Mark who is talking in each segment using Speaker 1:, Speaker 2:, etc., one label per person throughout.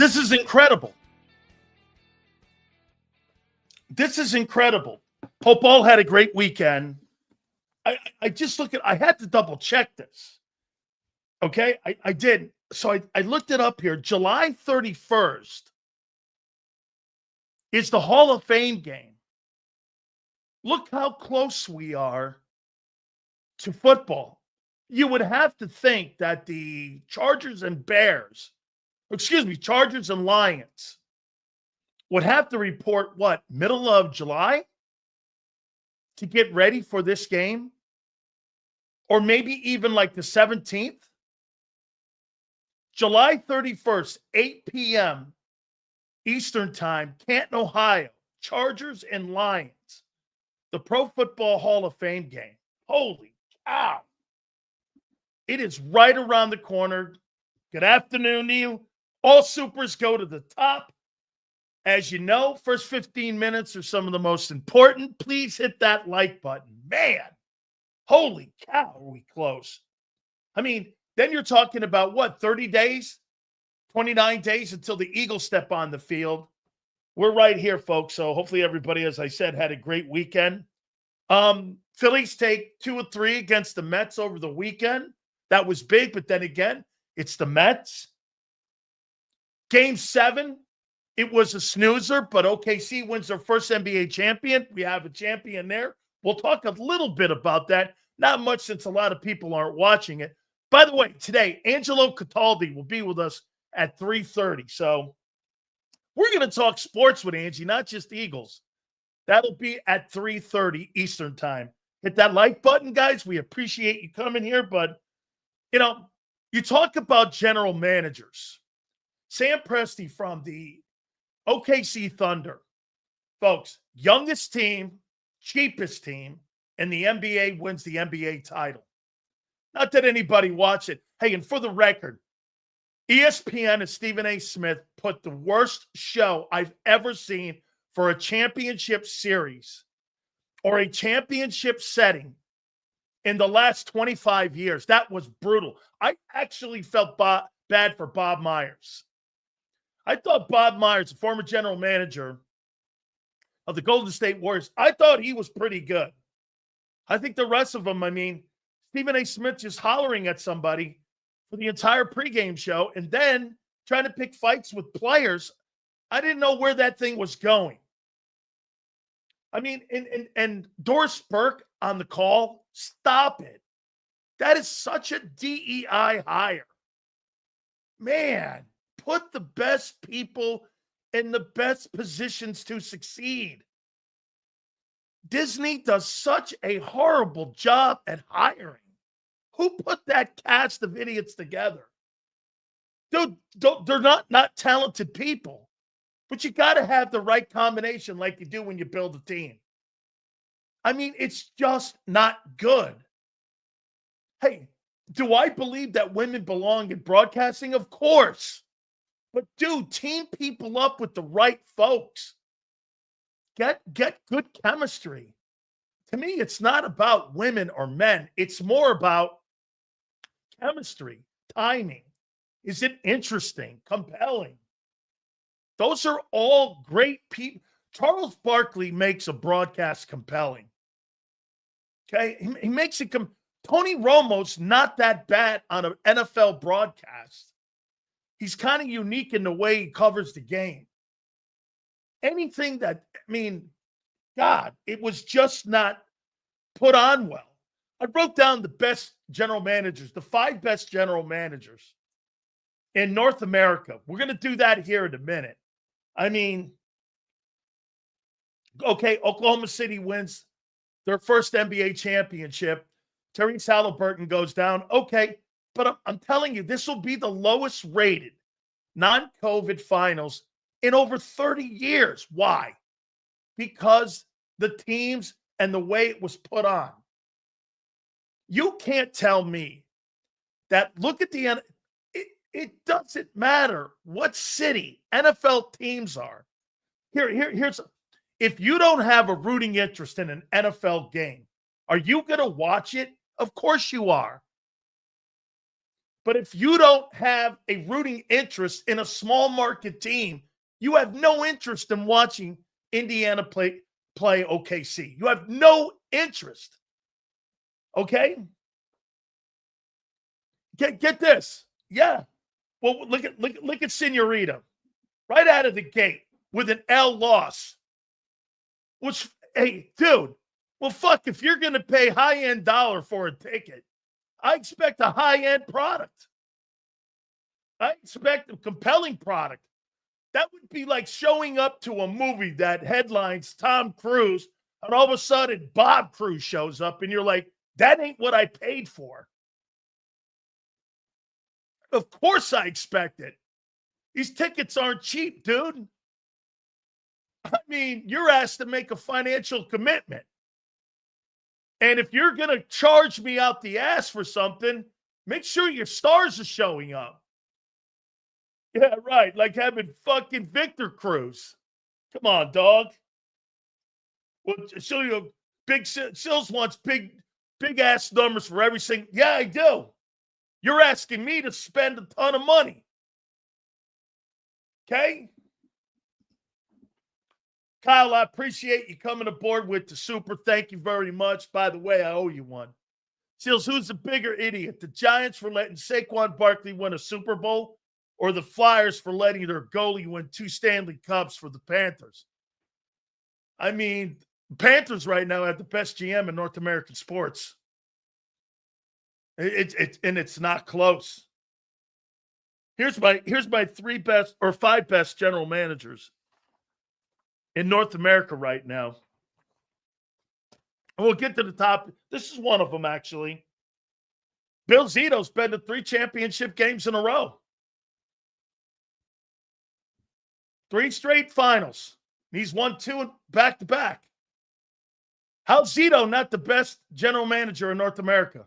Speaker 1: This is incredible. This is incredible. Hope all had a great weekend. I just look at, I had to double check this. Okay, I did. So I looked it up here. July 31st is the Hall of Fame game. Look how close we are to football. You would have to think that the Chargers and Lions would have to report what, middle of July to get ready for this game? Or maybe even like the 17th? July 31st, 8 p.m. Eastern Time, Canton, Ohio, Chargers and Lions, the Pro Football Hall of Fame game. Holy cow. It is right around the corner. Good afternoon to you. All supers go to the top. As you know, first 15 minutes are some of the most important. Please hit that like button. Man, holy cow, are we close. I mean, then you're talking about what, 30 days, 29 days until the Eagles step on the field. We're right here, folks. So hopefully everybody, as I said, had a great weekend. Phillies take 2 or 3 against the Mets over the weekend. That was big, but then again, it's the Mets. Game 7, it was a snoozer, but OKC wins their first NBA champion. We have a champion there. We'll talk a little bit about that. Not much, since a lot of people aren't watching it. By the way, today, Angelo Cataldi will be with us at 3:30. So we're going to talk sports with Angie, not just Eagles. That'll be at 3:30 Eastern Time. Hit that like button, guys. We appreciate you coming here. But, you talk about general managers. Sam Presti from the OKC Thunder. Folks, youngest team, cheapest team, and the NBA wins the NBA title. Not that anybody watched it. Hey, and for the record, ESPN and Stephen A. Smith put the worst show I've ever seen for a championship series or a championship setting in the last 25 years. That was brutal. I actually felt bad for Bob Myers. I thought Bob Myers, the former general manager of the Golden State Warriors, I thought he was pretty good. I think the rest of them, Stephen A. Smith just hollering at somebody for the entire pregame show and then trying to pick fights with players. I didn't know where that thing was going. And Doris Burke on the call, stop it. That is such a DEI hire. Man, put the best people in the best positions to succeed. Disney does such a horrible job at hiring. Who put that cast of idiots together? Dude, they're not talented people, but you got to have the right combination like you do when you build a team. It's just not good. Hey, do I believe that women belong in broadcasting? Of course. But dude, team people up with the right folks. Get good chemistry. To me, it's not about women or men. It's more about chemistry, timing. Is it interesting, compelling? Those are all great people. Charles Barkley makes a broadcast compelling. Okay? He makes it Tony Romo's not that bad on an NFL broadcast. He's kind of unique in the way he covers the game. Anything that, God, it was just not put on well. I wrote down the best general managers, the 5 best general managers in North America. We're going to do that here in a minute. Okay, Oklahoma City wins their first NBA championship. Tyrese Halliburton goes down. Okay, but I'm telling you, this will be the lowest rated non-COVID finals in over 30 years. Why? Because the teams and the way it was put on. You can't tell me that, look at the it doesn't matter what city NFL teams are. Here's if you don't have a rooting interest in an NFL game, are you going to watch it? Of course you are. But if you don't have a rooting interest in a small market team, you have no interest in watching Indiana play OKC. You have no interest. Okay? Get this. Yeah. Well, look at Senorita right out of the gate with an L loss. Which, hey, dude, well, fuck, if you're going to pay high-end dollar for a ticket, I expect a high-end product. I expect a compelling product. That would be like showing up to a movie that headlines Tom Cruise, and all of a sudden Bob Cruise shows up, and you're like, that ain't what I paid for. Of course I expect it. These tickets aren't cheap, dude. I mean, you're asked to make a financial commitment. And if you're going to charge me out the ass for something, make sure your stars are showing up. Yeah, right. Like having fucking Victor Cruz. Come on, dog. Well, Sileo, Sills wants big ass numbers for every single. Yeah, I do. You're asking me to spend a ton of money. Okay? Kyle, I appreciate you coming aboard with the super. Thank you very much. By the way, I owe you one. Seals, who's the bigger idiot? The Giants for letting Saquon Barkley win a Super Bowl, or the Flyers for letting their goalie win 2 Stanley Cups for the Panthers? I mean, Panthers right now have the best GM in North American sports. It's not close. Here's my 3 best or 5 best general managers in North America right now. And we'll get to the top. This is one of them, actually. Bill Zito's been to 3 championship games in a row. 3 straight finals. He's won 2 back-to-back. How's Zito not the best general manager in North America?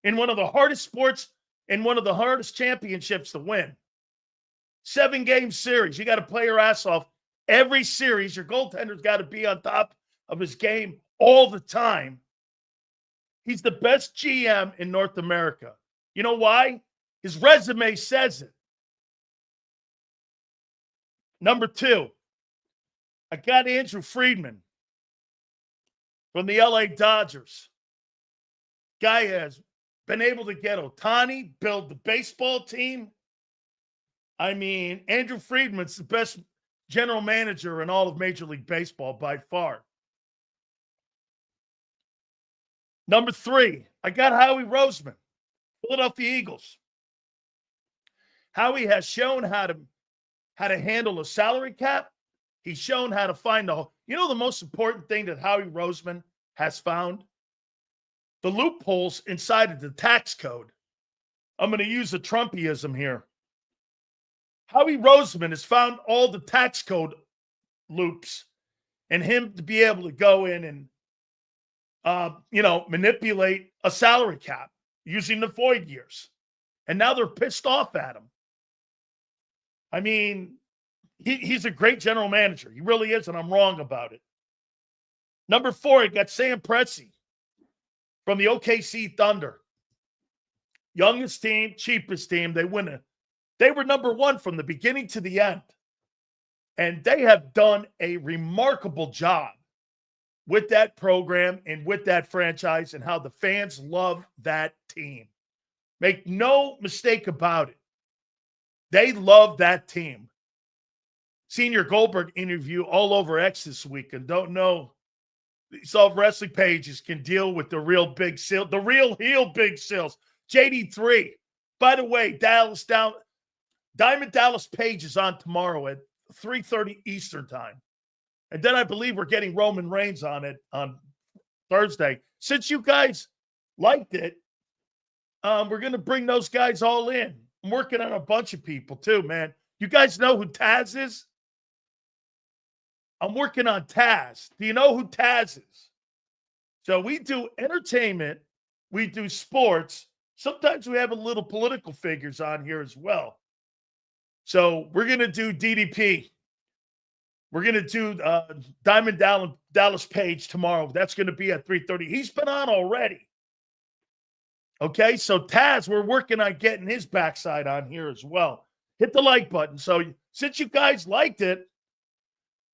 Speaker 1: In one of the hardest sports, in one of the hardest championships to win. 7-game series. You got to play your ass off every series. Your goaltender's got to be on top of his game all the time. He's the best GM in North America. You know why? His resume says it. Number 2, I got Andrew Friedman from the LA Dodgers. Guy has been able to get Ohtani, build the baseball team. I mean, Andrew Friedman's the best general manager in all of Major League Baseball by far. Number 3, I got Howie Roseman, Philadelphia Eagles. Howie has shown how to handle a salary cap. He's shown how to find the most important thing that Howie Roseman has found? The loopholes inside of the tax code. I'm going to use a Trumpism here. Howie Roseman has found all the tax code loops, and him to be able to go in and, manipulate a salary cap using the void years. And now they're pissed off at him. I mean, he's a great general manager. He really is, and I'm wrong about it. Number 4, I got Sam Presti from the OKC Thunder. Youngest team, cheapest team. They were number 1 from the beginning to the end. And they have done a remarkable job with that program and with that franchise and how the fans love that team. Make no mistake about it. They love that team. Senior Goldberg interview all over X this week, and don't know these all wrestling pages can deal with the real big seal, the real heel big seals. JD3. By the way, Diamond Dallas Page is on tomorrow at 3:30 Eastern time. And then I believe we're getting Roman Reigns on it on Thursday. Since you guys liked it, we're going to bring those guys all in. I'm working on a bunch of people too, man. You guys know who Taz is? I'm working on Taz. Do you know who Taz is? So we do entertainment. We do sports. Sometimes we have a little political figures on here as well. So we're going to do DDP. We're going to do Diamond Dallas Page tomorrow. That's going to be at 3:30. He's been on already. Okay, so Taz, we're working on getting his backside on here as well. Hit the like button. So since you guys liked it,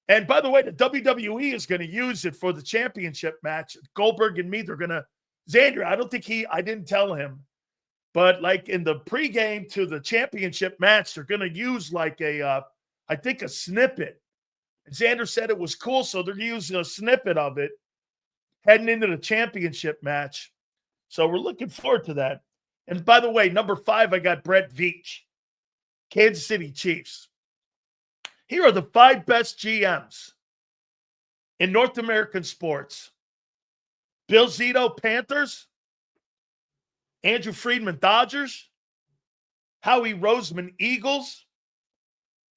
Speaker 1: and by the way, the WWE is going to use it for the championship match. Goldberg and me, they're going to, Xander, I didn't tell him, but like in the pregame to the championship match, they're going to use like a snippet. Xander said it was cool, so they're using a snippet of it heading into the championship match. So we're looking forward to that. And by the way, number 5, I got Brett Veach, Kansas City Chiefs. Here are the 5 best GMs in North American sports. Bill Zito, Panthers. Andrew Friedman, Dodgers. Howie Roseman, Eagles.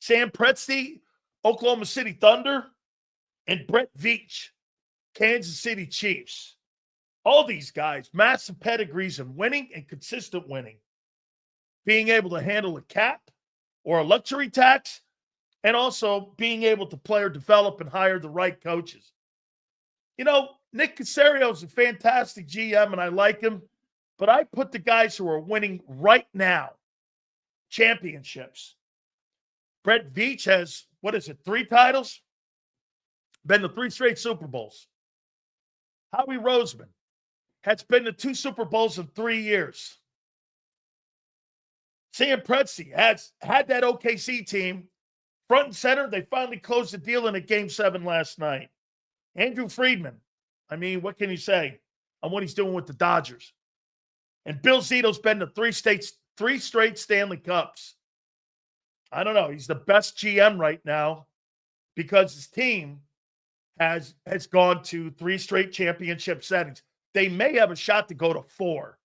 Speaker 1: Sam Presti, Oklahoma City Thunder. And Brett Veach, Kansas City Chiefs. All these guys, massive pedigrees in winning and consistent winning. Being able to handle a cap or a luxury tax, and also being able to play or develop and hire the right coaches. You know, Nick Caserio is a fantastic GM, and I like him, but I put the guys who are winning right now championships. Brett Veach has, 3 titles? Been to 3 straight Super Bowls. Howie Roseman has been to 2 Super Bowls in 3 years. Sam Presti has had that OKC team front and center. They finally closed the deal in a Game 7 last night. Andrew Friedman, I mean, what can you say on what he's doing with the Dodgers? And Bill Zito's been to 3 straight Stanley Cups. I don't know. He's the best GM right now because his team has gone to 3 straight championship settings. They may have a shot to go to 4.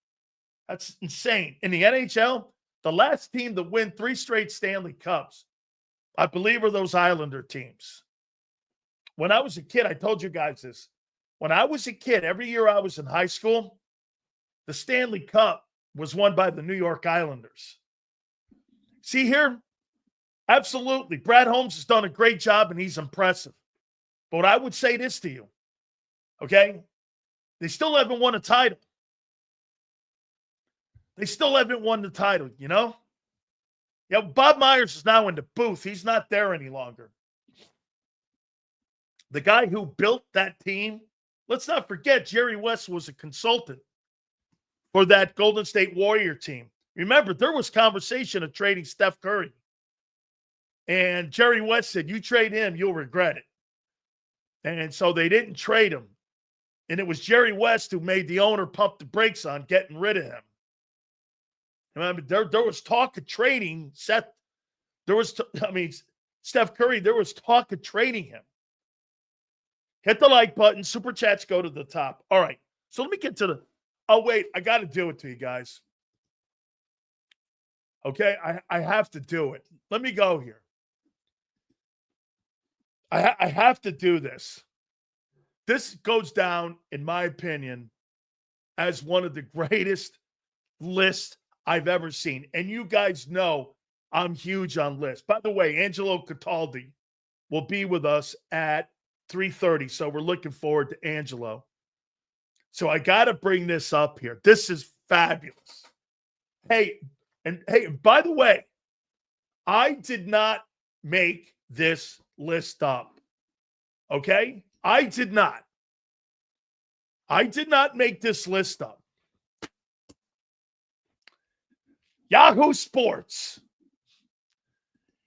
Speaker 1: That's insane. In the NHL, the last team to win 3 straight Stanley Cups, I believe, are those Islander teams. When I was a kid, I told you guys this. When I was a kid, every year I was in high school, the Stanley Cup was won by the New York Islanders. See here? Absolutely. Brad Holmes has done a great job, and he's impressive. But I would say this to you, okay? They still haven't won a title. They still haven't won the title, you know? Yeah, Bob Myers is now in the booth. He's not there any longer. The guy who built that team, let's not forget, Jerry West was a consultant for that Golden State Warrior team. Remember, there was conversation of trading Steph Curry. And Jerry West said, you trade him, you'll regret it. And so they didn't trade him. And it was Jerry West who made the owner pump the brakes on getting rid of him. Remember, there was talk of trading Steph Curry, there was talk of trading him. Hit the like button. Super chats go to the top. All right. So let me get to I got to do it to you guys. Okay. I have to do it. Let me go here. I have to do this. This goes down, in my opinion, as one of the greatest lists I've ever seen. And you guys know I'm huge on lists. By the way, Angelo Cataldi will be with us at 3:30. So we're looking forward to Angelo. So I got to bring this up here. This is fabulous. Hey, by the way, I did not make this list up. Okay? I did not make this list up. Yahoo Sports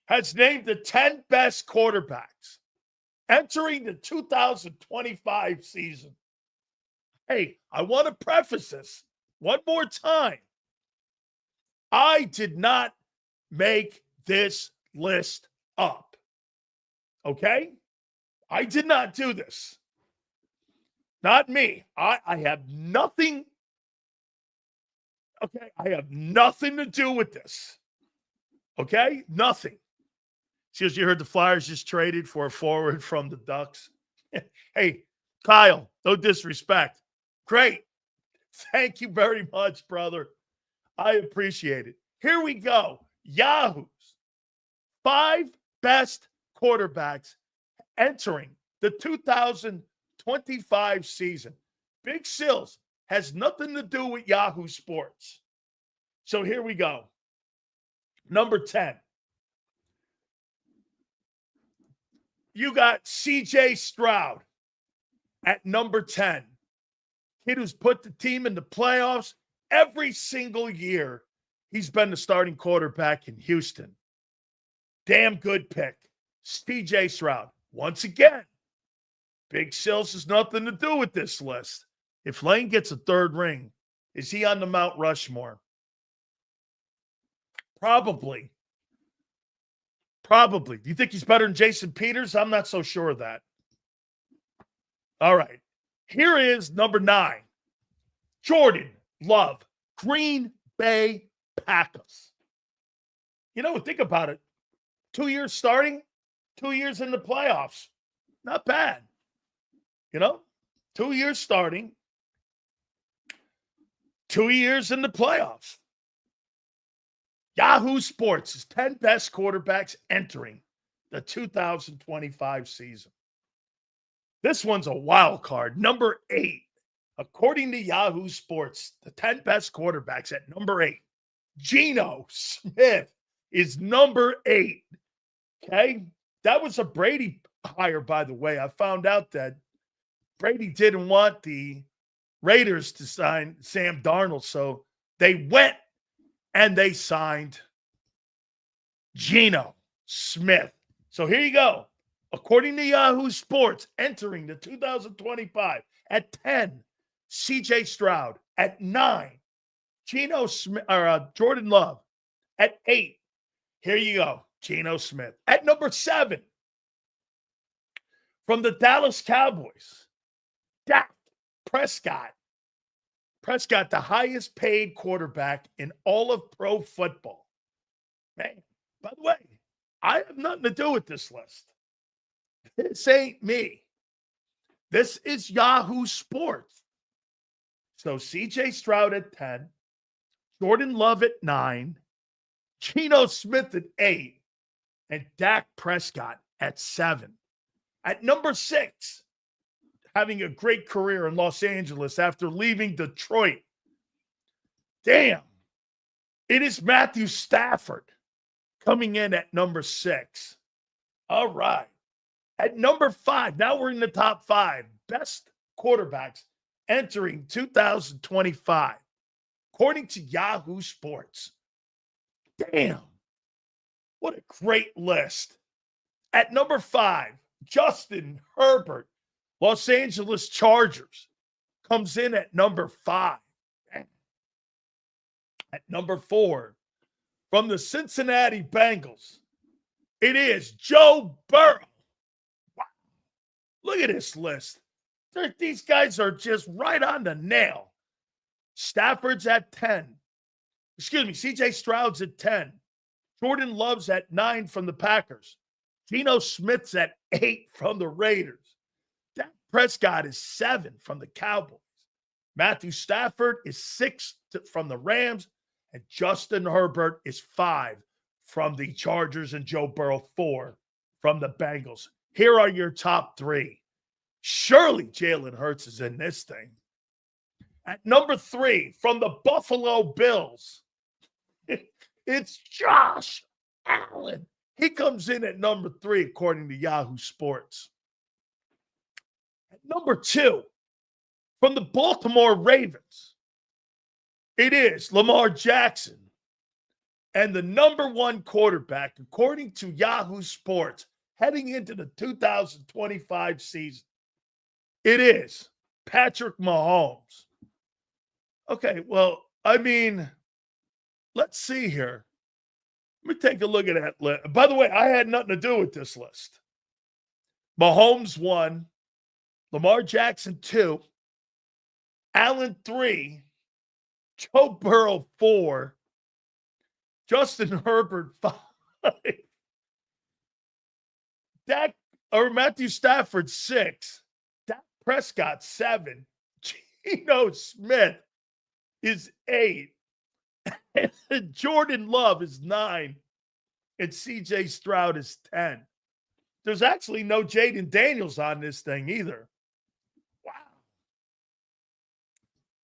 Speaker 1: has named the 10 best quarterbacks entering the 2025 season. Hey, I want to preface this one more time. I did not make this list up. Okay? I did not do this. Not me. I have nothing. Okay? I have nothing to do with this. Okay? Nothing. See, as you heard, the Flyers just traded for a forward from the Ducks. Hey, Kyle, no disrespect. Great. Thank you very much, brother. I appreciate it. Here we go. Yahoo's 5 best quarterbacks entering the 2025 season. Big Sills has nothing to do with Yahoo Sports. So here we go. Number 10. You got CJ Stroud at number 10. Kid who's put the team in the playoffs every single year. He's been the starting quarterback in Houston. Damn good pick. CJ Stroud. Once again, Big Sills has nothing to do with this list. If Lane gets a third ring, is he on the Mount Rushmore? Probably. Do you think he's better than Jason Peters? I'm not so sure of that. All right. Here is number 9. Jordan Love, Green Bay Packers. You know, think about it. 2 years starting, 2 years in the playoffs. Not bad. 2 years starting, 2 years in the playoffs. Yahoo Sports is 10 best quarterbacks entering the 2025 season. This one's a wild card. Number 8. According to Yahoo Sports, the 10 best quarterbacks at number 8. Geno Smith is number 8. Okay? That was a Brady hire, by the way. I found out that Brady didn't want the Raiders to sign Sam Darnold, so they went and they signed Geno Smith. So here you go. According to Yahoo Sports, entering the 2025 at 10, CJ Stroud. At 9, Geno Smith or Jordan Love. At 8, here you go, Geno Smith. At number 7, from the Dallas Cowboys, Dak Prescott. Prescott, the highest paid quarterback in all of pro football. Man, by the way, I have nothing to do with this list. This ain't me. This is Yahoo Sports. So CJ Stroud at 10, Jordan Love at 9, Geno Smith at 8, and Dak Prescott at 7. At number 6, having a great career in Los Angeles after leaving Detroit. Damn. It is Matthew Stafford coming in at number 6. All right. At number 5, now we're in the top 5 best quarterbacks entering 2025, according to Yahoo Sports. Damn. What a great list. At number 5, Justin Herbert, Los Angeles Chargers, comes in at number 5. At number 4, from the Cincinnati Bengals, it is Joe Burrow. Wow. Look at this list. These guys are just right on the nail. Stafford's at 10. Excuse me, CJ Stroud's at 10. Jordan Love's at 9 from the Packers. Geno Smith's at 8 from the Raiders. Dak Prescott is 7 from the Cowboys. Matthew Stafford is 6 from the Rams. And Justin Herbert is 5 from the Chargers. And Joe Burrow 4 from the Bengals. Here are your top 3. Surely Jalen Hurts is in this thing. At number 3, from the Buffalo Bills, it's Josh Allen. He comes in at number 3, according to Yahoo Sports. At number 2, from the Baltimore Ravens, it is Lamar Jackson. And the number 1 quarterback, according to Yahoo Sports, heading into the 2025 season, it is Patrick Mahomes. Okay, well, I mean, let's see here. Let me take a look at that list. By the way, I had nothing to do with this list. Mahomes 1, Lamar Jackson 2, Allen 3, Joe Burrow 4, Justin Herbert 5, Matthew Stafford 6, Dak Prescott 7, Geno Smith is 8, and Jordan Love is 9, and CJ Stroud is 10. There's actually no Jaden Daniels on this thing either. Wow.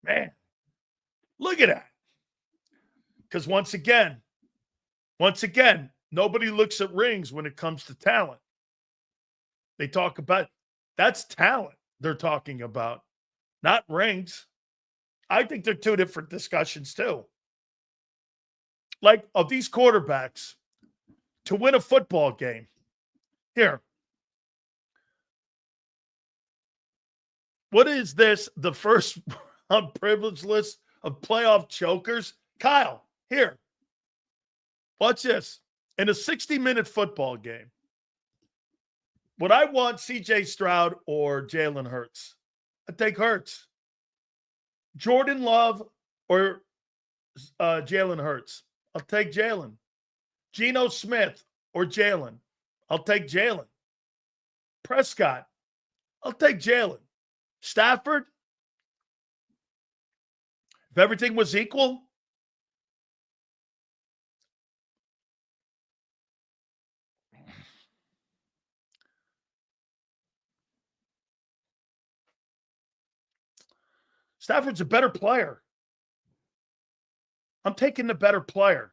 Speaker 1: Man, look at that. Because once again, nobody looks at rings when it comes to talent. They talk about that's talent they're talking about, not rings. I think they're two different discussions too. Like, of these quarterbacks to win a football game, here, what is this? The first round privilege list of playoff chokers? Kyle, here, watch this. In a 60-minute football game, would I want CJ Stroud or Jalen Hurts? I'd take Hurts. Jordan Love or Jalen Hurts? I'll take Jalen. Geno Smith or Jalen? I'll take Jalen. Prescott? I'll take Jalen. Stafford? If everything was equal, Stafford's a better player. I'm taking the better player.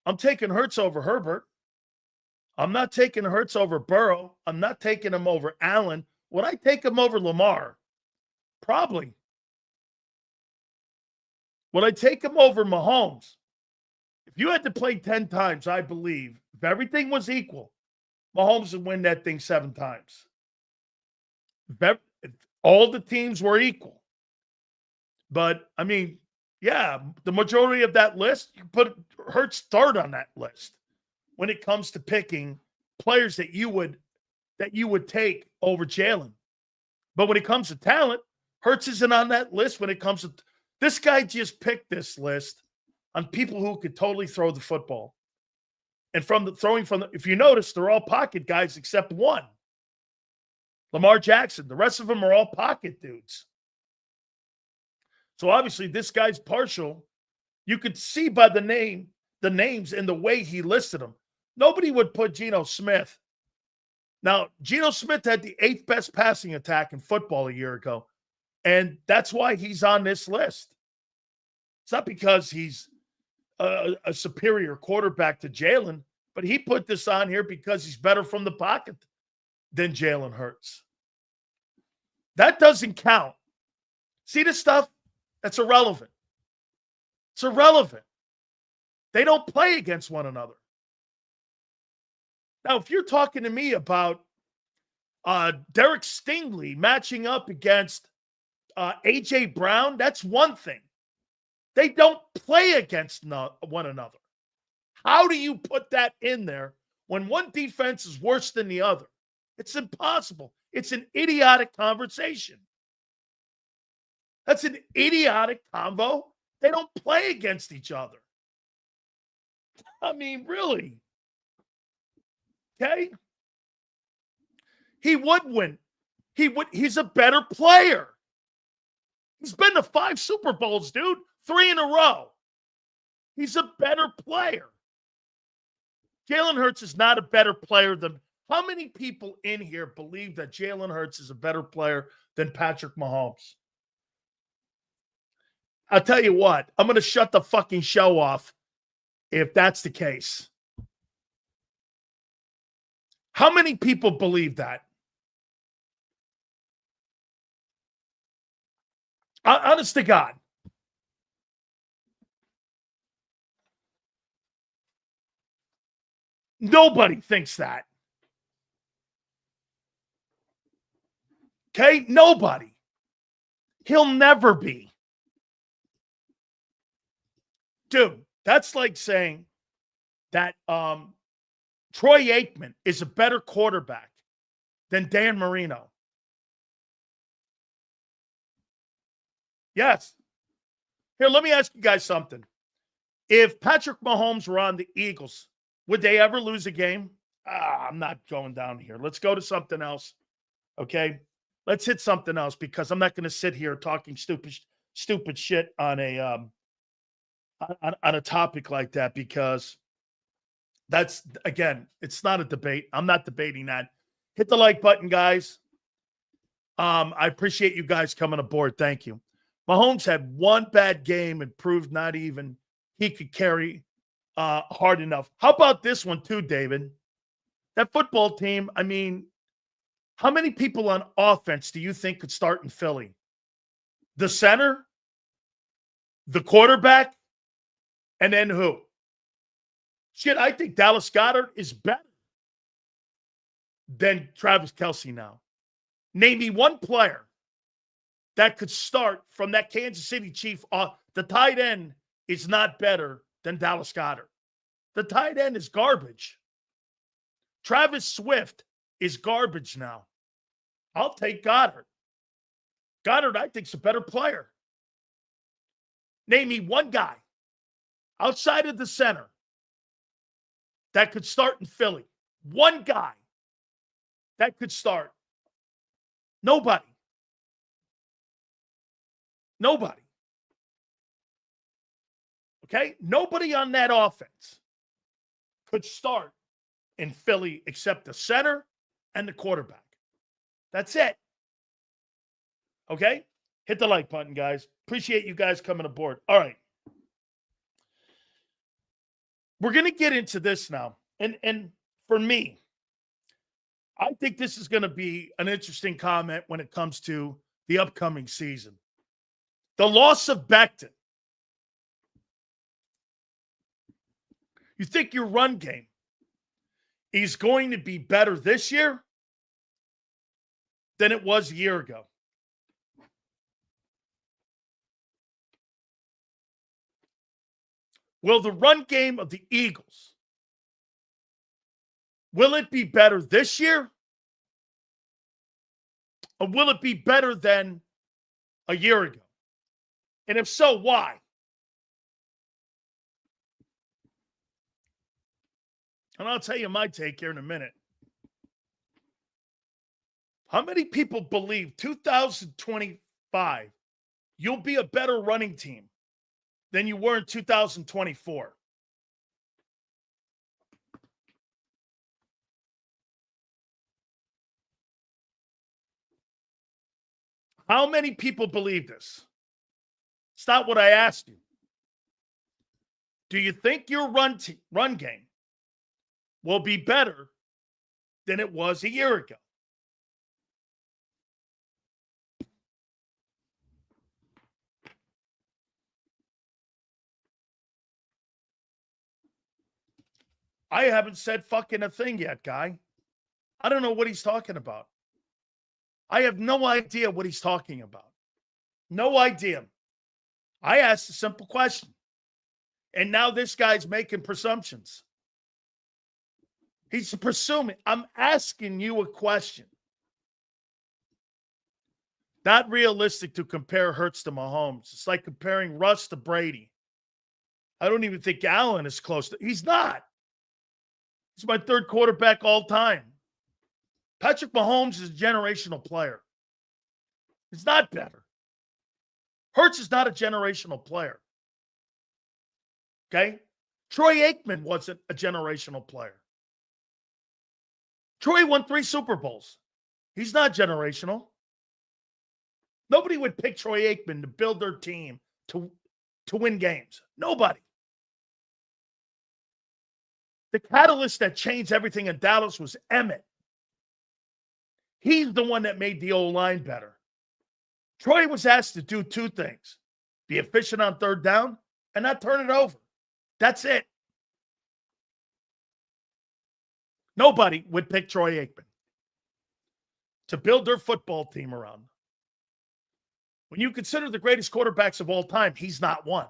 Speaker 1: I'm taking Hurts over Herbert. I'm not taking Hurts over Burrow. I'm not taking him over Allen. Would I take him over Lamar? Probably. Would I take him over Mahomes? If you had to play 10 times, I believe, if everything was equal, Mahomes would win that thing 7 times. If all the teams were equal. But, I mean, yeah, the majority of that list, you put Hurts third on that list when it comes to picking players that you would take over Jalen. But when it comes to talent, Hurts isn't on that list when it comes to – this guy just picked this list on people who could totally throw the football. And if you notice, they're all pocket guys except one. Lamar Jackson. The rest of them are all pocket dudes. So obviously this guy's partial. You could see by the names and the way he listed them. Nobody would put Geno Smith. Now, Geno Smith had the 8th best passing attack in football a year ago. And that's why he's on this list. It's not because he's a superior quarterback to Jalen, but he put this on here because he's better from the pocket than Jalen Hurts. That doesn't count. See this stuff? That's irrelevant. It's irrelevant. They don't play against one another. Now, if you're talking to me about Derek Stingley matching up against A.J. Brown, that's one thing. They don't play against one another. How do you put that in there when one defense is worse than the other? It's impossible. It's an idiotic conversation. That's an idiotic convo. They don't play against each other. I mean, really. Okay? He would win. He's a better player. He's been to 5 Super Bowls, dude. 3 in a row. He's a better player. Jalen Hurts is not a better player than – how many people in here believe that Jalen Hurts is a better player than Patrick Mahomes? I'll tell you what, I'm going to shut the fucking show off if that's the case. How many people believe that? Honest to God. Nobody thinks that. Okay? Nobody. He'll never be. Dude, that's like saying that Troy Aikman is a better quarterback than Dan Marino. Yes. Here, let me ask you guys something. If Patrick Mahomes were on the Eagles, would they ever lose a game? I'm not going down here. Let's go to something else. Okay? Let's hit something else because I'm not going to sit here talking stupid shit on a topic like that because that's, again, it's not a debate. I'm not debating that. Hit the like button, guys. I appreciate you guys coming aboard. Thank you. Mahomes had one bad game and proved not even he could carry hard enough. How about this one too, David? That football team, I mean, how many people on offense do you think could start in Philly? The center, the quarterback, and then who? Shit, I think Dallas Goedert is better than Travis Kelce now. Name me one player that could start from that Kansas City Chief. The tight end is not better than Dallas Goedert. The tight end is garbage. Travis Swift is garbage now. I'll take Goddard. Goddard, I think, is a better player. Name me one guy outside of the center that could start in Philly. One guy that could start. Nobody. Nobody. Okay? Nobody on that offense could start in Philly except the center and the quarterback. That's it. Okay? Hit the like button, guys. Appreciate you guys coming aboard. All right. We're going to get into this now. And for me, I think this is going to be an interesting comment when it comes to the upcoming season. The loss of Becton. You think your run game is going to be better this year than it was a year ago? Will the run game of the Eagles, will it be better this year? Or will it be better than a year ago? And if so, why? And I'll tell you my take here in a minute. How many people believe 2025 you'll be a better running team than you were in 2024? How many people believe this? It's not what I asked you. Do you think your run game will be better than it was a year ago? I haven't said fucking a thing yet, guy. I don't know what he's talking about. I have no idea what he's talking about. No idea. I asked a simple question. And now this guy's making presumptions. He's presuming. I'm asking you a question. Not realistic to compare Hurts to Mahomes. It's like comparing Russ to Brady. I don't even think Allen is close to. He's not. He's my third quarterback all time. Patrick Mahomes is a generational player. He's not better. Hurts is not a generational player. Okay? Troy Aikman wasn't a generational player. Troy won 3 Super Bowls. He's not generational. Nobody would pick Troy Aikman to build their team to win games. Nobody. The catalyst that changed everything in Dallas was Emmett. He's the one that made the O-line better. Troy was asked to do 2 things: be efficient on third down and not turn it over. That's it. Nobody would pick Troy Aikman to build their football team around. When you consider the greatest quarterbacks of all time, he's not one.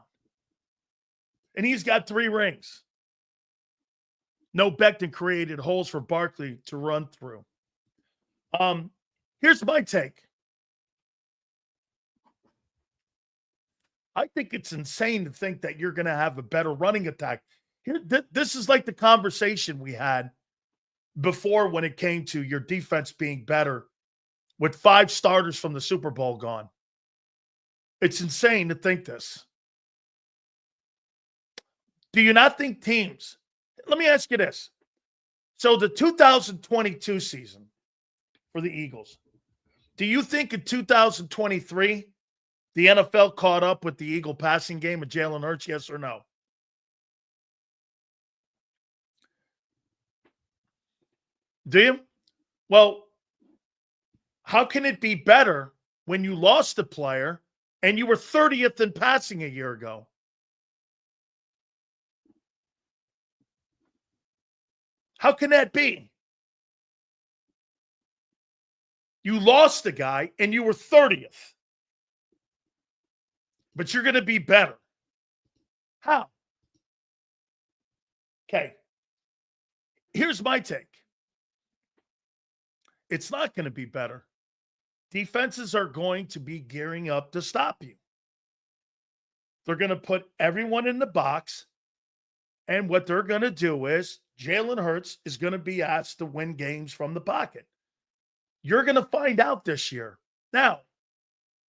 Speaker 1: And he's got 3 rings. No, Becton created holes for Barkley to run through. Here's my take. I think it's insane to think that you're going to have a better running attack. This is like the conversation we had before when it came to your defense being better with 5 starters from the Super Bowl gone. It's insane to think this. Do you not think teams... Let me ask you this. So the 2022 season for the Eagles, do you think in 2023 The NFL caught up with the Eagle passing game of Jalen Hurts, yes or no? Do you? Well, how can it be better when you lost a player and you were 30th in passing a year ago? How can that be? You lost a guy and you were 30th, but you're going to be better. How? Okay. Here's my take. It's not going to be better. Defenses are going to be gearing up to stop you. They're going to put everyone in the box. And what they're going to do is Jalen Hurts is going to be asked to win games from the pocket. You're going to find out this year. Now,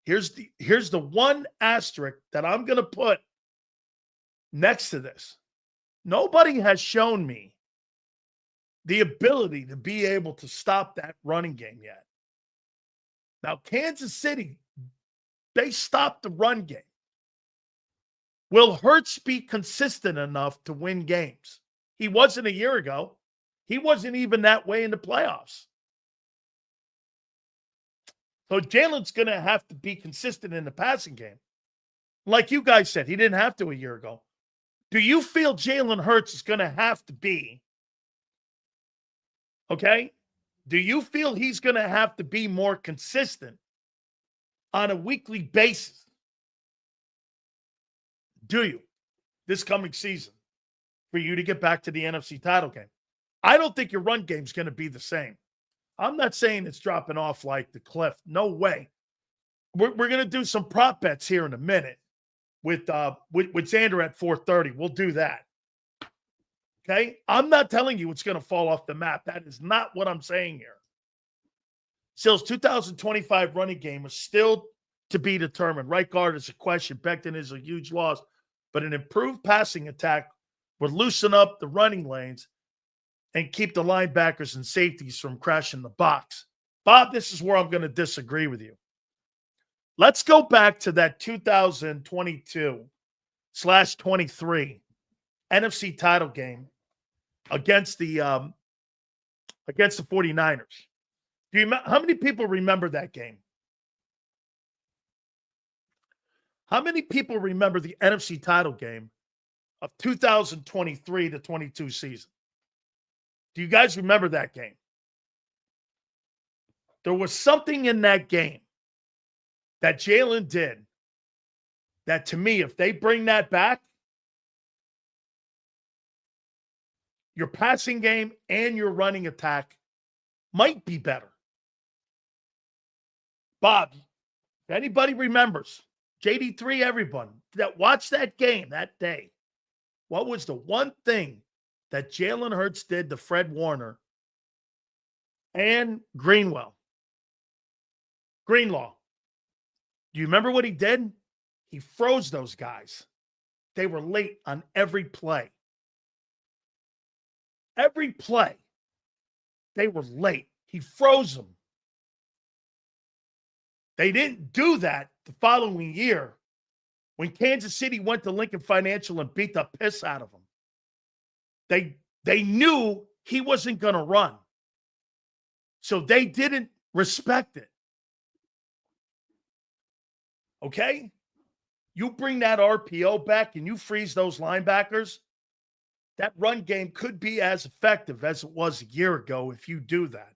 Speaker 1: here's the one asterisk that I'm going to put next to this. Nobody has shown me the ability to be able to stop that running game yet. Now, Kansas City, they stopped the run game. Will Hurts be consistent enough to win games? He wasn't a year ago. He wasn't even that way in the playoffs. So Jalen's going to have to be consistent in the passing game. Like you guys said, he didn't have to a year ago. Do you feel Jalen Hurts is going to have to be, okay? Do you feel he's going to have to be more consistent on a weekly basis? Do you, this coming season, for you to get back to the NFC title game? I don't think your run game's going to be the same. I'm not saying it's dropping off like the cliff. No way. We're going to do some prop bets here in a minute with Xander at 4:30. We'll do that. Okay? I'm not telling you it's going to fall off the map. That is not what I'm saying here. Sill's 2025 running game is still to be determined. Right guard is a question. Becton is a huge loss. But an improved passing attack would loosen up the running lanes and keep the linebackers and safeties from crashing the box. Bob, this is where I'm going to disagree with you. Let's go back to that 2022/23 NFC title game against the 49ers. How many people remember that game? How many people remember the NFC title game of 2023-22 season? Do you guys remember that game? There was something in that game that Jalen did that, to me, if they bring that back, your passing game and your running attack might be better. Bob, if anybody remembers, JD3, everyone that watched that game that day, what was the one thing that Jalen Hurts did to Fred Warner and Greenlaw? Do you remember what he did? He froze those guys. They were late on every play. Every play, they were late. He froze them. They didn't do that the following year when Kansas City went to Lincoln Financial and beat the piss out of them. They knew he wasn't going to run. So they didn't respect it. Okay? You bring that RPO back and you freeze those linebackers, that run game could be as effective as it was a year ago if you do that.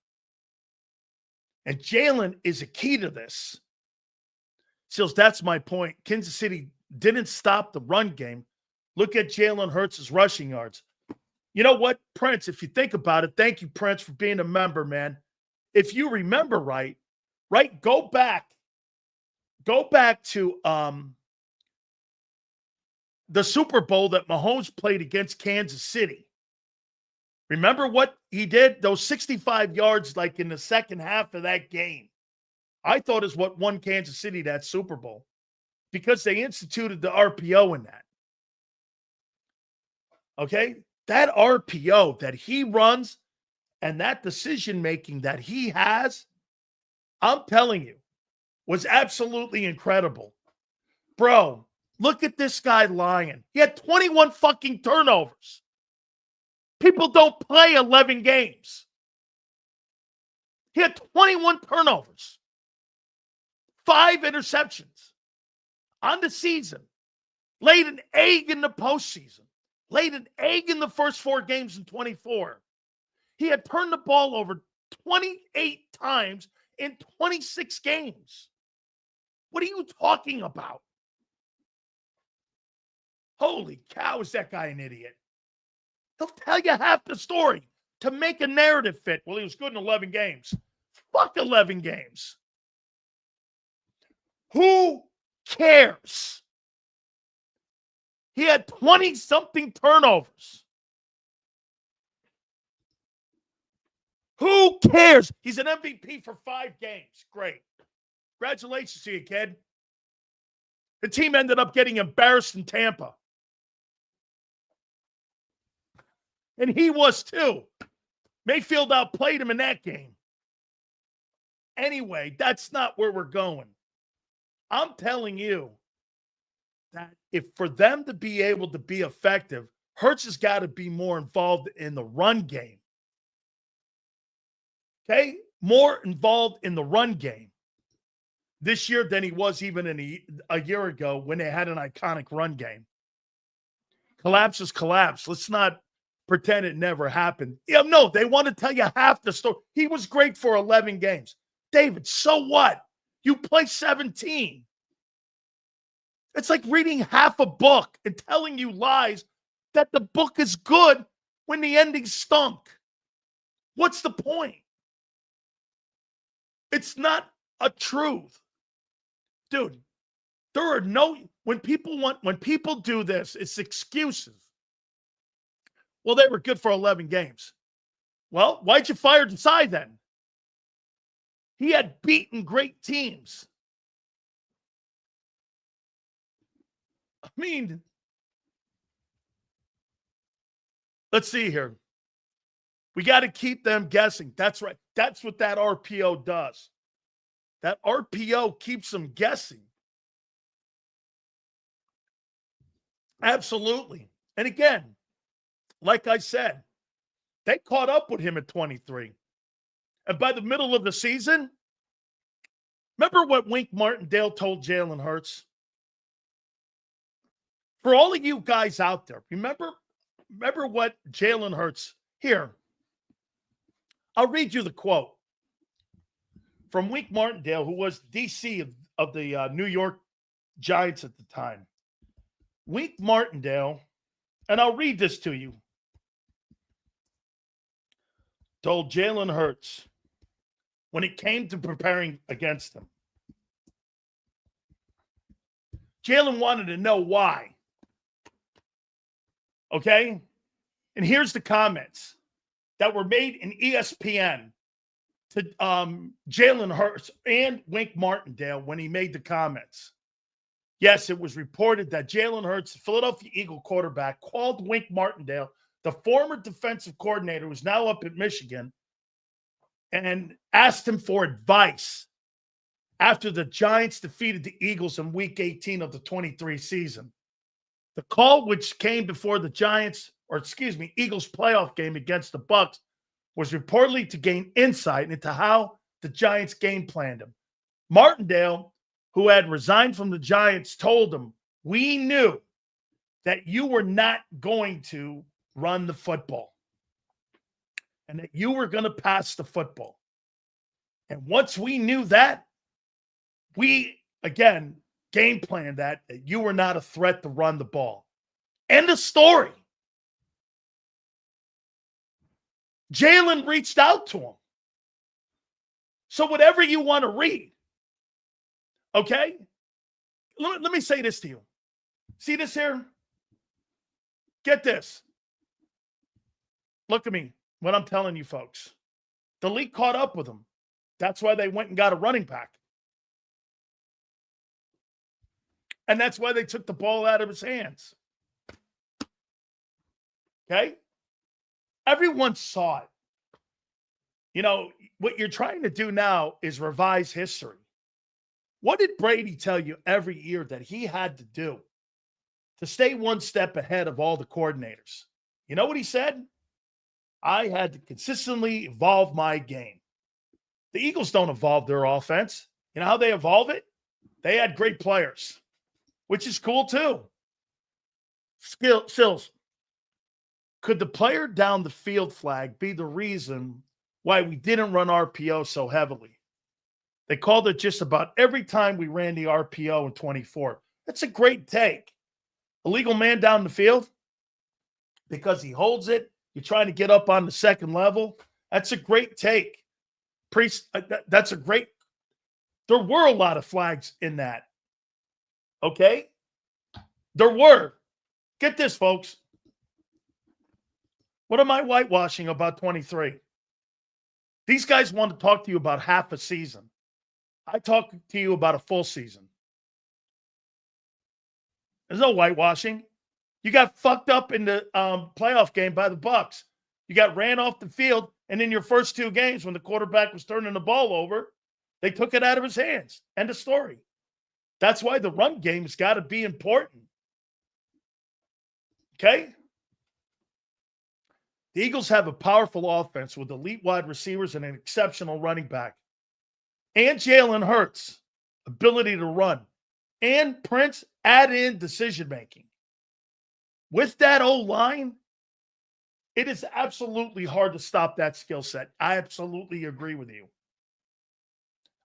Speaker 1: And Jalen is a key to this. Sills, that's my point. Kansas City didn't stop the run game. Look at Jalen Hurts' rushing yards. You know what, Prince, if you think about it, thank you, Prince, for being a member, man. If you remember right, go back to the Super Bowl that Mahomes played against Kansas City. Remember what he did? Those 65 yards like in the second half of that game, I thought is what won Kansas City that Super Bowl because they instituted the RPO in that. Okay? That RPO that he runs and that decision-making that he has, I'm telling you, was absolutely incredible. Bro, look at this guy lying. He had 21 fucking turnovers. People don't play 11 games. He had 21 turnovers, 5 interceptions on the season, laid an egg in the postseason, laid an egg in the first 4 games in 24. He had turned the ball over 28 times in 26 games. What are you talking about? Holy cow, is that guy an idiot? He'll tell you half the story to make a narrative fit. Well, he was good in 11 games. Fuck 11 games. Who cares? He had 20-something turnovers. Who cares? He's an MVP for 5 games. Great. Congratulations to you, kid. The team ended up getting embarrassed in Tampa. And he was too. Mayfield outplayed him in that game. Anyway, that's not where we're going. I'm telling you that if for them to be able to be effective, Hurts has got to be more involved in the run game. Okay? More involved in the run game this year than he was even in a year ago when they had an iconic run game. Collapse is collapse. Let's not pretend it never happened. Yeah, no, they want to tell you half the story. He was great for 11 games. David, so what? You play 17. It's like reading half a book and telling you lies that the book is good when the ending stunk. What's the point? It's not a truth. Dude, there are no, when people do this, it's excuses. Well, they were good for 11 games. Well, why'd you fire Desai then? He had beaten great teams. I mean, let's see here. We got to keep them guessing. That's right. That's what that RPO does. That RPO keeps them guessing. Absolutely. And again, like I said, they caught up with him at 23. And by the middle of the season, remember what Wink Martindale told Jalen Hurts? For all of you guys out there, remember what Jalen Hurts, here, I'll read you the quote from Wink Martindale, who was DC of the New York Giants at the time. Wink Martindale, and I'll read this to you, told Jalen Hurts when it came to preparing against him. Jalen wanted to know why. Okay? And here's the comments that were made in ESPN to Jalen Hurts and Wink Martindale when he made the comments. Yes, it was reported that Jalen Hurts, the Philadelphia Eagle quarterback, called Wink Martindale, the former defensive coordinator who's now up at Michigan, and asked him for advice after the Giants defeated the Eagles in Week 18 of the 23 season. The call, which came before the Eagles playoff game against the Bucs, was reportedly to gain insight into how the Giants game planned him. Martindale, who had resigned from the Giants, told him, "We knew that you were not going to run the football and that you were going to pass the football. And once we knew that, we, again, game planned that you were not a threat to run the ball." End of story. Jalen reached out to him. So whatever you want to read, okay? Let me say this to you. See this here? Get this. Look at me, what I'm telling you folks. The league caught up with him. That's why they went and got a running back. And that's why they took the ball out of his hands. Okay? Everyone saw it. You know, what you're trying to do now is revise history. What did Brady tell you every year that he had to do to stay one step ahead of all the coordinators? You know what he said? I had to consistently evolve my game. The Eagles don't evolve their offense. You know how they evolve it? They had great players, which is cool too. Sills, could the player down the field flag be the reason why we didn't run RPO so heavily? They called it just about every time we ran the RPO in 24. That's a great take. Illegal man down the field because he holds it. You're trying to get up on the second level. That's a great take. That's a great. There were a lot of flags in that. Okay? There were. Get this, folks. What am I whitewashing about 23? These guys want to talk to you about half a season. I talk to you about a full season. There's no whitewashing. You got fucked up in the playoff game by the Bucs. You got ran off the field, and in your first two games, when the quarterback was turning the ball over, they took it out of his hands. End of story. That's why the run game has got to be important. Okay? The Eagles have a powerful offense with elite wide receivers and an exceptional running back. And Jalen Hurts' ability to run. And Prince add in decision-making. With that O-line, it is absolutely hard to stop that skill set. I absolutely agree with you.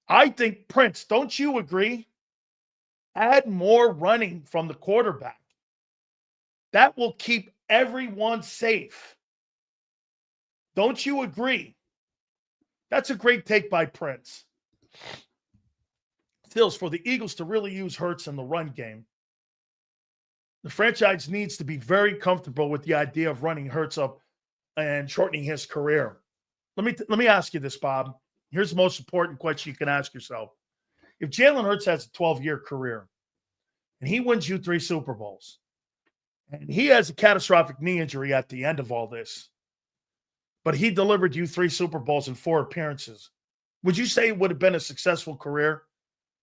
Speaker 1: I think, Prince, don't you agree? Add more running from the quarterback. That will keep everyone safe. Don't you agree? That's a great take by Prince. Stills, for the Eagles to really use Hurts in the run game, the franchise needs to be very comfortable with the idea of running Hurts up and shortening his career. Let me ask you this, Bob. Here's the most important question you can ask yourself. If Jalen Hurts has a 12-year career and he wins you 3 Super Bowls and he has a catastrophic knee injury at the end of all this, but he delivered you 3 Super Bowls in 4 appearances, would you say it would have been a successful career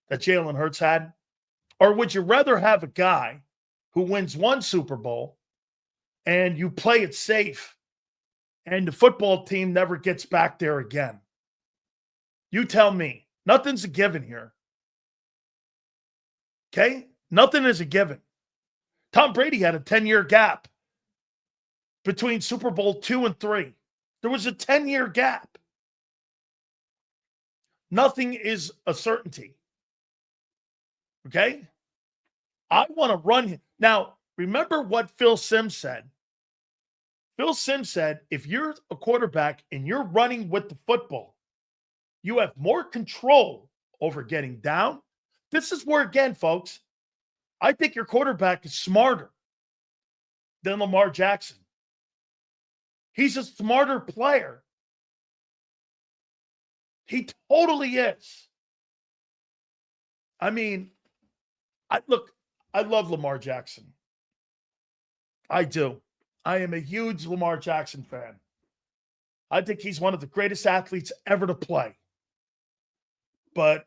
Speaker 1: that Jalen Hurts had? Or would you rather have a guy who wins 1 Super Bowl and you play it safe and the football team never gets back there again? You tell me. Nothing's a given here. Okay? Nothing is a given. Tom Brady had a 10-year gap between Super Bowl 2 and 3. There was a 10-year gap. Nothing is a certainty. Okay? I want to run him. Now, remember what Phil Simms said. Phil Simms said, if you're a quarterback and you're running with the football, you have more control over getting down. This is where, again, folks, I think your quarterback is smarter than Lamar Jackson. He's a smarter player. He totally is. I mean, I love Lamar Jackson. I do. I am a huge Lamar Jackson fan. I think he's one of the greatest athletes ever to play. But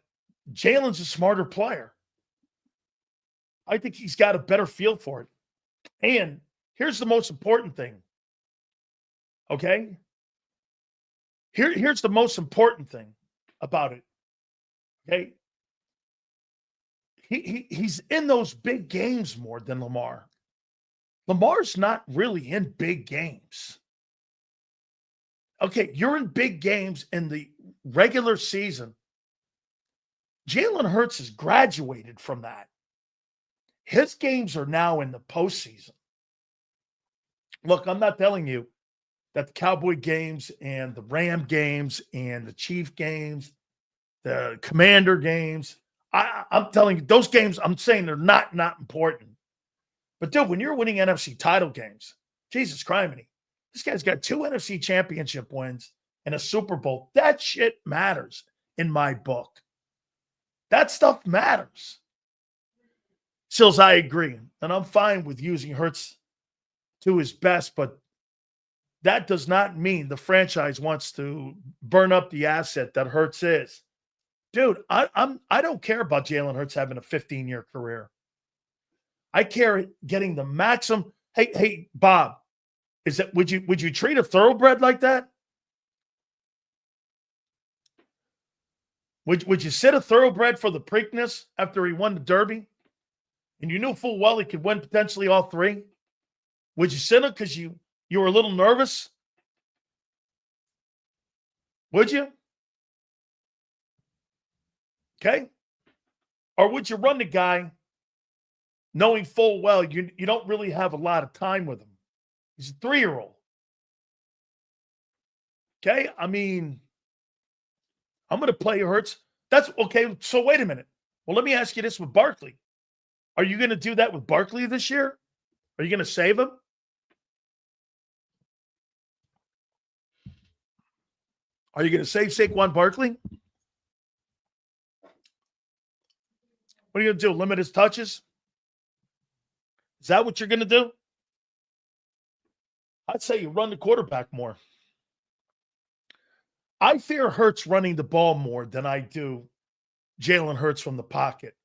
Speaker 1: Jalen's a smarter player. I think he's got a better feel for it. And here's the most important thing. Okay? Here's the most important thing about it. Okay? He's in those big games more than Lamar. Lamar's not really in big games. Okay, you're in big games in the regular season. Jalen Hurts has graduated from that. His games are now in the postseason. Look, I'm not telling you that the Cowboy games and the Ram games and the Chief games, the Commander games, I'm telling you, those games, I'm saying they're not important. But, dude, when you're winning NFC title games, Jesus criminy, this guy's got 2 NFC championship wins and a Super Bowl. That shit matters in my book. That stuff matters. Sills, I agree. And I'm fine with using Hurts to his best, but that does not mean the franchise wants to burn up the asset that Hurts is. Dude, I don't care about Jalen Hurts having a 15-year career. I care getting the maximum. Hey, Bob, would you treat a thoroughbred like that? Would you sit a thoroughbred for the Preakness after he won the Derby? And you knew full well he could win potentially all three? Would you sit him because you were a little nervous? Would you? Okay. Or would you run the guy knowing full well you don't really have a lot of time with him? He's a 3-year-old. Okay. I mean, I'm going to play Hurts. That's okay. So wait a minute. Well, let me ask you this with Barkley. Are you going to do that with Barkley this year? Are you going to save him? Are you going to save Saquon Barkley? What are you going to do? Limit his touches? Is that what you're going to do? I'd say you run the quarterback more. I fear Hurts running the ball more than I do Jalen Hurts from the pocket.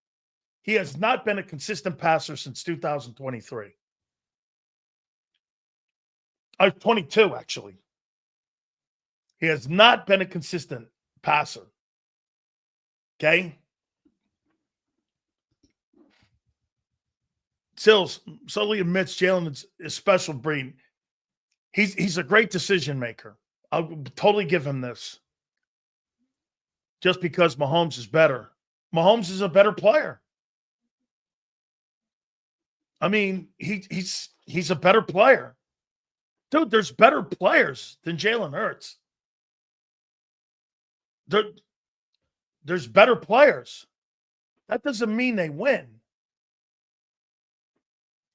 Speaker 1: He has not been a consistent passer since 2023. 22, actually. He has not been a consistent passer. Okay? Sills solely admits Jalen is a special breed. He's a great decision maker. I'll totally give him this. Just because Mahomes is better. Mahomes is a better player. I mean, he's a better player. Dude, there's better players than Jalen Hurts. There's better players. That doesn't mean they win.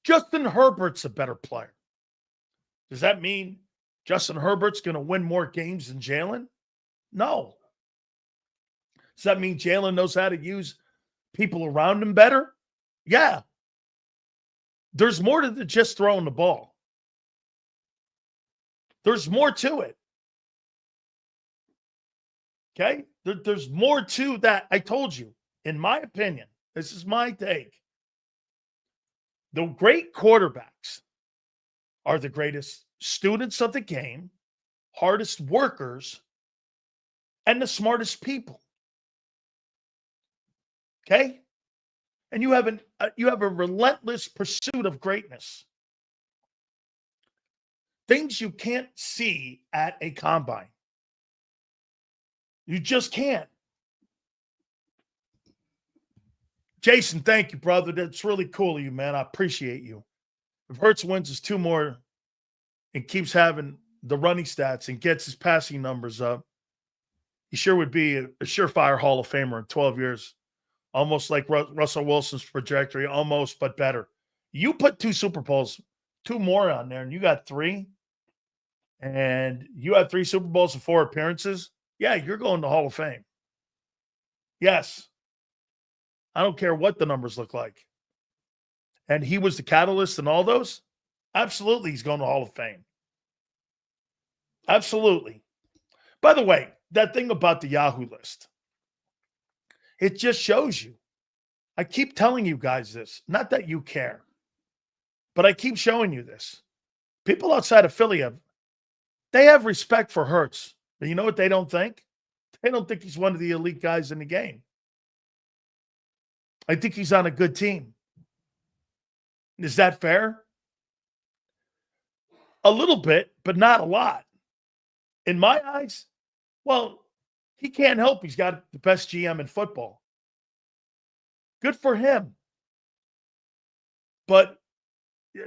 Speaker 1: Justin Herbert's a better player. Does that mean Justin Herbert's going to win more games than Jalen? No. Does that mean Jalen knows how to use people around him better? Yeah. There's more to just throwing the ball. There's more to it. Okay? There's more to that. I told you, in my opinion, this is my take. The great quarterbacks are the greatest students of the game, hardest workers, and the smartest people. Okay? And you have a relentless pursuit of greatness. Things you can't see at a combine. You just can't. Jason, thank you, brother. That's really cool of you, man. I appreciate you. If Hurts wins his 2 more and keeps having the running stats and gets his passing numbers up, he sure would be a surefire Hall of Famer in 12 years. Almost like Russell Wilson's trajectory, almost, but better. You put 2 Super Bowls, 2 more on there, and you got 3, and you have 3 Super Bowls and 4 appearances, yeah, you're going to Hall of Fame. Yes. I don't care what the numbers look like. And he was the catalyst in all those? Absolutely, he's going to Hall of Fame. Absolutely. By the way, that thing about the Yahoo list, it just shows you. I keep telling you guys this, not that you care, but I keep showing you this. People outside of Philly they have respect for Hurts. But you know what they don't think? They don't think he's one of the elite guys in the game. I think he's on a good team. Is that fair? A little bit, but not a lot. In my eyes, well, he can't help. He's got the best GM in football. Good for him. But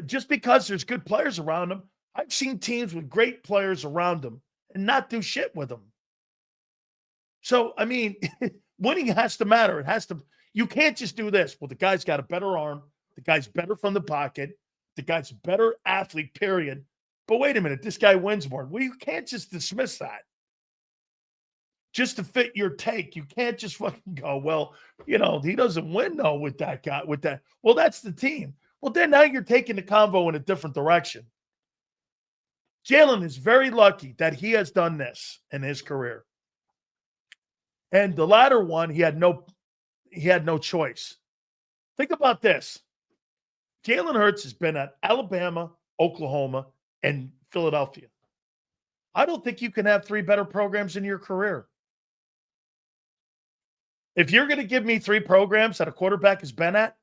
Speaker 1: just because there's good players around him, I've seen teams with great players around them and not do shit with them. So, I mean, winning has to matter. It has to. You can't just do this. Well, the guy's got a better arm. The guy's better from the pocket. The guy's a better athlete, period. But wait a minute, this guy wins more. Well, you can't just dismiss that. Just to fit your take. You can't just fucking go, well, he doesn't win, though, with that guy, with that. Well, that's the team. Well, then now you're taking the convo in a different direction. Jalen is very lucky that he has done this in his career. And the latter one, he had no choice. Think about this. Jalen Hurts has been at Alabama, Oklahoma, and Philadelphia. I don't think you can have 3 better programs in your career. If you're going to give me 3 programs that a quarterback has been at,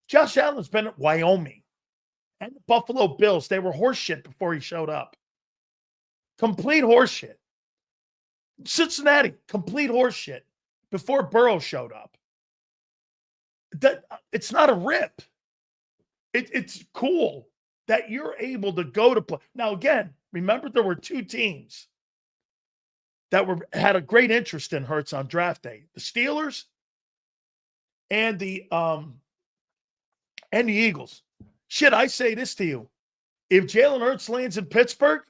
Speaker 1: Josh Allen's been at Wyoming and the Buffalo Bills. They were horseshit before he showed up. Complete horseshit. Cincinnati, complete horseshit before Burrow showed up. It's not a rip. It's cool that you're able to go to play. Now, again, remember there were 2 teams that had a great interest in Hurts on draft day: the Steelers and the Eagles. Shit, I say this to you: if Jalen Hurts lands in Pittsburgh,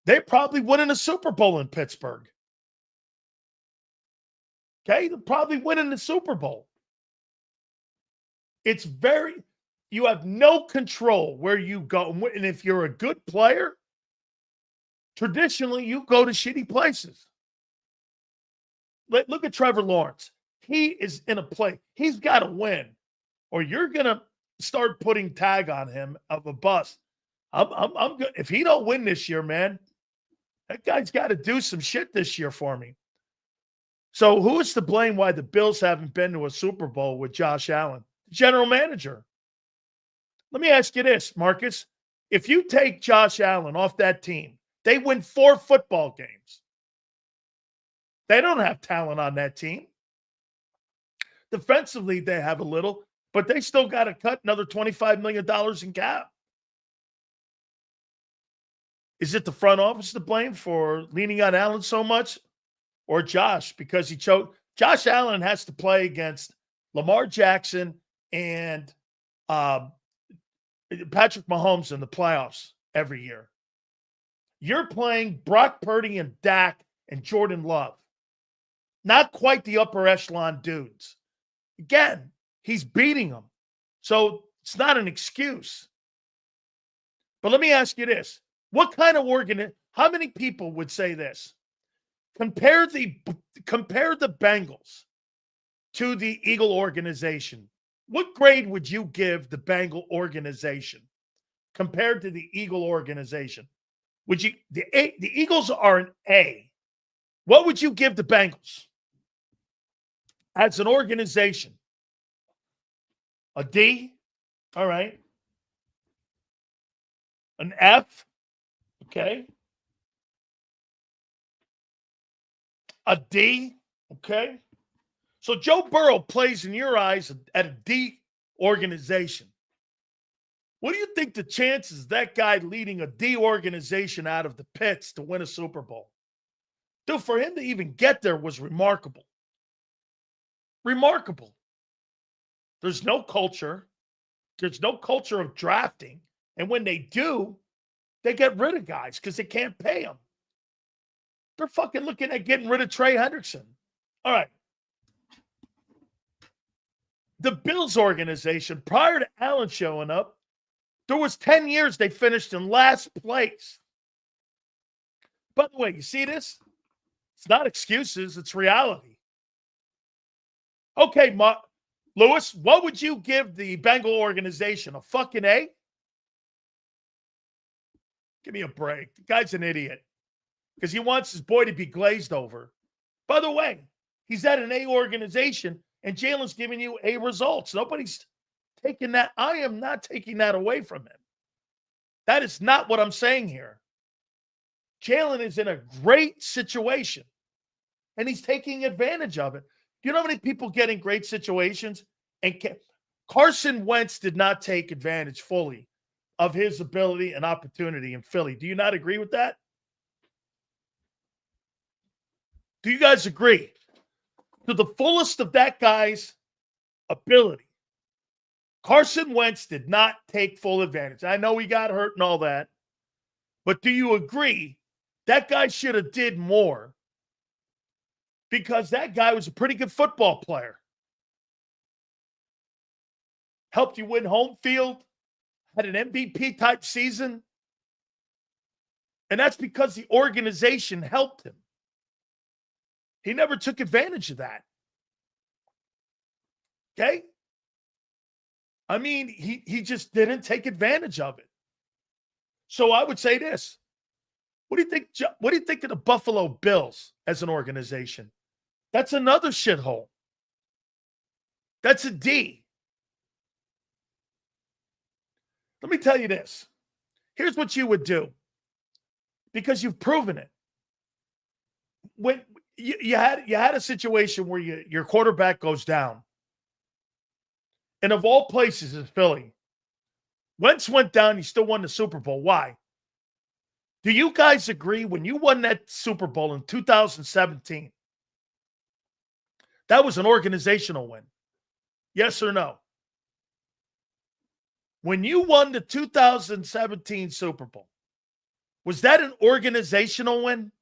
Speaker 1: they're probably winning a Super Bowl in Pittsburgh. Okay, they're probably winning the Super Bowl. You have no control where you go. And if you're a good player, traditionally you go to shitty places. Look at Trevor Lawrence. He is in a play. He's got to win, or you're going to start putting tag on him of a bust. I'm good. If he don't win this year, man, that guy's got to do some shit this year for me. So who is to blame why the Bills haven't been to a Super Bowl with Josh Allen? The general manager. Let me ask you this, Marcus. If you take Josh Allen off that team, they win 4 football games. They don't have talent on that team. Defensively, they have a little, but they still got to cut another $25 million in cap. Is it the front office to blame for leaning on Allen so much? Or Josh, because he choked? Josh Allen has to play against Lamar Jackson and Patrick Mahomes in the playoffs every year. You're playing Brock Purdy and Dak and Jordan Love. Not quite the upper echelon dudes. Again, he's beating them. So it's not an excuse. But let me ask you this. What kind of how many people would say this? Compare the Bengals to the Eagle organization. What grade would you give the Bengal organization compared to the Eagle organization? Would you the Eagles are an A. What would you give the Bengals as an organization? A D? All right. An F? Okay. A D? Okay. So Joe Burrow plays, in your eyes, at a D organization. What do you think the chances of that guy leading a D organization out of the pits to win a Super Bowl? Dude, for him to even get there was remarkable. Remarkable. There's no culture. There's no culture of drafting. And when they do, they get rid of guys because they can't pay them. They're fucking looking at getting rid of Trey Hendrickson. All right. The Bills organization, prior to Allen showing up, there was 10 years they finished in last place. By the way, you see this? It's not excuses, it's reality. Okay, Lewis, what would you give the Bengal organization? A fucking A? Give me a break. The guy's an idiot because he wants his boy to be glazed over. By the way, he's at an A organization, and Jalen's giving you A results. Nobody's taking that. I am not taking that away from him. That is not what I'm saying here. Jalen is in a great situation, and he's taking advantage of it. Do you know how many people get in great situations? And Carson Wentz did not take advantage fully of his ability and opportunity in Philly. Do you not agree with that? Do you guys agree? To the fullest of that guy's ability, Carson Wentz did not take full advantage. I know he got hurt and all that, but do you agree that guy should have did more? Because that guy was a pretty good football player. Helped you win home field, had an MVP type season. And that's because the organization helped him. He never took advantage of that. Okay? I mean, he just didn't take advantage of it. So I would say this. What do you think? What do you think of the Buffalo Bills as an organization? That's another shithole. That's a D. Let me tell you this. Here's what you would do, because you've proven it. When you had a situation where your quarterback goes down, and of all places is Philly. Wentz went down, he still won the Super Bowl. Why? Do you guys agree when you won that Super Bowl in 2017, that was an organizational win? Yes or no? When you won the 2017 Super Bowl, was that an organizational win?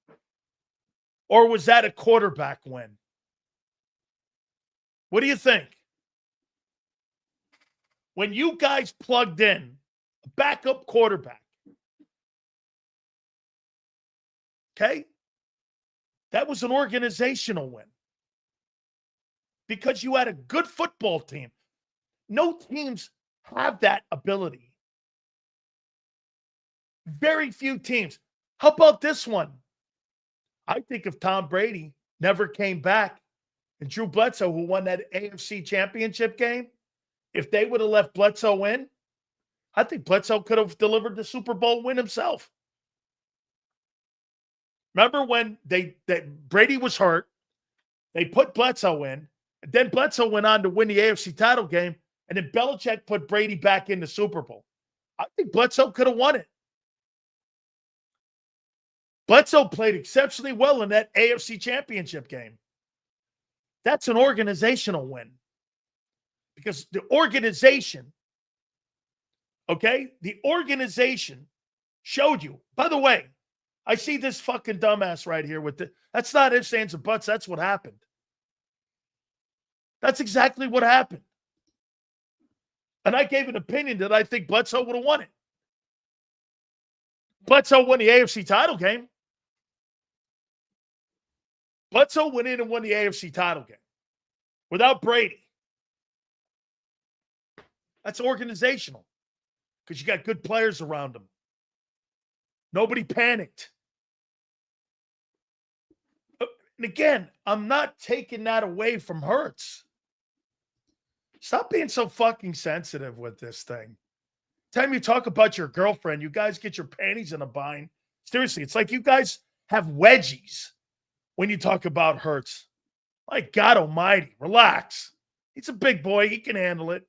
Speaker 1: Or was that a quarterback win? What do you think? When you guys plugged in a backup quarterback, okay, that was an organizational win because you had a good football team. No teams have that ability. Very few teams. How about this one? I think if Tom Brady never came back and Drew Bledsoe, who won that AFC championship game, if they would have left Bledsoe in, I think Bledsoe could have delivered the Super Bowl win himself. Remember when Brady was hurt, they put Bledsoe in, and then Bledsoe went on to win the AFC title game, and then Belichick put Brady back in the Super Bowl. I think Bledsoe could have won it. Bledsoe played exceptionally well in that AFC championship game. That's an organizational win. Because the organization, okay, the organization showed you. By the way, I see this fucking dumbass right here with that's not ifs, ands, and buts. That's what happened. That's exactly what happened. And I gave an opinion that I think Bledsoe would have won it. Bledsoe won the AFC title game. Bledsoe went in and won the AFC title game without Brady. That's organizational because you got good players around him. Nobody panicked. And again, I'm not taking that away from Hurts. Stop being so fucking sensitive with this thing. Time you talk about your girlfriend, you guys get your panties in a bind. Seriously, it's like you guys have wedgies when you talk about Hurts. My God almighty, relax. He's a big boy. He can handle it.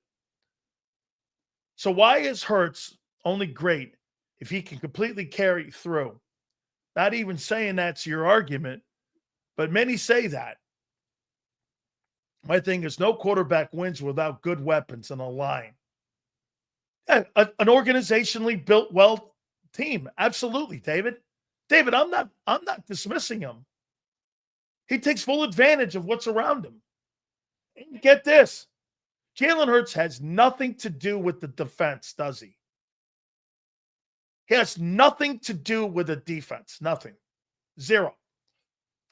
Speaker 1: So why is Hurts only great if he can completely carry through? Not even saying that's your argument, but many say that. My thing is no quarterback wins without good weapons and a line. Yeah, an organizationally built well team. Absolutely, David. David, I'm not dismissing him. He takes full advantage of what's around him. And get this. Jalen Hurts has nothing to do with the defense, does he? He has nothing to do with the defense. Nothing. Zero.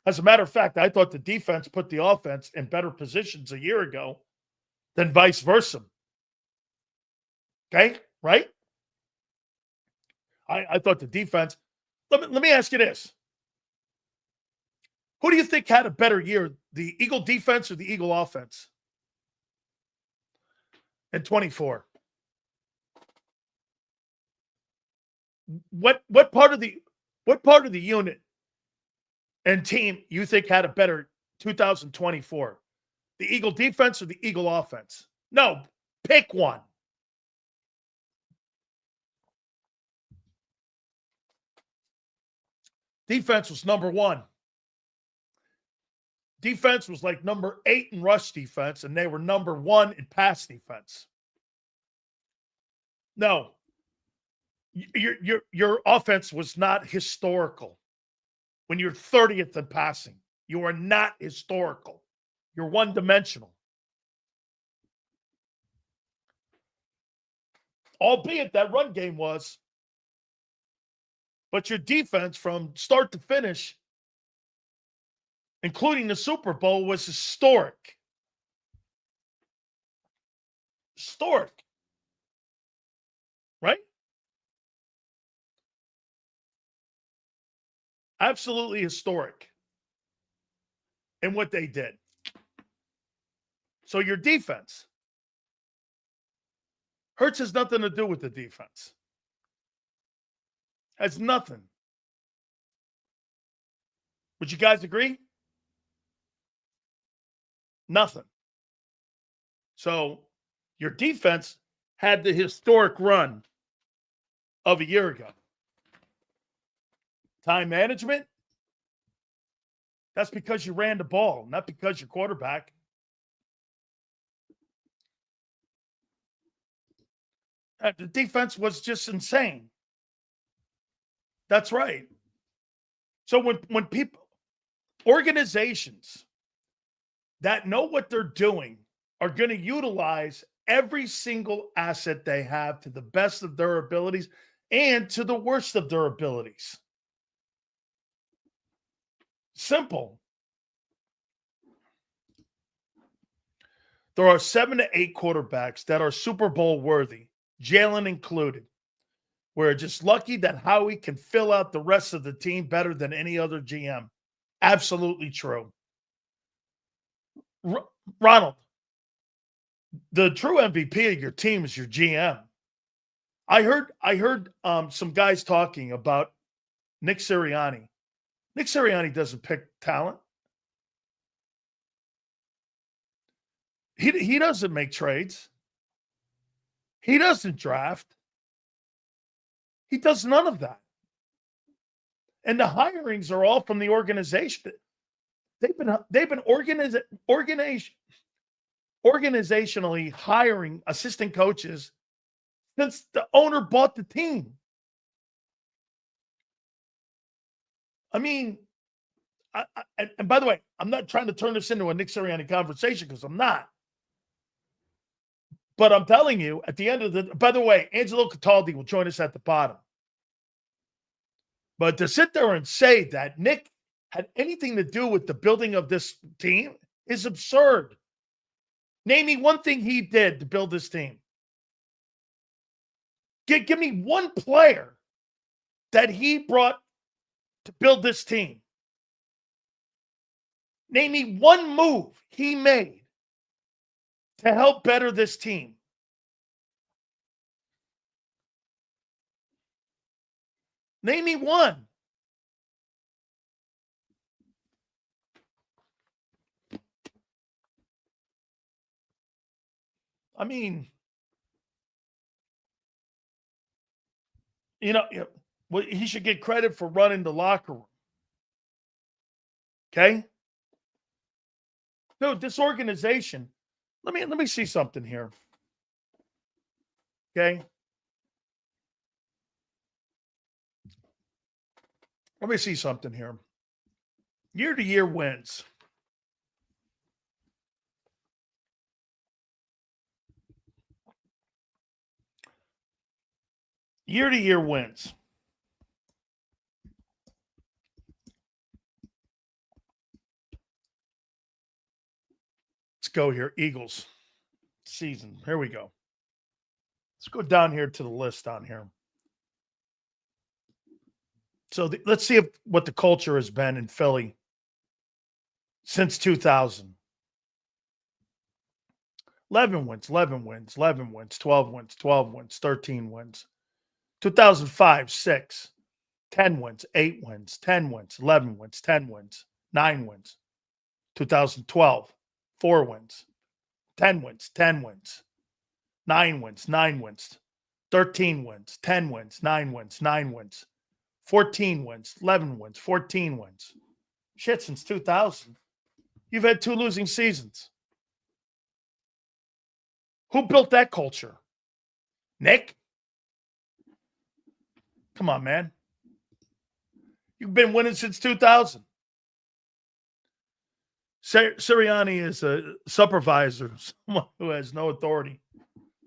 Speaker 1: As a matter of fact, I thought the defense put the offense in better positions a year ago than vice versa. Okay? Right? I thought the defense. Let me ask you this. Who do you think had a better year, the Eagle defense or the Eagle offense? In 24. What part of the unit and team you think had a better 2024? The Eagle defense or the Eagle offense? No, pick one. Defense was number one. Defense was like number 8 in rush defense, and they were number 1 in pass defense. No, your offense was not historical. When you're 30th in passing, you are not historical. You're one-dimensional. Albeit that run game was. But your defense from start to finish including the Super Bowl, was historic. Historic. Right? Absolutely historic in what they did. So your defense. Hurts has nothing to do with the defense. Has nothing. Would you guys agree? Nothing. So your defense had the historic run of a year ago. Time management, that's because you ran the ball, not because your quarterback. The defense was just insane. That's right. So when people, organizations that know what they're doing are going to utilize every single asset they have to the best of their abilities and to the worst of their abilities. Simple. There are 7 to 8 quarterbacks that are Super Bowl worthy, Jalen included. We're just lucky that Howie can fill out the rest of the team better than any other GM. Absolutely true. Ronald, the true MVP of your team is your GM. I heard some guys talking about Nick Sirianni. Nick Sirianni doesn't pick talent. He doesn't make trades. He doesn't draft. He does none of that. And the hirings are all from the organization. They've been organizationally hiring assistant coaches since the owner bought the team. I mean, and by the way, I'm not trying to turn this into a Nick Sirianni conversation because I'm not. But I'm telling you, at the end of the, by the way, Angelo Cataldi will join us at the bottom. But to sit there and say that Nick had anything to do with the building of this team is absurd. Name me one thing he did to build this team. Give me one player that he brought to build this team. Name me one move he made to help better this team. Name me one. I mean, well, he should get credit for running the locker room. Okay? Dude, this organization, let me see something here. Okay? Let me see something here. Year-to-year wins. Year-to-year wins. Let's go here. Eagles season. Here we go. Let's go down here to the list down here. So let's see what the culture has been in Philly since 2000. 11 wins, 11 wins, 11 wins, 12 wins, 12 wins, 13 wins. 2005, 6. 10 wins, 8 wins, 10 wins, 11 wins, 10 wins, 9 wins. 2012, 4 wins, 10 wins, 10 wins, 9 wins, 9 wins, 13 wins, 10 wins, 9 wins, 9 wins, 14 wins, 11 wins, 14 wins. Shit, since 2000. You've had 2 losing seasons. Who built that culture? Nick? Come on, man. You've been winning since 2000. Sirianni is a supervisor, someone who has no authority.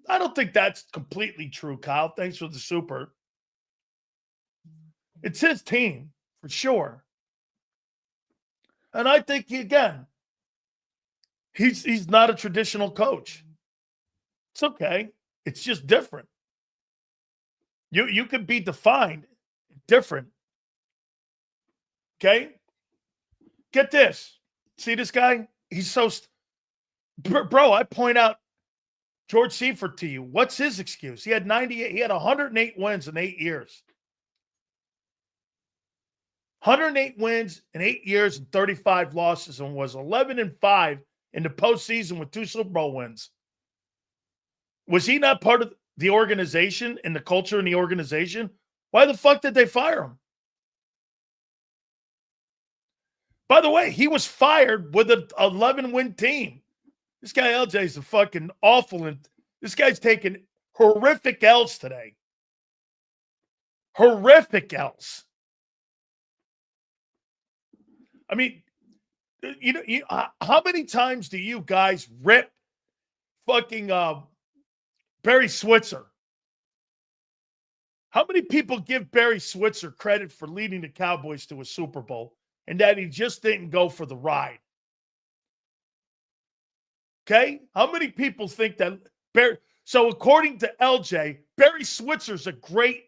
Speaker 1: I don't think that's completely true, Kyle. Thanks for the super. It's his team, for sure. And I think, again, he's not a traditional coach. It's okay. It's just different. You can be defined different. Okay? Get this. See this guy? He's so bro, I point out George Seifert to you. What's his excuse? He had 108 wins in 8 years. 108 wins in 8 years and 35 losses, and was 11-5 in the postseason with 2 Super Bowl wins. Was he not part of the organization and the culture in the organization? Why the fuck did they fire him? By the way, he was fired with an 11-win team. This guy LJ is a fucking awful, and this guy's taking horrific L's today. Horrific L's. I mean, how many times do you guys rip fucking Barry Switzer? How many people give Barry Switzer credit for leading the Cowboys to a Super Bowl and that he just didn't go for the ride? Okay? How many people think that Barry? So according to LJ, Barry Switzer is a great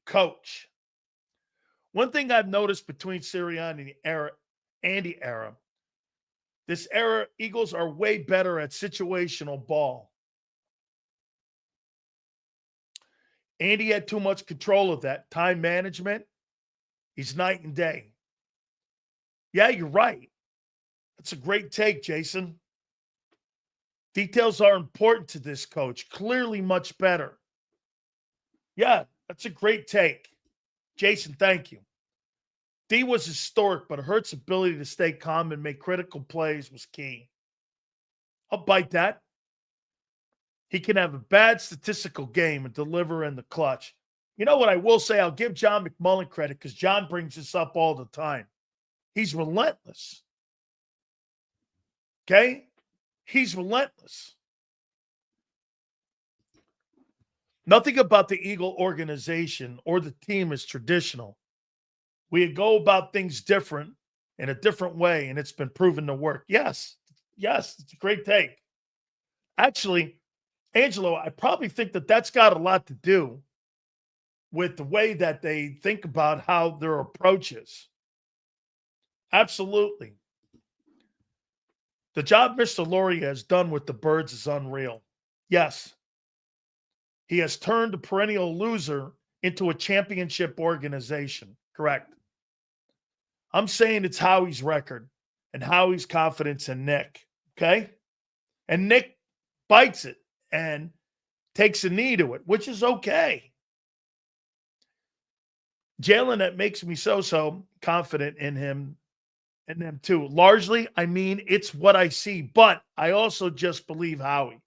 Speaker 1: coach. One thing I've noticed between Sirianni and Andy era, this era, Eagles are way better at situational ball. Andy had too much control of that. Time management, he's night and day. Yeah, you're right. That's a great take, Jason. Details are important to this coach. Clearly much better. Yeah, that's a great take. Jason, thank you. D was historic, but Hurts' ability to stay calm and make critical plays was key. I'll bite that. He can have a bad statistical game and deliver in the clutch. You know what I will say? I'll give John McMullen credit because John brings this up all the time. He's relentless. Okay? He's relentless. Nothing about the Eagle organization or the team is traditional. We go about things different in a different way, and it's been proven to work. Yes, it's a great take. Actually, Angelo, I probably think that that's got a lot to do with the way that they think about how their approach is. Absolutely. The job Mr. Lurie has done with the Birds is unreal. Yes. He has turned a perennial loser into a championship organization. Correct. I'm saying it's Howie's record and Howie's confidence in Nick. Okay? And Nick bites it and takes a knee to it, which is okay. Jalen, that makes me so confident in him and them too. Largely, I mean, it's what I see, but I also just believe Howie.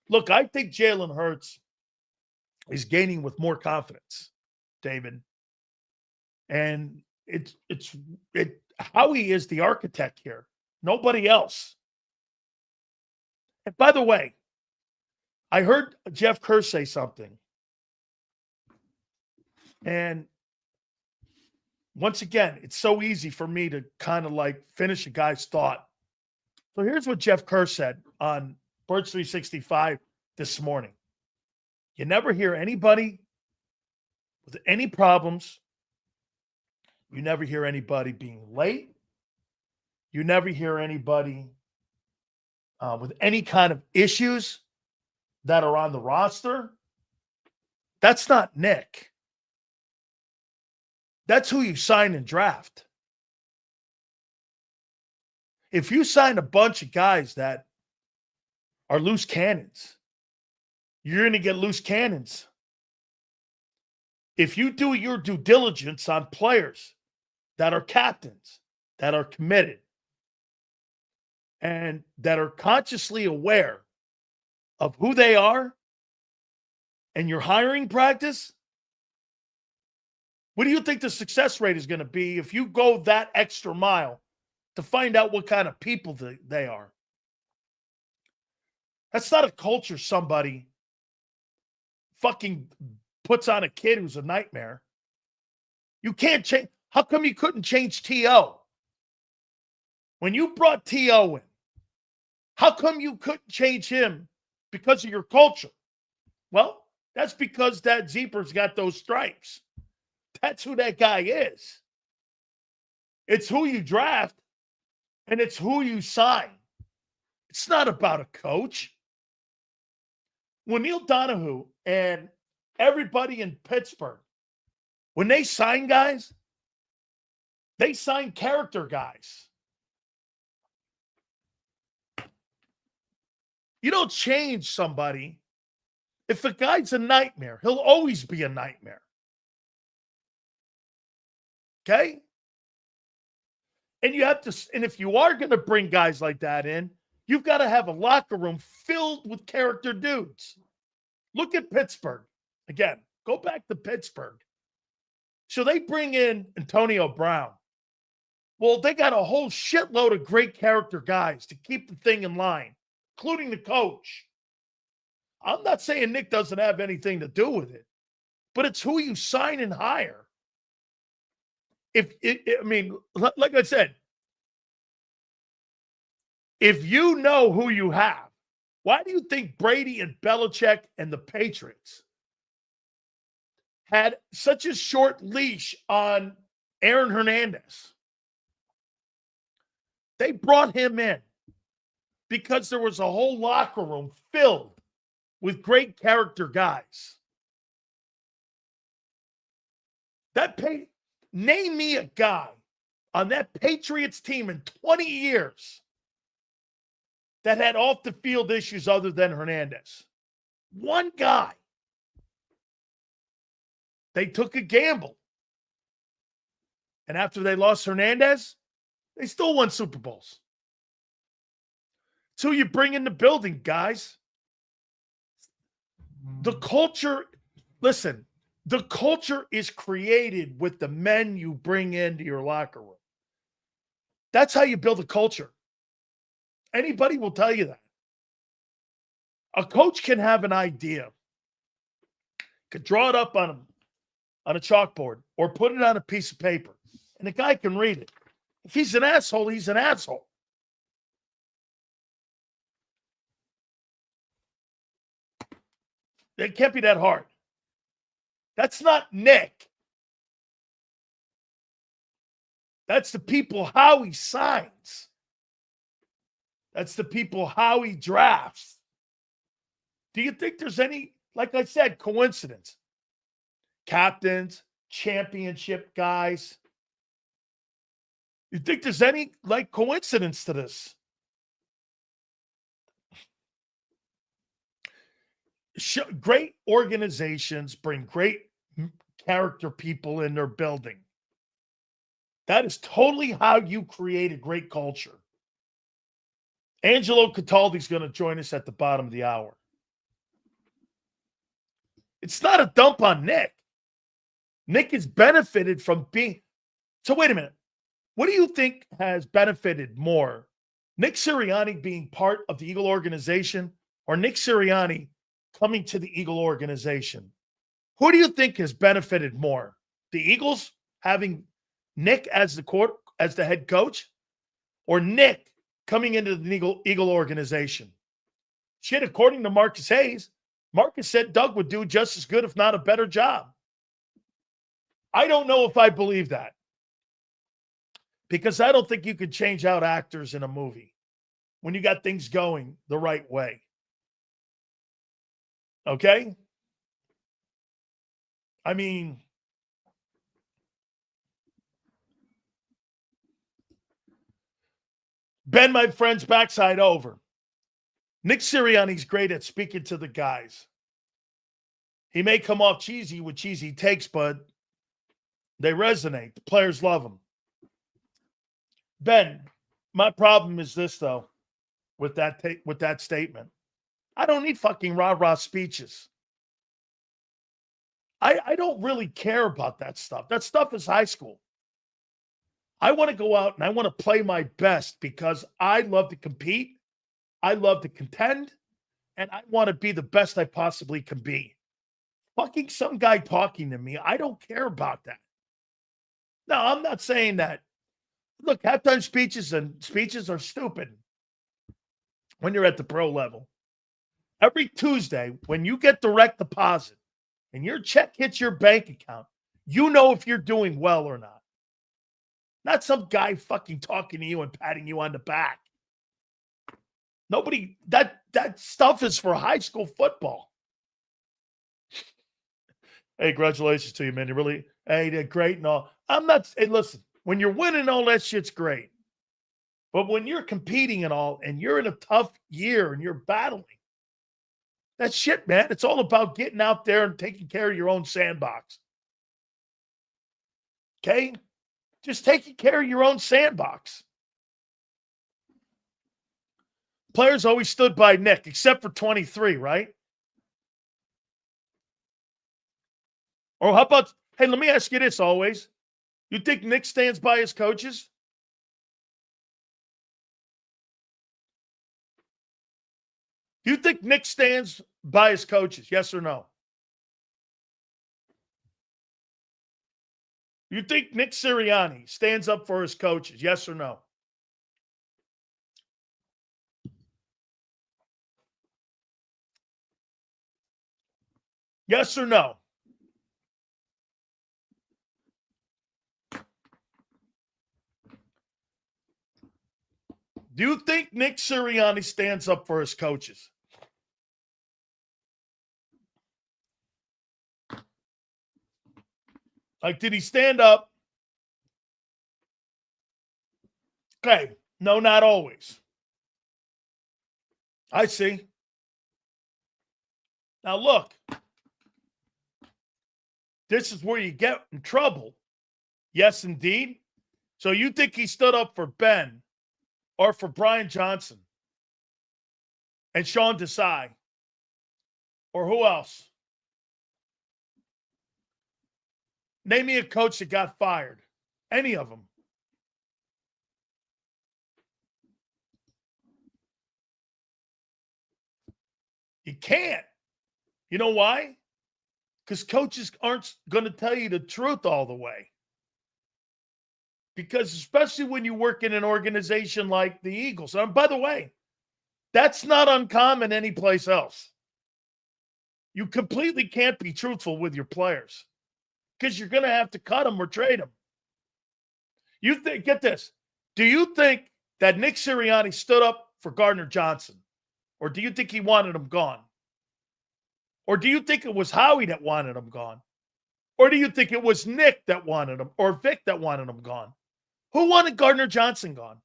Speaker 1: Look, I think Jalen Hurts is gaining with more confidence, David. And Howie is the architect here. Nobody else. And by the way, I heard Jeff Kerr say something. And once again, it's so easy for me to kind of like finish a guy's thought. So here's what Jeff Kerr said on Birds 365 this morning. You never hear anybody with any problems. You never hear anybody being late. You never hear anybody with any kind of issues that are on the roster. That's not Nick. That's who you sign and draft. If you sign a bunch of guys that are loose cannons, you're going to get loose cannons. If you do your due diligence on players that are captains, that are committed, and that are consciously aware of who they are and your hiring practice, what do you think the success rate is going to be if you go that extra mile to find out what kind of people they are? That's not a culture somebody fucking puts on a kid who's a nightmare. You can't change. How come you couldn't change T.O.? When you brought T.O. in, how come you couldn't change him because of your culture? Well, that's because that zebra's got those stripes. That's who that guy is. It's who you draft, and it's who you sign. It's not about a coach. When Neil Donahue and everybody in Pittsburgh, when they sign guys, they sign character guys. You don't change somebody. If a guy's a nightmare, he'll always be a nightmare. Okay? And you have to, and if you are going to bring guys like that in, you've got to have a locker room filled with character dudes. Look at Pittsburgh. Again, go back to Pittsburgh. So they bring in Antonio Brown. Well, they got a whole shitload of great character guys to keep the thing in line, including the coach. I'm not saying Nick doesn't have anything to do with it, but it's who you sign and hire. Like I said, if you know who you have, why do you think Brady and Belichick and the Patriots had such a short leash on Aaron Hernandez? They brought him in because there was a whole locker room filled with great character guys. Name me a guy on that Patriots team in 20 years that had off-the-field issues other than Hernandez. One guy. They took a gamble. And after they lost Hernandez, they still won Super Bowls. So you bring in the building, guys. The culture, listen, the culture is created with the men you bring into your locker room. That's how you build a culture. Anybody will tell you that. A coach can have an idea, could draw it up on a chalkboard or put it on a piece of paper, and the guy can read it. If he's an asshole, he's an asshole. It can't be that hard. That's not Nick. That's the people how he signs. That's the people how he drafts. Do you think there's any, like I said, coincidence? Captains, championship guys. You think there's any, coincidence to this? Great organizations bring great character people in their building. That is totally how you create a great culture. Angelo Cataldi is going to join us at the bottom of the hour. It's not a dump on Nick. Nick has benefited from being. So wait a minute. What do you think has benefited more? Nick Sirianni being part of the Eagle organization or Nick Sirianni coming to the Eagle organization? Who do you think has benefited more? The Eagles having Nick as the head coach, or Nick coming into the Eagle organization? Shit, according to Marcus Hayes, Marcus said Doug would do just as good, if not a better job. I don't know if I believe that, because I don't think you can change out actors in a movie when you got things going the right way. Okay? I mean, bend my friend's backside over. Nick Sirianni's great at speaking to the guys. He may come off cheesy with cheesy takes, but they resonate. The players love him. Ben, my problem is this, though, with that statement. I don't need fucking rah-rah speeches. I don't really care about that stuff. That stuff is high school. I want to go out and I want to play my best because I love to compete. I love to contend. And I want to be the best I possibly can be. Fucking some guy talking to me. I don't care about that. No, I'm not saying that. Look, halftime speeches are stupid when you're at the pro level. Every Tuesday, when you get direct deposit and your check hits your bank account, you know if you're doing well or not. Not some guy fucking talking to you and patting you on the back. Nobody, that stuff is for high school football. Hey, congratulations to you, man. You did great and all. Hey, listen, when you're winning, all that shit's great. But when you're competing and all, and you're in a tough year and you're battling, that shit, man, it's all about getting out there and taking care of your own sandbox. Okay? Just taking care of your own sandbox. Players always stood by Nick, except for 23, right? Or how about, hey, let me ask you this always. You think Nick stands by his coaches? Do you think Nick stands by his coaches? Yes or no? You think Nick Sirianni stands up for his coaches? Yes or no? Yes or no? Do you think Nick Sirianni stands up for his coaches? Like, did he stand up? Okay. No, not always. I see. Now, look. This is where you get in trouble. Yes, indeed. So you think he stood up for Ben or for Brian Johnson and Sean Desai or who else? Name me a coach that got fired. Any of them. You can't. You know why? Because coaches aren't going to tell you the truth all the way. Because especially when you work in an organization like the Eagles. And by the way, that's not uncommon anyplace else. You completely can't be truthful with your players because you're going to have to cut them or trade them. You think, get this. Do you think that Nick Sirianni stood up for Gardner Johnson? Or do you think he wanted him gone? Or do you think it was Howie that wanted him gone? Or do you think it was Nick that wanted him or Vic that wanted him gone? Who wanted Gardner Johnson gone?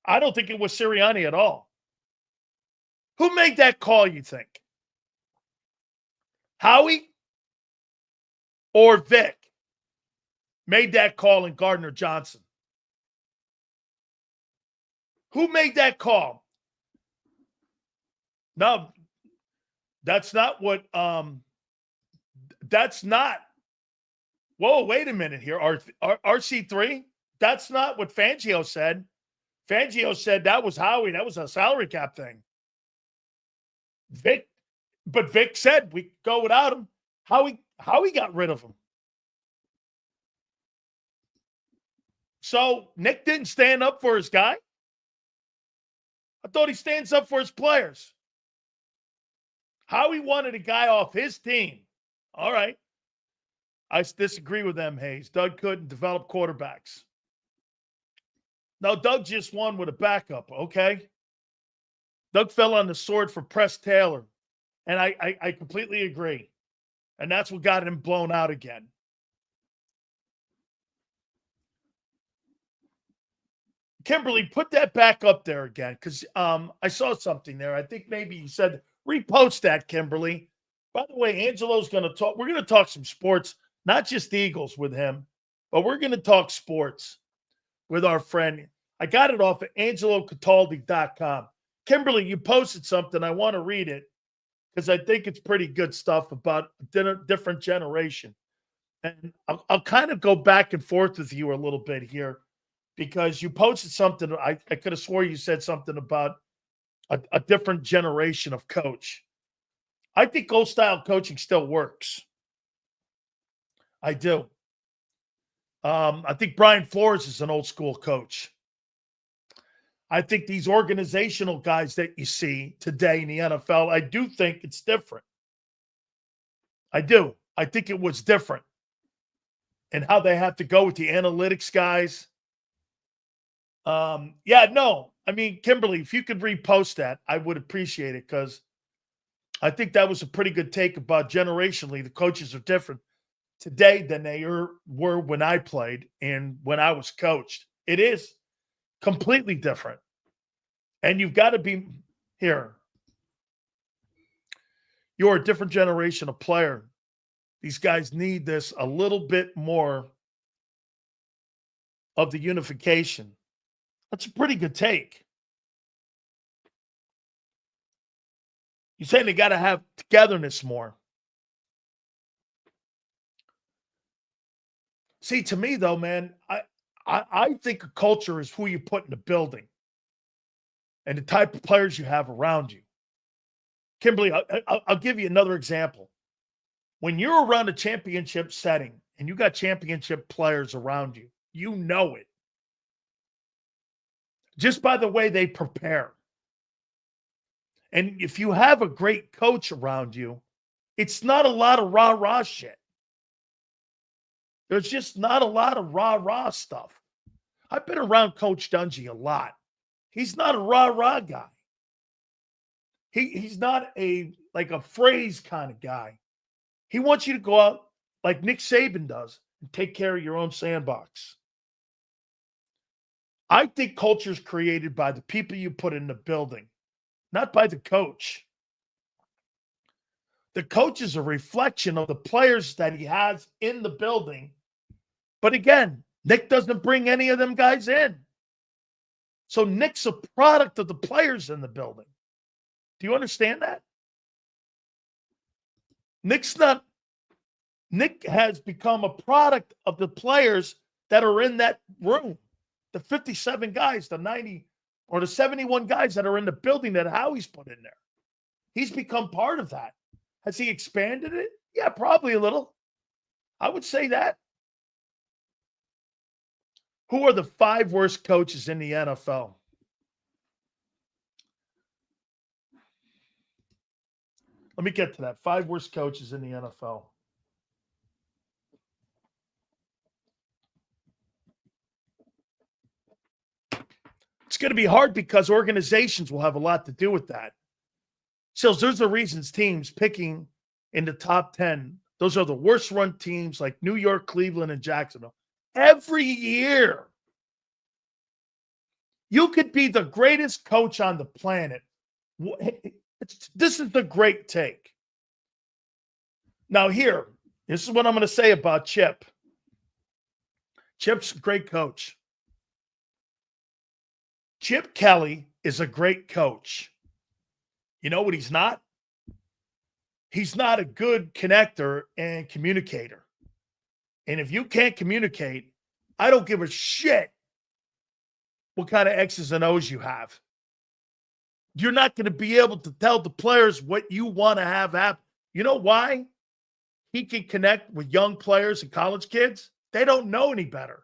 Speaker 1: I don't think it was Sirianni at all. Who made that call, you think? Howie or Vic made that call in Gardner Johnson? Who made that call? No, that's not what, that's not, whoa, wait a minute here. RC3? That's not what Fangio said. Fangio said that was Howie. That was a salary cap thing. Vic said we go without him. Howie got rid of him. So Nick didn't stand up for his guy? I thought he stands up for his players. Howie wanted a guy off his team. All right. I disagree with them, Hayes. Doug couldn't develop quarterbacks. No, Doug just won with a backup, okay? Doug fell on the sword for Press Taylor, and I completely agree. And that's what got him blown out again. Kimberly, put that back up there again because I saw something there. I think maybe you said repost that, Kimberly. By the way, Angelo's going to talk. We're going to talk some sports, not just Eagles with him, but we're going to talk sports with our friend. I got it off of AngeloCataldi.com. Kimberly, you posted something. I want to read it because I think it's pretty good stuff about a different generation. And I'll kind of go back and forth with you a little bit here because you posted something. I could have swore you said something about a different generation of coach. I think old style coaching still works. I do. I think Brian Flores is an old school coach. I think these organizational guys that you see today in the NFL, I do think it's different. I do. I think it was different. And how they have to go with the analytics guys. Yeah, no. I mean, Kimberly, if you could repost that, I would appreciate it because I think that was a pretty good take about generationally. The coaches are different today than they were when I played and when I was coached. It is completely different. And you've got to be here. You're a different generation of player. These guys need this a little bit more of the unification. That's a pretty good take. You're saying they got to have togetherness more. See, to me, though, man, I think a culture is who you put in the building and the type of players you have around you. Kimberly, I'll give you another example. When you're around a championship setting and you got championship players around you, you know it. Just by the way they prepare. And if you have a great coach around you, it's not a lot of rah-rah shit. There's just not a lot of rah-rah stuff. I've been around Coach Dungy a lot. He's not a rah-rah guy. He's not a phrase kind of guy. He wants you to go out like Nick Saban does and take care of your own sandbox. I think culture is created by the people you put in the building, not by the coach. The coach is a reflection of the players that he has in the building. But again, Nick doesn't bring any of them guys in. So Nick's a product of the players in the building. Do you understand that? Nick has become a product of the players that are in that room. The 57 guys, the 90 or the 71 guys that are in the building that Howie's put in there. He's become part of that. Has he expanded it? Yeah, probably a little. I would say that. Who are the 5 worst coaches in the NFL? Let me get to that. 5 worst coaches in the NFL. It's going to be hard because organizations will have a lot to do with that. So there's the reasons teams picking in the top 10. Those are the worst run teams like New York, Cleveland, and Jacksonville. Every year. You could be the greatest coach on the planet. This is the great take. Now this is what I'm going to say about Chip. Chip's a great coach. Chip Kelly is a great coach. You know what he's not? He's not a good connector and communicator. And if you can't communicate, I don't give a shit what kind of X's and O's you have. You're not going to be able to tell the players what you want to have happen. You know why? He can connect with young players and college kids. They don't know any better.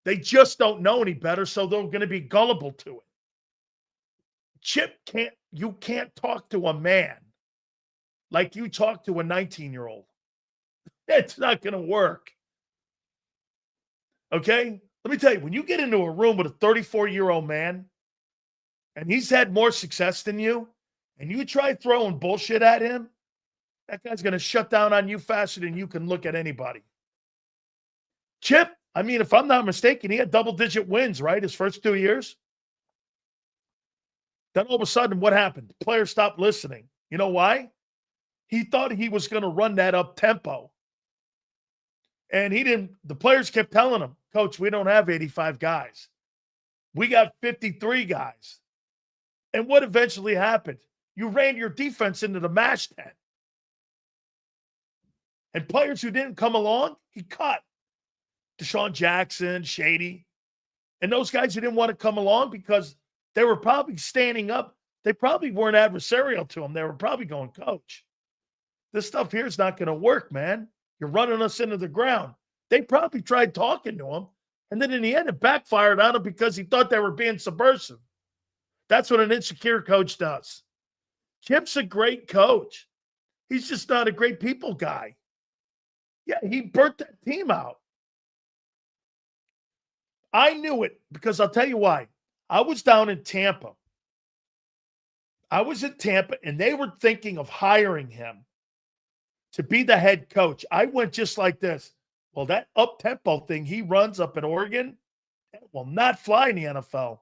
Speaker 1: They just don't know any better, so they're going to be gullible to it. Chip you can't talk to a man like you talk to a 19-year-old. It's not going to work. Okay? Let me tell you, when you get into a room with a 34-year-old man and he's had more success than you, and you try throwing bullshit at him, that guy's going to shut down on you faster than you can look at anybody. Chip, I mean, if I'm not mistaken, he had double-digit wins, right, his first 2 years? Then all of a sudden, what happened? The players stopped listening. You know why? He thought he was going to run that up tempo. And he didn't. The players kept telling him, Coach, we don't have 85 guys. We got 53 guys. And what eventually happened? You ran your defense into the mash tent. And players who didn't come along, he cut. Deshaun Jackson, Shady. And those guys who didn't want to come along because they were probably standing up they probably weren't adversarial to him. They were probably going, Coach, this stuff here is not going to work, man. You're running us into the ground. They probably tried talking to him, and then in the end, it backfired on him because he thought they were being subversive. That's what an insecure coach does. Chip's a great coach. He's just not a great people guy. Yeah, he burnt that team out. I knew it because I'll tell you why. I was down in Tampa. I was in Tampa, and they were thinking of hiring him to be the head coach. I went just like this. Well, that up-tempo thing he runs up in Oregon will not fly in the NFL.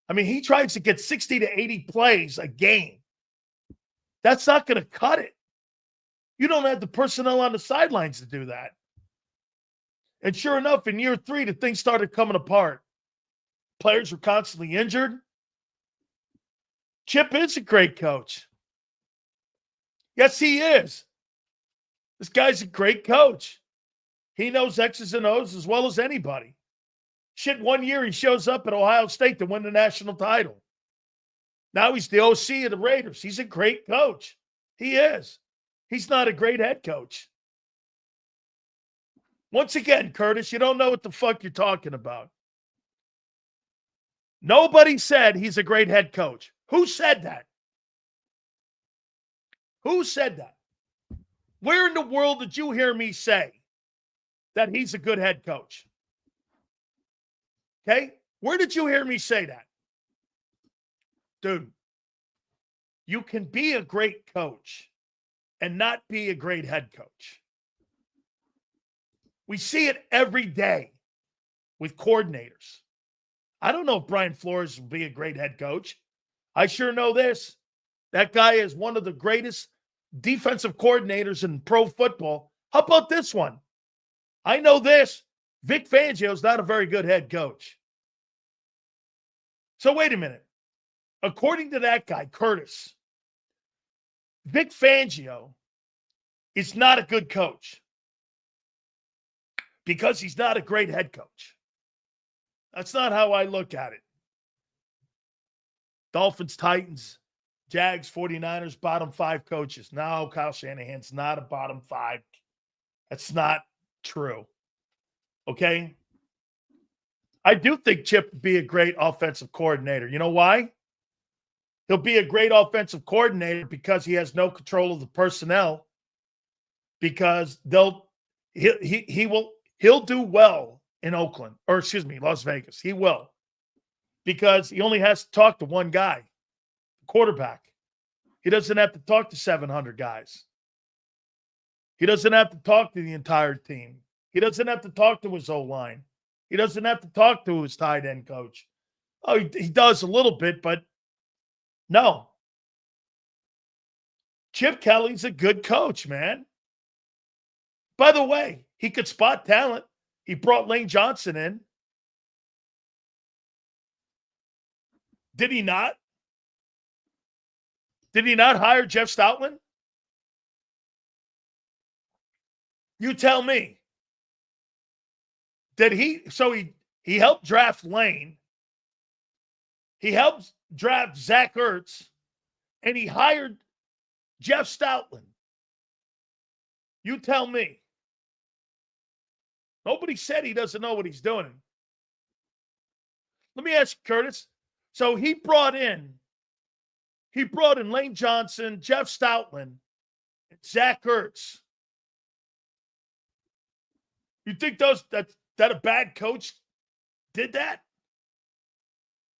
Speaker 1: I mean, he tries to get 60 to 80 plays a game. That's not going to cut it. You don't have the personnel on the sidelines to do that. And sure enough, in year 3, the things started coming apart. Players were constantly injured. Chip is a great coach. Yes, he is. This guy's a great coach. He knows X's and O's as well as anybody. Shit, one year he shows up at Ohio State to win the national title. Now he's the OC of the Raiders. He's a great coach. He is. He's not a great head coach. Once again, Curtis, you don't know what the fuck you're talking about. Nobody said he's a great head coach. Who said that? Who said that? Where in the world did you hear me say that he's a good head coach? Okay? Where did you hear me say that? Dude, you can be a great coach and not be a great head coach. We see it every day with coordinators. I don't know if Brian Flores will be a great head coach. I sure know this. That guy is one of the greatest defensive coordinators in pro football. How about this one? I know this. Vic Fangio is not a very good head coach. So wait a minute. According to that guy, Curtis, Vic Fangio is not a good coach because he's not a great head coach. That's not how I look at it. Dolphins, Titans, Jags, 49ers, bottom 5 coaches. No, Kyle Shanahan's not a bottom 5. That's not true. Okay? I do think Chip would be a great offensive coordinator. You know why? He'll be a great offensive coordinator because he has no control of the personnel. Because he'll do well in Oakland, or excuse me, Las Vegas. He will. Because he only has to talk to one guy, the quarterback. He doesn't have to talk to 700 guys. He doesn't have to talk to the entire team. He doesn't have to talk to his O-line. He doesn't have to talk to his tight end coach. Oh, he does a little bit, but no. Chip Kelly's a good coach, man. By the way, he could spot talent. He brought Lane Johnson in. Did he not? Did he not hire Jeff Stoutland? You tell me. Did he? So he helped draft Lane. He helped draft Zach Ertz. And he hired Jeff Stoutland. You tell me. Nobody said he doesn't know what he's doing. Let me ask you, Curtis. So he brought in Lane Johnson, Jeff Stoutland, and Zach Ertz. You think that a bad coach did that?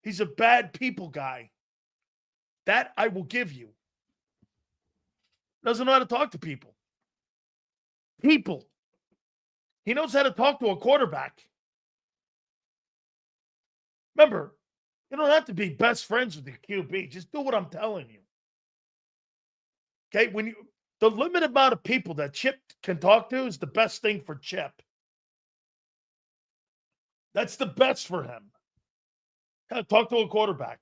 Speaker 1: He's a bad people guy. That I will give you. Doesn't know how to talk to people. People. He knows how to talk to a quarterback. Remember, you don't have to be best friends with your QB. Just do what I'm telling you. Okay? The limited amount of people that Chip can talk to is the best thing for Chip. That's the best for him. Talk to a quarterback.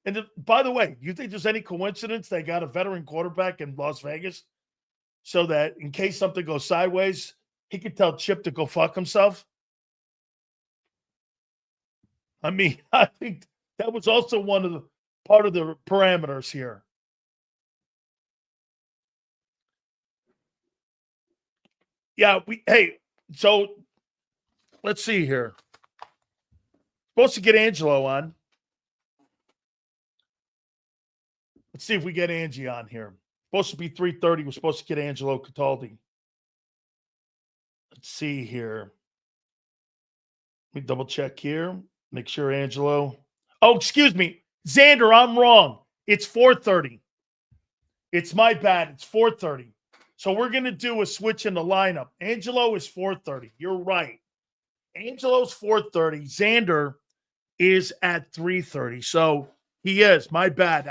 Speaker 1: And by the way, you think there's any coincidence they got a veteran quarterback in Las Vegas so that in case something goes sideways, he could tell Chip to go fuck himself? I mean, I think that was also one of part of the parameters here. Yeah, so let's see here. Supposed to get Angelo on. Let's see if we get Angie on here. Supposed to be 3:30. We're supposed to get Angelo Cataldi. Let's see here. Let me double check here. Make sure Angelo. Oh, excuse me. Xander, I'm wrong. It's 4:30. It's my bad. It's 4:30. So we're going to do a switch in the lineup. Angelo is 4:30. You're right. Angelo's 4:30. Xander is at 3:30. So he is. My bad.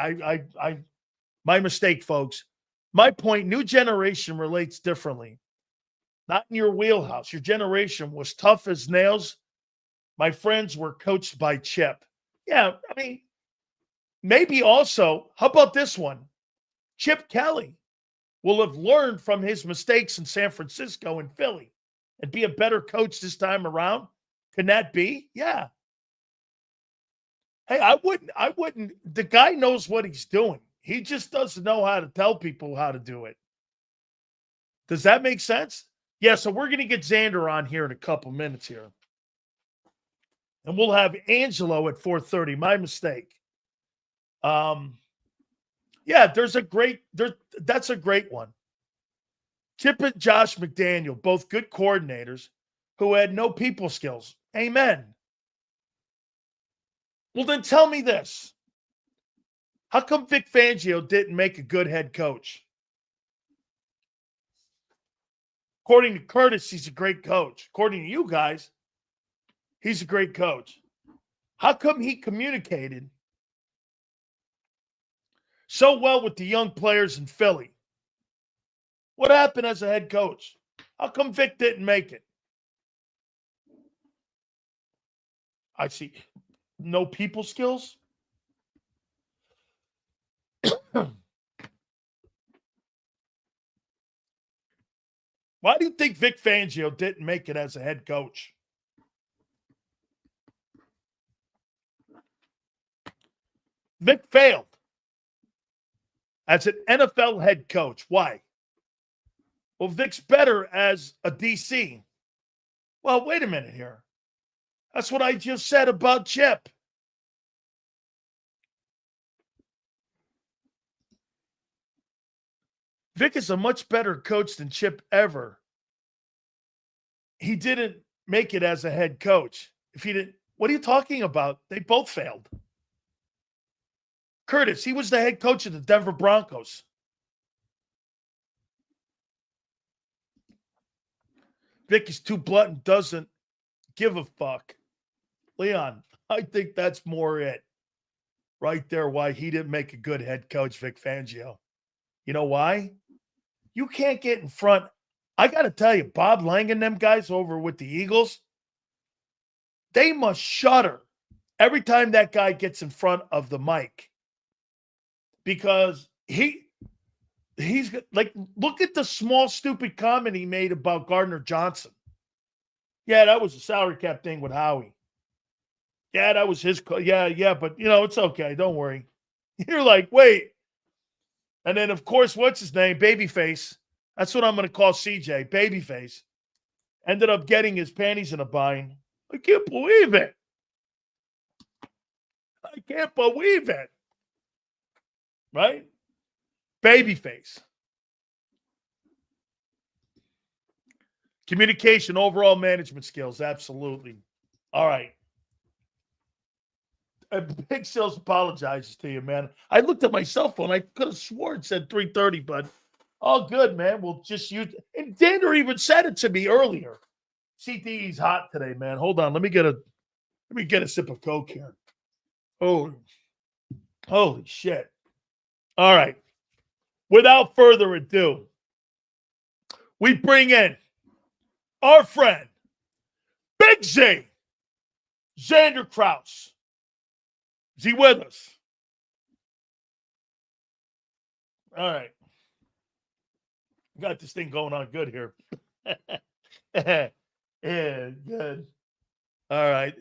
Speaker 1: My mistake, folks. My point, new generation relates differently. Not in your wheelhouse. Your generation was tough as nails. My friends were coached by Chip. Yeah, I mean, maybe also, how about this one? Chip Kelly will have learned from his mistakes in San Francisco and Philly and be a better coach this time around. Can that be? Yeah. Hey, I wouldn't. The guy knows what he's doing. He just doesn't know how to tell people how to do it. Does that make sense? Yeah, so we're going to get Xander on here in a couple minutes here. And we'll have Angelo at 4:30. My mistake. Yeah, that's a great one. Chip and Josh McDaniel, both good coordinators who had no people skills. Amen. Well, then tell me this. How come Vic Fangio didn't make a good head coach? According to Curtis, he's a great coach. According to you guys, he's a great coach. How come he communicated so well with the young players in Philly? What happened as a head coach? How come Vic didn't make it? I see. No people skills? Why do you think Vic Fangio didn't make it as a head coach? Vic failed as an NFL head coach. Why? Well, Vic's better as a DC. Well, wait a minute here. That's what I just said about Chip. Vic is a much better coach than Chip ever. He didn't make it as a head coach. If he didn't, what are you talking about? They both failed. Curtis, he was the head coach of the Denver Broncos. Vic is too blunt and doesn't give a fuck. Leon, I think that's more it. Right there, why he didn't make a good head coach, Vic Fangio. You know why? You can't get in front. I got to tell you, Bob Lang and them guys over with the Eagles, they must shudder every time that guy gets in front of the mic. Because he's like, look at the small, stupid comment he made about Gardner Johnson. Yeah, that was a salary cap thing with Howie. Yeah, that was his. Yeah, but, it's okay. Don't worry. You're like, wait. And then, of course, what's his name? Babyface. That's what I'm going to call CJ. Babyface. Ended up getting his panties in a bind. I can't believe it. I can't believe it. Right? Babyface. Communication, overall management skills. Absolutely. All right. Big Sales apologizes to you, man. I looked at my cell phone. I could have sworn it said 3:30, but all good, man. We'll just use it. And Dander even said it to me earlier. CTE's hot today, man. Hold on. Let me get a sip of Coke here. Oh, holy shit. All right. Without further ado, we bring in our friend, Big Z, Xander Kraus. Is he with us? All right. Got this thing going on good here. Yeah, good. All right.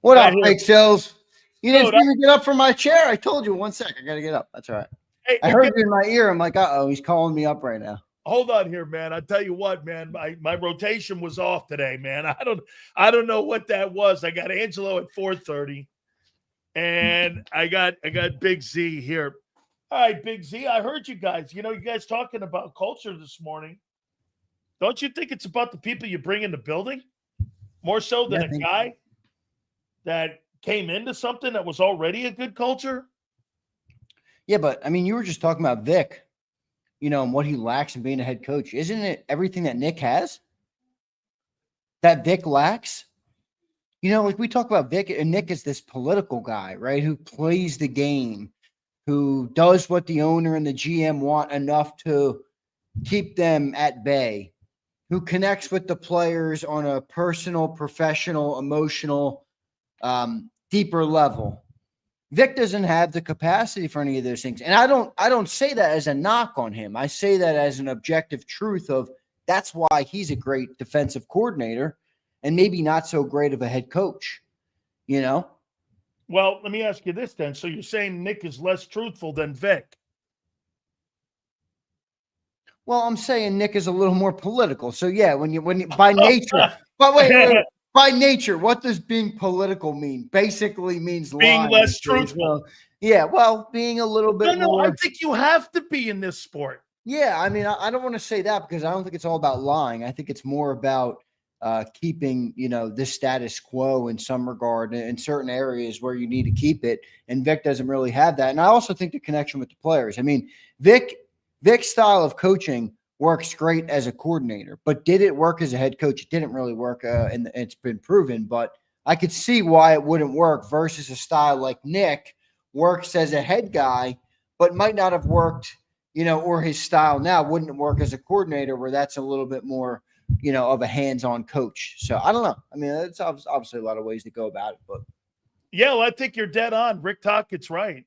Speaker 2: What up, Big Sales? You didn't see me get up from my chair. I told you 1 sec. I got to get up. That's all right.
Speaker 1: Hey,
Speaker 2: I heard you in my ear. I'm like, uh-oh, he's calling me up right now.
Speaker 1: Hold on here, man. I tell you what, man, my rotation was off today, man. I don't know what that was. I got Angelo at 4:30, and I got Big Z here. All right, Big Z, I heard you guys. You guys talking about culture this morning. Don't you think it's about the people you bring in the building more so than a guy that came into something that was already a good culture?
Speaker 2: Yeah, but I mean, you were just talking about Vic, and what he lacks in being a head coach. Isn't it everything that Nick has that Vic lacks? Like we talk about Vic, and Nick is this political guy, right? Who plays the game, who does what the owner and the GM want enough to keep them at bay, who connects with the players on a personal, professional, emotional, deeper level. Vic doesn't have the capacity for any of those things. And I don't say that as a knock on him. I say that as an objective truth of that's why he's a great defensive coordinator and maybe not so great of a head coach,
Speaker 1: Well, let me ask you this then. So you're saying Nick is less truthful than Vic?
Speaker 2: Well, I'm saying Nick is a little more political. So yeah, when you by nature, but wait. By nature, what does being political mean? Basically means
Speaker 1: being
Speaker 2: lying,
Speaker 1: less truthful.
Speaker 2: Yeah, well, being a little bit more.
Speaker 1: I think you have to be in this sport.
Speaker 2: Yeah, I mean, I don't want to say that because I don't think it's all about lying. I think it's more about keeping, the status quo in some regard in certain areas where you need to keep it. And Vic doesn't really have that. And I also think the connection with the players. I mean, Vic's style of coaching works great as a coordinator, but did it work as a head coach? It didn't really work, and it's been proven. But I could see why it wouldn't work versus a style like Nick works as a head guy, but might not have worked, or his style now wouldn't work as a coordinator where that's a little bit more, of a hands-on coach. So I don't know. I mean, it's obviously a lot of ways to go about it, but.
Speaker 1: Yeah, well, I think you're dead on. Rick Tockett's right.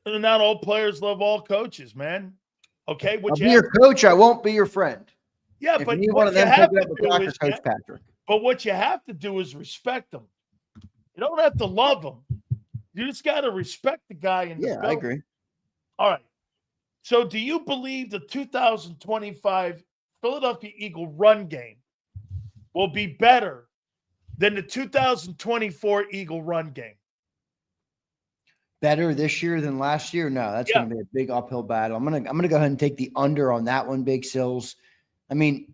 Speaker 1: Not all players love all coaches, man. Okay,
Speaker 2: I'll be your coach. I won't be your friend.
Speaker 1: Yeah,
Speaker 2: if
Speaker 1: but
Speaker 2: what you have to do is Coach Patrick.
Speaker 1: But what you have to do is respect them. You don't have to love them. You just got to respect the guy in the building.
Speaker 2: I agree.
Speaker 1: All right. So, do you believe the 2025 Philadelphia Eagle run game will be better than the 2024 Eagle run game?
Speaker 2: Better this year than last year? No, that's going to be a big uphill battle. I'm gonna go ahead and take the under on that one, Big Sills. I mean,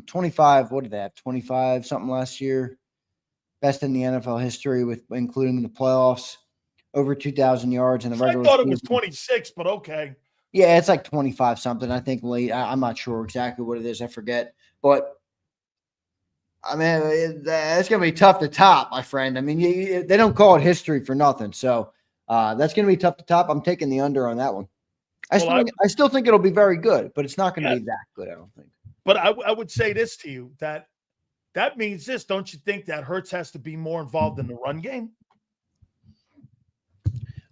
Speaker 2: 25. What did they have? 25 something last year. Best in the NFL history, with including the playoffs. Over 2,000 yards in the regular season.
Speaker 1: I thought it was 26, but okay.
Speaker 2: Yeah, it's like 25 something. I think late. I'm not sure exactly what it is. I forget. But I mean, that's going to be tough to top, my friend. I mean, they don't call it history for nothing. So. That's going to be tough to top. I'm taking the under on that one. I still think it'll be very good, but it's not going to be that good, I don't think.
Speaker 1: But I would say this to you, that means this. Don't you think that Hurts has to be more involved in the run game?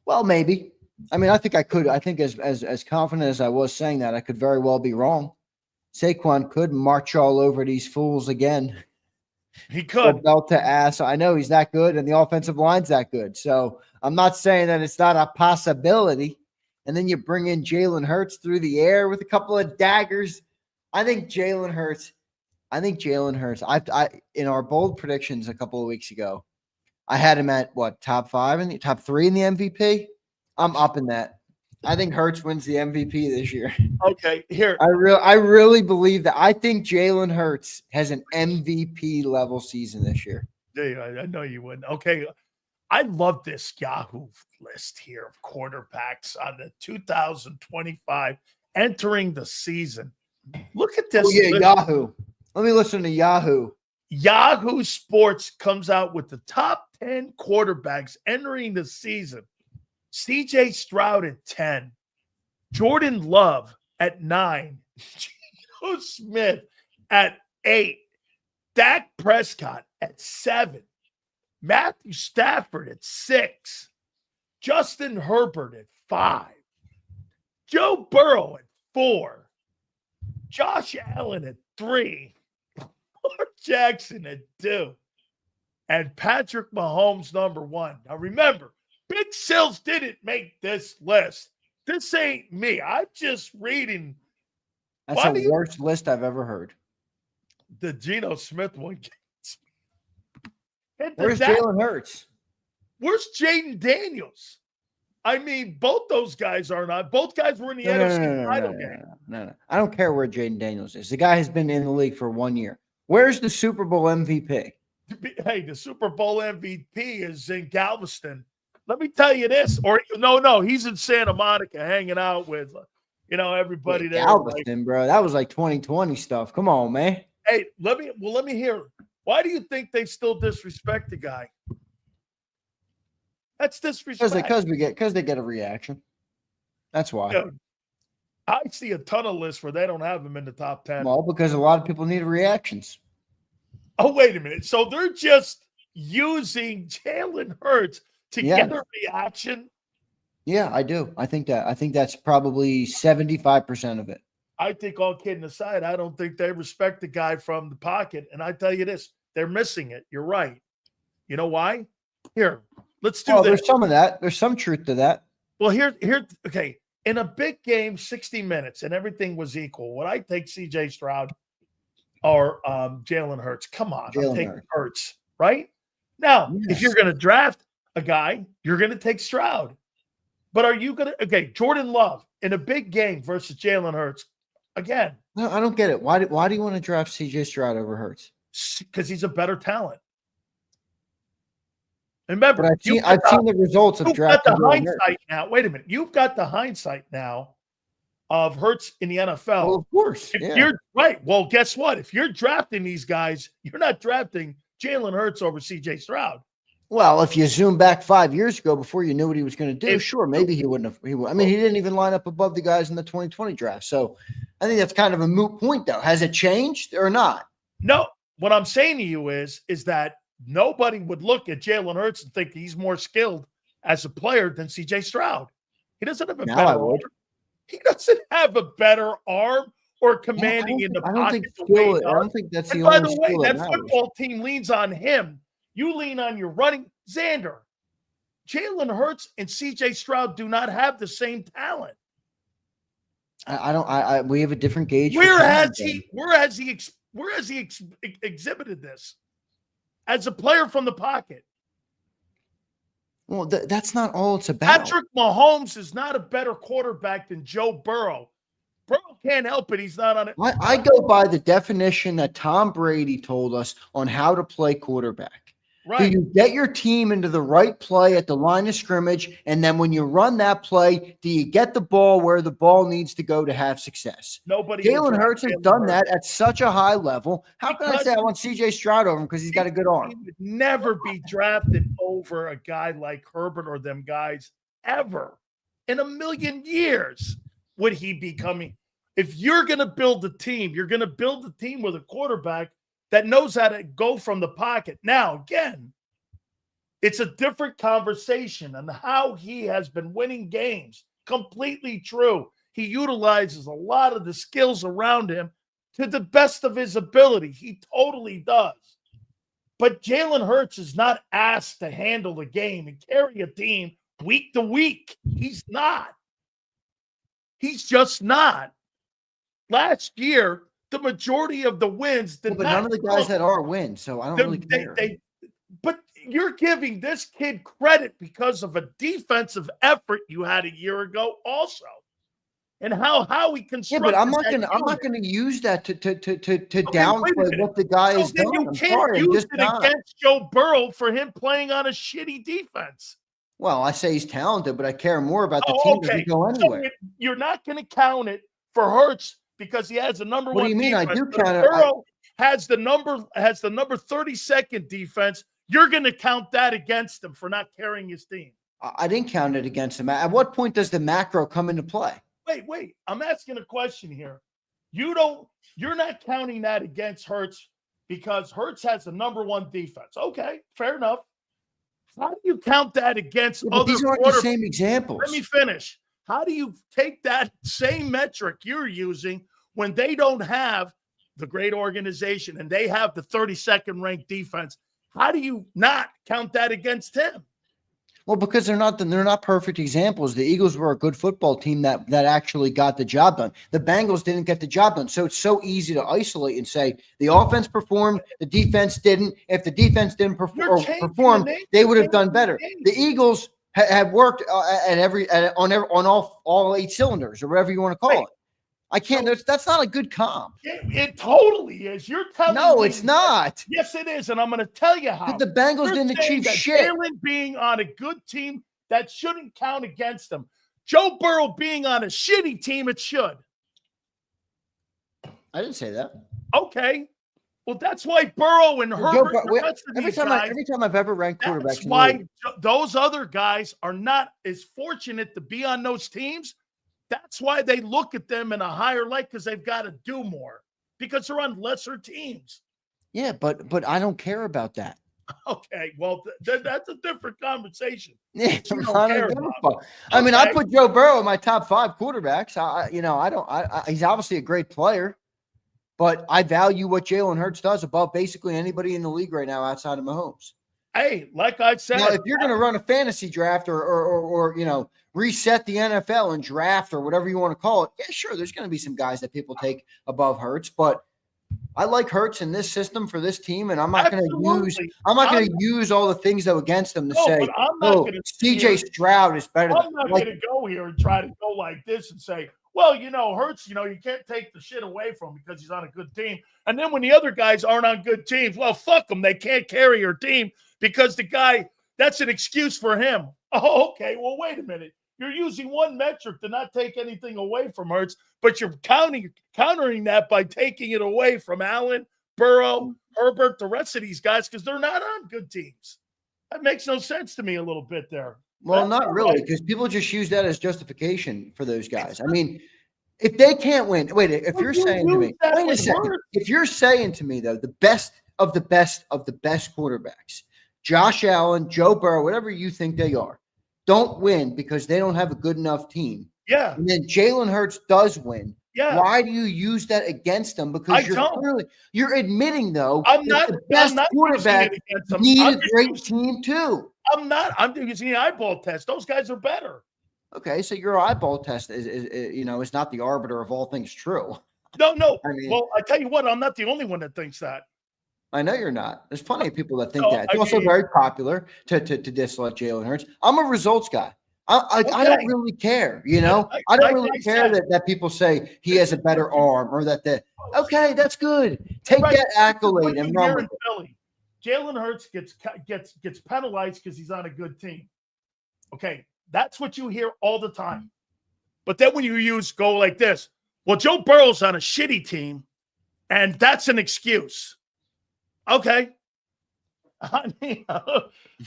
Speaker 2: Well, maybe. I mean, I think I could. I think as confident as I was saying that, I could very well be wrong. Saquon could march all over these fools again.
Speaker 1: He could.
Speaker 2: Belt to ass. I know he's that good, and the offensive line's that good. So I'm not saying that it's not a possibility. And then you bring in Jalen Hurts through the air with a couple of daggers. I think Jalen Hurts. I in our bold predictions a couple of weeks ago, I had him at top 5 and top 3 in the MVP. I'm up in that. I think Hurts wins the MVP this year.
Speaker 1: Okay, here.
Speaker 2: I really believe that. I think Jalen Hurts has an MVP level season this year.
Speaker 1: Yeah, I know you would. Okay, I love this Yahoo list here of quarterbacks on the 2025 entering the season. Look at this.
Speaker 2: Oh, yeah, Yahoo. Let me listen to Yahoo.
Speaker 1: Yahoo Sports comes out with the top 10 quarterbacks entering the season. C.J. Stroud at 10. Jordan Love at 9. Geno Smith at 8. Dak Prescott at 7. Matthew Stafford at 6. Justin Herbert at 5. Joe Burrow at 4. Josh Allen at 3. Lamar Jackson at 2. and Patrick Mahomes number 1. Now remember, Big Sills didn't make this list. This ain't me. I'm just reading.
Speaker 2: That's the worst list I've ever heard.
Speaker 1: The Geno Smith one.
Speaker 2: Where's Jalen Hurts?
Speaker 1: Where's Jaden Daniels? I mean, both those guys are not. Both guys were in the NFC title game.
Speaker 2: No. I don't care where Jaden Daniels is. The guy has been in the league for 1 year. Where's the Super Bowl MVP?
Speaker 1: Hey, the Super Bowl MVP is in Galveston. Let me tell you this. Or no, he's in Santa Monica hanging out with, everybody there.
Speaker 2: Galveston, bro. That was like 2020 stuff. Come on, man.
Speaker 1: Hey, let me hear. Why do you think they still disrespect the guy? That's disrespect.
Speaker 2: Because they get a reaction. That's why.
Speaker 1: Dude, I see a ton of lists where they don't have him in the top 10.
Speaker 2: Well, because a lot of people need reactions.
Speaker 1: Oh, wait a minute. So they're just using Jalen Hurts to get a reaction?
Speaker 2: Yeah, I do. I think that's probably 75% of it.
Speaker 1: I think, all kidding aside, I don't think they respect the guy from the pocket. And I tell you this, they're missing it. You're right. You know why? Here, let's do this.
Speaker 2: There's some of that. There's some truth to that.
Speaker 1: Well, okay. In a big game, 60 minutes, and everything was equal, would I take C.J. Stroud or Jalen Hurts? Come on, I'm taking Hurts, right? Now, if you're going to draft a guy, you're going to take Stroud. But are you going to – okay, Jordan Love in a big game versus Jalen Hurts. Again.
Speaker 2: No, I don't get it. Why do you want to draft C.J. Stroud over Hurts?
Speaker 1: Because he's a better talent. Remember,
Speaker 2: I've seen the results of drafting.
Speaker 1: You've got the hindsight now. Wait a minute. You've got the hindsight now of Hurts in the NFL.
Speaker 2: Well, of course.
Speaker 1: You're right. Well, guess what? If you're drafting these guys, you're not drafting Jalen Hurts over C.J. Stroud.
Speaker 2: Well, if you zoom back 5 years ago before you knew what he was going to do, sure, maybe he wouldn't have. He didn't even line up above the guys in the 2020 draft. So I think that's kind of a moot point, though. Has it changed or not?
Speaker 1: No. What I'm saying to you is that nobody would look at Jalen Hurts and think he's more skilled as a player than C.J. Stroud. He doesn't have a better arm. He doesn't have a better arm or commanding in the pocket.
Speaker 2: I don't think that's the only skill.
Speaker 1: By the way, that football team leans on him. You lean on your running. Xander, Jalen Hurts and C.J. Stroud do not have the same talent.
Speaker 2: We have a different gauge.
Speaker 1: Where has he exhibited this as a player from the pocket?
Speaker 2: Well, that's not all it's about.
Speaker 1: Patrick Mahomes is not a better quarterback than Joe Burrow. Burrow can't help it. He's not on it.
Speaker 2: I go by the definition that Tom Brady told us on how to play quarterback.
Speaker 1: Right.
Speaker 2: Do you get your team into the right play at the line of scrimmage? And then when you run that play, do you get the ball where the ball needs to go to have success? Jalen Hurts has done that at such a high level. How can I say I want C.J. Stroud over him because he's got a good arm?
Speaker 1: He would never be drafted over a guy like Herbert or them guys ever. In a million years would he be coming. If you're going to build a team, you're going to build a team with a quarterback that knows how to go from the pocket. Now, again, it's a different conversation on how he has been winning games. Completely true. He utilizes a lot of the skills around him to the best of his ability. He totally does. But Jalen Hurts is not asked to handle the game and carry a team week to week. He's not. He's just not. Last year, the majority of the wins did
Speaker 2: but none of the guys that are wins, so I don't really care.
Speaker 1: But you're giving this kid credit because of a defensive effort you had a year ago also. And how he constructed.
Speaker 2: Yeah, but I'm not gonna use that to downplay what the guy has done.
Speaker 1: You can't use it against Joe Burrow for him playing on a shitty defense.
Speaker 2: Well, I say he's talented, but I care more about the team that go anywhere.
Speaker 1: So you're not going to count it for Hurts because he has the number one.
Speaker 2: What do you mean?
Speaker 1: Defense.
Speaker 2: I do count it.
Speaker 1: Burrow has the number 32nd defense. You're going to count that against him for not carrying his team.
Speaker 2: I didn't count it against him. At what point does the macro come into play?
Speaker 1: Wait. I'm asking a question here. You're not counting that against Hurts because Hurts has the number one defense. Okay, fair enough. How do you count that against other?
Speaker 2: These aren't the same examples.
Speaker 1: Let me finish. How do you take that same metric you're using when they don't have the great organization and they have the 32nd ranked defense? How do you not count that against him?
Speaker 2: Well, because they're not perfect examples. The Eagles were a good football team that actually got the job done. The Bengals didn't get the job done. So it's so easy to isolate and say the offense performed, the defense didn't. If the defense didn't perform, they would have done better. The Eagles have worked on all 8 cylinders, or whatever you want to call it. I can't. That's not a good comp.
Speaker 1: It totally is. You're telling me.
Speaker 2: No, it's not.
Speaker 1: Yes, it is, and I'm going to tell you how.
Speaker 2: The Bengals didn't achieve shit.
Speaker 1: Jalen being on a good team, that shouldn't count against them. Joe Burrow being on a shitty team, it should.
Speaker 2: I didn't say that.
Speaker 1: Okay. Well, that's why Burrow and Herbert.
Speaker 2: Every time I've ever ranked quarterbacks,
Speaker 1: that's why those other guys are not as fortunate to be on those teams. That's why they look at them in a higher light, because they've got to do more, because they're on lesser teams.
Speaker 2: Yeah, but I don't care about that.
Speaker 1: Okay, well, that's a different conversation.
Speaker 2: Yeah, I mean, I put Joe Burrow in my top 5 quarterbacks. He's obviously a great player, but I value what Jalen Hurts does above basically anybody in the league right now outside of Mahomes.
Speaker 1: Hey, like I said,
Speaker 2: if you're going to run a fantasy draft or reset the NFL and draft or whatever you want to call it, yeah, sure, there's going to be some guys that people take above Hurts, but I like Hurts in this system for this team, and I'm not going to use all the things that against them to say, CJ Stroud is better.
Speaker 1: I'm not going to go here and try to go like this and say, well, Hurts, you can't take the shit away from him because he's on a good team. And then when the other guys aren't on good teams, well, fuck them. They can't carry your team because the guy, that's an excuse for him. Oh, okay. Well, wait a minute. You're using one metric to not take anything away from Hurts, but you're countering that by taking it away from Allen, Burrow, Herbert, the rest of these guys, because they're not on good teams. That makes no sense to me a little bit there.
Speaker 2: Well, not really, because people just use that as justification for those guys. I mean, if they can't win, if you're saying to me, wait a second, if you're saying to me, though, the best of the best of the best quarterbacks, Josh Allen, Joe Burrow, whatever you think they are, don't win because they don't have a good enough team.
Speaker 1: Yeah.
Speaker 2: And then Jalen Hurts does win. Yeah. Why do you use that against them? Because you're admitting, though, the best quarterback need a great team too.
Speaker 1: I'm using the eyeball test. Those guys are better.
Speaker 2: Okay, so your eyeball test is not the arbiter of all things true.
Speaker 1: No. I mean, well, I tell you what, I'm not the only one that thinks that.
Speaker 2: I know you're not. There's plenty of people that think that. It's also very popular to dislike Jalen Hurts. I'm a results guy. I don't really care, I don't really care that people say he has a better arm or that. Okay, that's good. Take that accolade and run with it.
Speaker 1: Jalen Hurts gets penalized because he's on a good team. Okay, that's what you hear all the time. But then when you go like this, well, Joe Burrow's on a shitty team, and that's an excuse. Okay. I mean,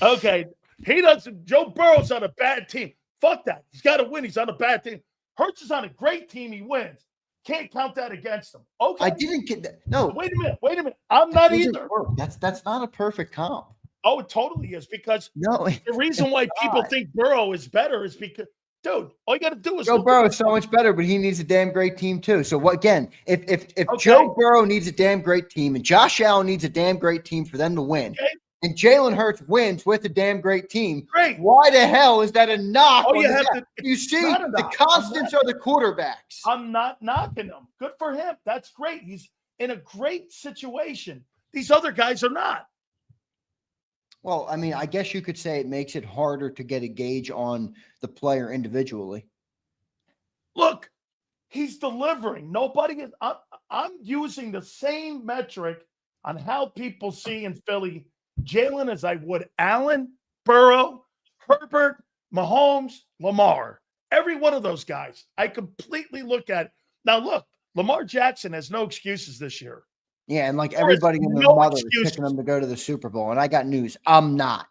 Speaker 1: okay. Joe Burrow's on a bad team. Fuck that. He's got to win. He's on a bad team. Hurts is on a great team. He wins. Can't count that against him. Okay.
Speaker 2: I didn't get that. No.
Speaker 1: Wait a minute. I'm not either.
Speaker 2: That's not a perfect comp.
Speaker 1: Oh, it totally is, because the reason why people think Burrow is better is because, dude, all you got to do is
Speaker 2: Joe Burrow is so much better, but he needs a damn great team too. So if Joe Burrow needs a damn great team and Josh Allen needs a damn great team for them to win, and Jalen Hurts wins with a damn great team,
Speaker 1: great.
Speaker 2: Why the hell is that a knock? You see, the constants are the quarterbacks.
Speaker 1: I'm not knocking him. Good for him. That's great. He's in a great situation. These other guys are not.
Speaker 2: Well, I mean, I guess you could say it makes it harder to get a gauge on the player individually.
Speaker 1: Look, he's delivering. I'm using the same metric on how people see in Philly Jalen as I would Allen, Burrow, Herbert, Mahomes, Lamar. Every one of those guys. I completely look at it. Now, look, Lamar Jackson has no excuses this year.
Speaker 2: Yeah, and like everybody in their mother is picking them to go to the Super Bowl. And I got news. I'm not.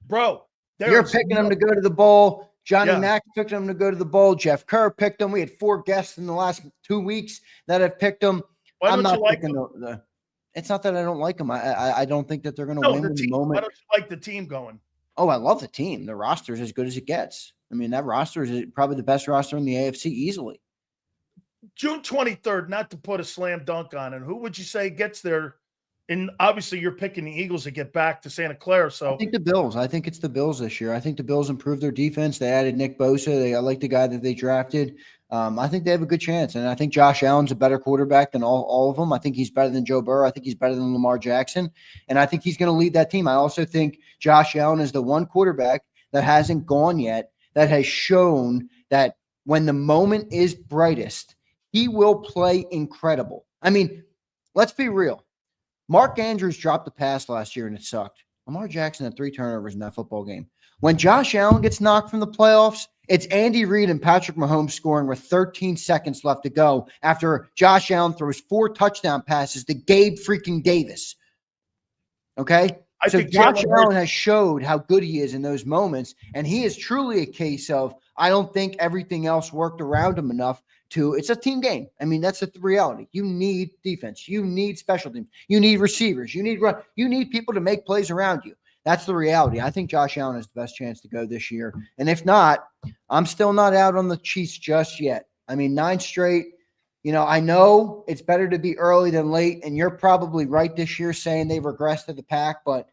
Speaker 1: Bro.
Speaker 2: You're picking them to go to the bowl. Johnny Mack picked them to go to the bowl. Jeff Kerr picked them. We had 4 guests in the last 2 weeks that have picked them. I'm not picking them. It's not that I don't like them. I don't think that they're going to win in the moment.
Speaker 1: Why don't you like the team going?
Speaker 2: Oh, I love the team. The roster is as good as it gets. I mean, that roster is probably the best roster in the AFC easily.
Speaker 1: June 23rd, not to put a slam dunk on it, who would you say gets there And obviously, you're picking the Eagles to get back to Santa Clara. So
Speaker 2: I think the Bills. I think it's the Bills this year. I think the Bills improved their defense. They added Nick Bosa. I like the guy that they drafted. I think they have a good chance. And I think Josh Allen's a better quarterback than all of them. I think he's better than Joe Burrow. I think he's better than Lamar Jackson. And I think he's going to lead that team. I also think Josh Allen is the one quarterback that hasn't gone yet that has shown that when the moment is brightest, he will play incredible. I mean, let's be real. Mark Andrews dropped the pass last year and it sucked. Lamar Jackson had 3 turnovers in that football game. When Josh Allen gets knocked from the playoffs, it's Andy Reid and Patrick Mahomes scoring with 13 seconds left to go after Josh Allen throws 4 touchdown passes to Gabe freaking Davis. Okay? So Josh Allen has showed how good he is in those moments, and he is truly a case of I don't think everything else worked around him enough to – it's a team game. I mean, that's the reality. You need defense. You need special teams. You need receivers. You need people to make plays around you. That's the reality. I think Josh Allen has the best chance to go this year. And if not, I'm still not out on the Chiefs just yet. I mean, 9 straight. I know it's better to be early than late, and you're probably right this year saying they've regressed to the pack, but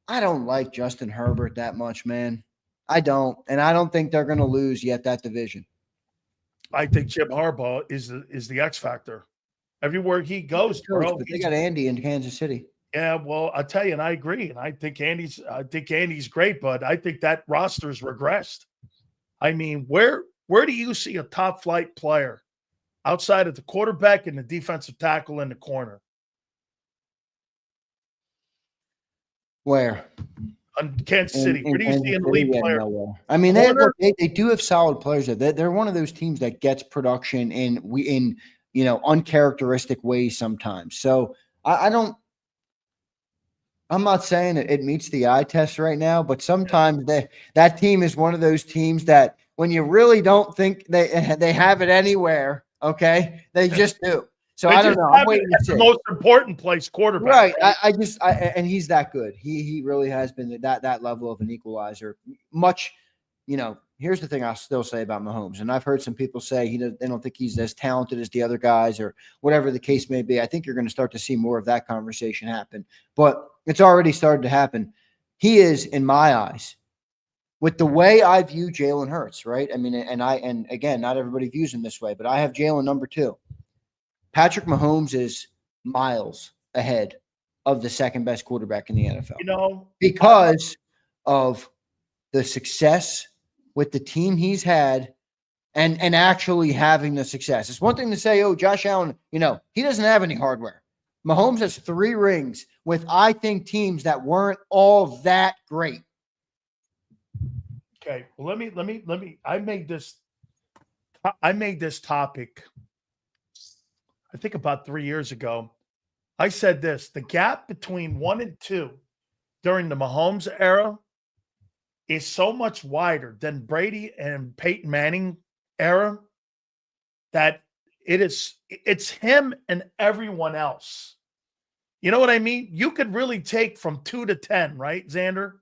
Speaker 2: I don't like Justin Herbert that much, man. I don't. And I don't think they're going to lose yet that division.
Speaker 1: I think Jim Harbaugh is the X factor. Everywhere he goes, bro.
Speaker 2: But they got Andy in Kansas City.
Speaker 1: Yeah, well, I tell you, and I agree. And I think Andy's great, but I think that roster's regressed. I mean, where do you see a top flight player outside of the quarterback and the defensive tackle in the corner?
Speaker 2: Where?
Speaker 1: On Kansas City. Where do you see an elite player?
Speaker 2: I mean, they do have solid players. They're one of those teams that gets production in uncharacteristic ways sometimes. So I'm not saying it meets the eye test right now, but sometimes that team is one of those teams that when you really don't think they have it anywhere, okay, they just do. So I don't know. I'm waiting to see.
Speaker 1: The most important place, quarterback.
Speaker 2: Right. And he's that good. He really has been that level of an equalizer. Much, here's the thing I'll still say about Mahomes. And I've heard some people say they don't think he's as talented as the other guys or whatever the case may be. I think you're going to start to see more of that conversation happen. But it's already started to happen. He is, in my eyes, with the way I view Jalen Hurts, right? I mean, and again, not everybody views him this way, but I have Jalen number 2. Patrick Mahomes is miles ahead of the second best quarterback in the NFL. Because of the success with the team he's had and actually having the success. It's one thing to say, oh, Josh Allen, he doesn't have any hardware. Mahomes has 3 rings with, I think, teams that weren't all that great.
Speaker 1: Okay. Well, let me, I made this topic I think about 3 years ago. I said this: the gap between 1 and 2 during the Mahomes era is so much wider than Brady and Peyton Manning era that it's him and everyone else. You know what I mean? You could really take from 2 to 10, right, Xander?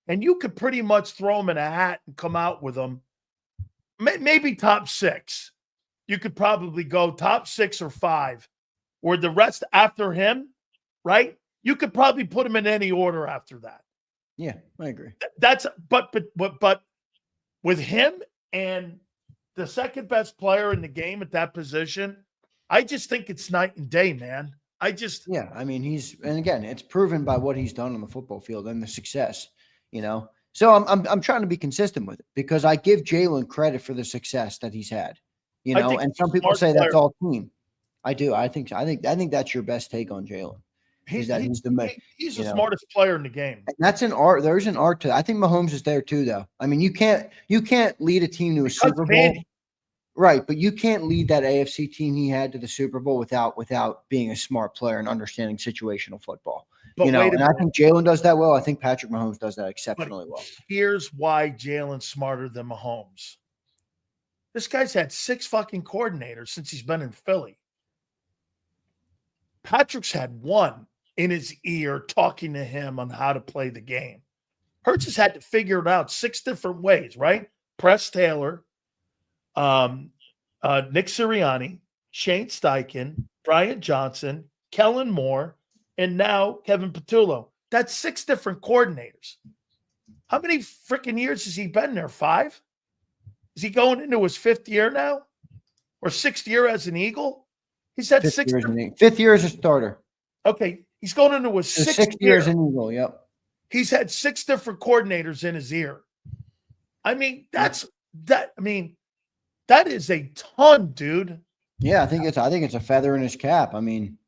Speaker 1: And you could pretty much throw them in a hat and come out with them. Maybe top 6. You could probably go top 6 or 5, or the rest after him, right? You could probably put him in any order after that.
Speaker 2: Yeah, I agree.
Speaker 1: But with him and the second best player in the game at that position, I just think it's night and day, man. I mean, and again, it's proven by what he's done on the football field and the success, So I'm trying to be consistent with it because I give Jalen credit for the success that he's had. And some people say that's all team. I do. I think that's your best take on Jalen. He's the smartest player in the game.
Speaker 2: And that's an art. There's an art to that. I think Mahomes is there too, though. I mean, you can't lead a team to a Super Bowl. Right, but you can't lead that AFC team he had to the Super Bowl without being a smart player and understanding situational football. And I think Jalen does that well. I think Patrick Mahomes does that exceptionally well.
Speaker 1: Here's why Jalen's smarter than Mahomes. This guy's had 6 fucking coordinators since he's been in Philly. Patrick's had 1 in his ear talking to him on how to play the game. Hurts has had to figure it out 6 different ways, right? Press Taylor, Nick Sirianni, Shane Steichen, Brian Johnson, Kellen Moore, and now Kevin Patullo. That's 6 different coordinators. How many freaking years has he been there? 5? Is he going into his 5th year now? Or 6th year as an Eagle? He's had 6 years.
Speaker 2: 5th year as a starter.
Speaker 1: Okay. He's going into his 6th
Speaker 2: year
Speaker 1: year
Speaker 2: as an Eagle, yep.
Speaker 1: He's had 6 different coordinators in his ear. I mean, that is a ton, dude.
Speaker 2: Yeah, I think it's a feather in his cap. I mean,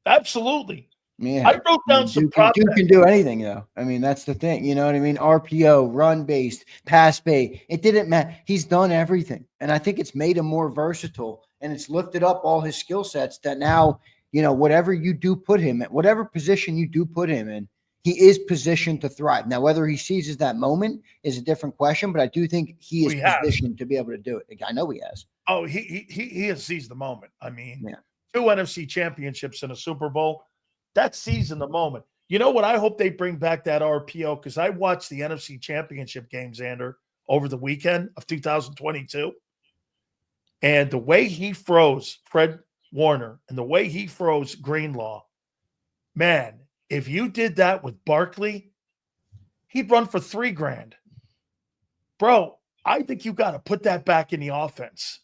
Speaker 1: absolutely.
Speaker 2: Yeah,
Speaker 1: I wrote down some props.
Speaker 2: Dude can do anything, though. I mean, that's the thing. You know what I mean? RPO, run based, pass bait. It didn't matter. He's done everything, and I think it's made him more versatile, and it's lifted up all his skill sets. That now, you know, whatever you do put him at, whatever position you do put him in, he is positioned to thrive. Now, whether he seizes that moment is a different question, but I do think he is positioned to be able to do it. I know he has.
Speaker 1: Oh, he has seized the moment. I mean, 2 NFC championships and a Super Bowl. That's seizing the moment. You know what? I hope they bring back that RPO, because I watched the NFC championship game, Xander, over the weekend of 2022. And the way he froze Fred Warner and the way he froze Greenlaw, man, if you did that with Barkley, he'd run for $3,000. Bro, I think you got to put that back in the offense.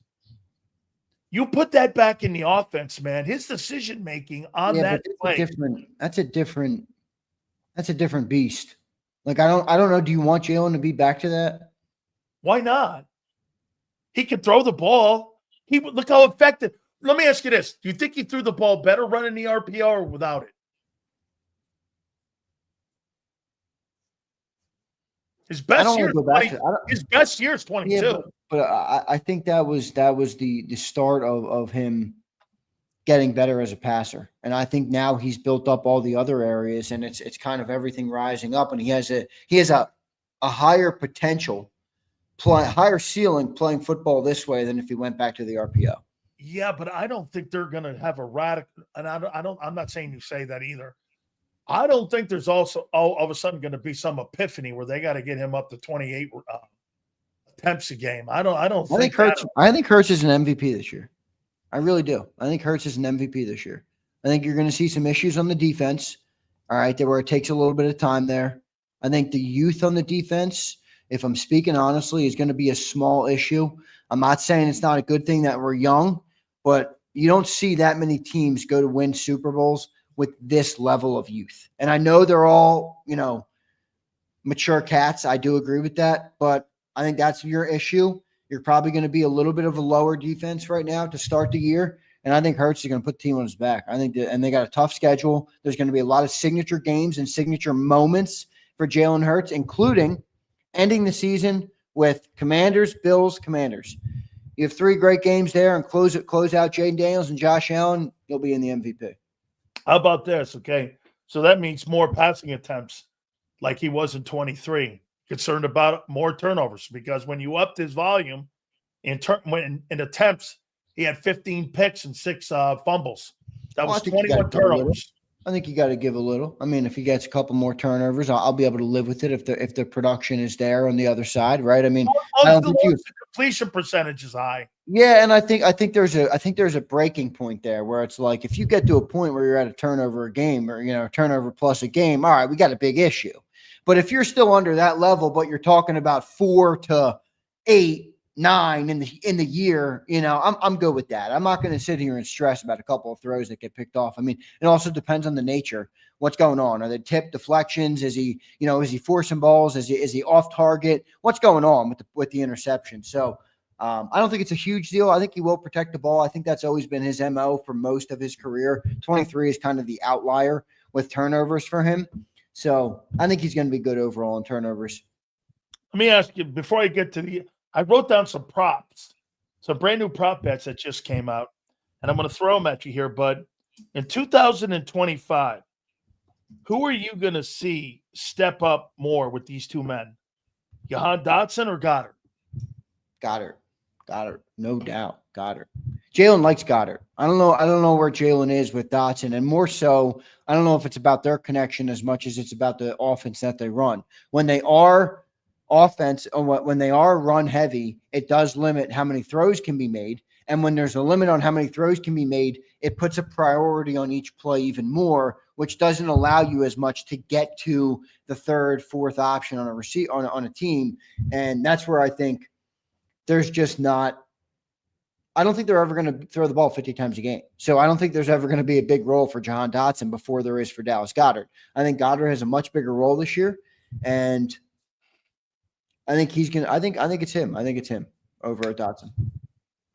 Speaker 1: You put that back in the offense, man. His decision making on that play.
Speaker 2: That's a different beast. Like, I don't know. Do you want Jalen to be back to that?
Speaker 1: Why not? He can throw the ball. He would look how effective. Let me ask you this: do you think he threw the ball better running the RPO or without it? His best year, his best year is 22.
Speaker 2: Yeah, but I think that was the start of him getting better as a passer, and I think now he's built up all the other areas, and it's kind of everything rising up, and he has a higher potential, higher ceiling playing football this way than if he went back to the RPO.
Speaker 1: Yeah, but I don't think they're going to have a radical, and I'm not saying you say that either. I don't think there's also all of a sudden going to be some epiphany where they got to get him up to 28 attempts a game. I think
Speaker 2: Hurts is an MVP this year. I really do. I think Hurts is an MVP this year. I think you're going to see some issues on the defense. All right, where it takes a little bit of time there. I think the youth on the defense, if I'm speaking honestly, is going to be a small issue. I'm not saying it's not a good thing that we're young, but you don't see that many teams go to win Super Bowls with this level of youth. And I know they're all, you know, mature cats. I do agree with that, but I think that's your issue. You're probably going to be a little bit of a lower defense right now to start the year. And I think Hurts is going to put the team on his back. I think and they got a tough schedule. There's going to be a lot of signature games and signature moments for Jalen Hurts, including ending the season with Commanders, Bills, Commanders. You have 3 great games there, and close out Jaden Daniels and Josh Allen. You'll be in the MVP.
Speaker 1: How about this? Okay. So that means more passing attempts like he was in 23. Concerned about more turnovers, because when you upped his volume in attempts, he had 15 picks and 6 fumbles. That was 21 turnovers.
Speaker 2: I think you got to give a little. I mean, if he gets a couple more turnovers, I'll be able to live with it if the production is there on the other side, right? I mean,
Speaker 1: the completion percentage is high.
Speaker 2: Yeah, and I think there's a breaking point there where it's like, if you get to a point where you're at a turnover a game, or a turnover plus a game, all right, we got a big issue. But if you're still under that level, but you're talking about 4 to 8, 9 in the year, I'm good with that. I'm not going to sit here and stress about a couple of throws that get picked off. I mean, it also depends on the nature. What's going on? Are they tip deflections? Is he forcing balls? Is he off target? What's going on with the interception? So I don't think it's a huge deal. I think he will protect the ball. I think that's always been his MO for most of his career. 23 is kind of the outlier with turnovers for him. So I think he's going to be good overall in turnovers.
Speaker 1: Let me ask you, before I get to I wrote down some props, some brand new prop bets that just came out, and I'm going to throw them at you here. But in 2025, who are you going to see step up more with these 2 men? Jahan Dotson or Goddard?
Speaker 2: Goddard, no doubt. Goddard. Jalen likes Goddard. I don't know where Jalen is with Dotson, and more so, I don't know if it's about their connection as much as it's about the offense that they run. When they are offense, or when they are run heavy, it does limit how many throws can be made. And when there's a limit on how many throws can be made, it puts a priority on each play even more, which doesn't allow you as much to get to the third, fourth option on a team. And that's where I think there's just not. I don't think they're ever going to throw the ball 50 times a game. So I don't think there's ever going to be a big role for Jahan Dotson before there is for Dallas Goedert. I think Goddard has a much bigger role this year, and I think he's going to. I think it's him. I think it's him over at Dotson.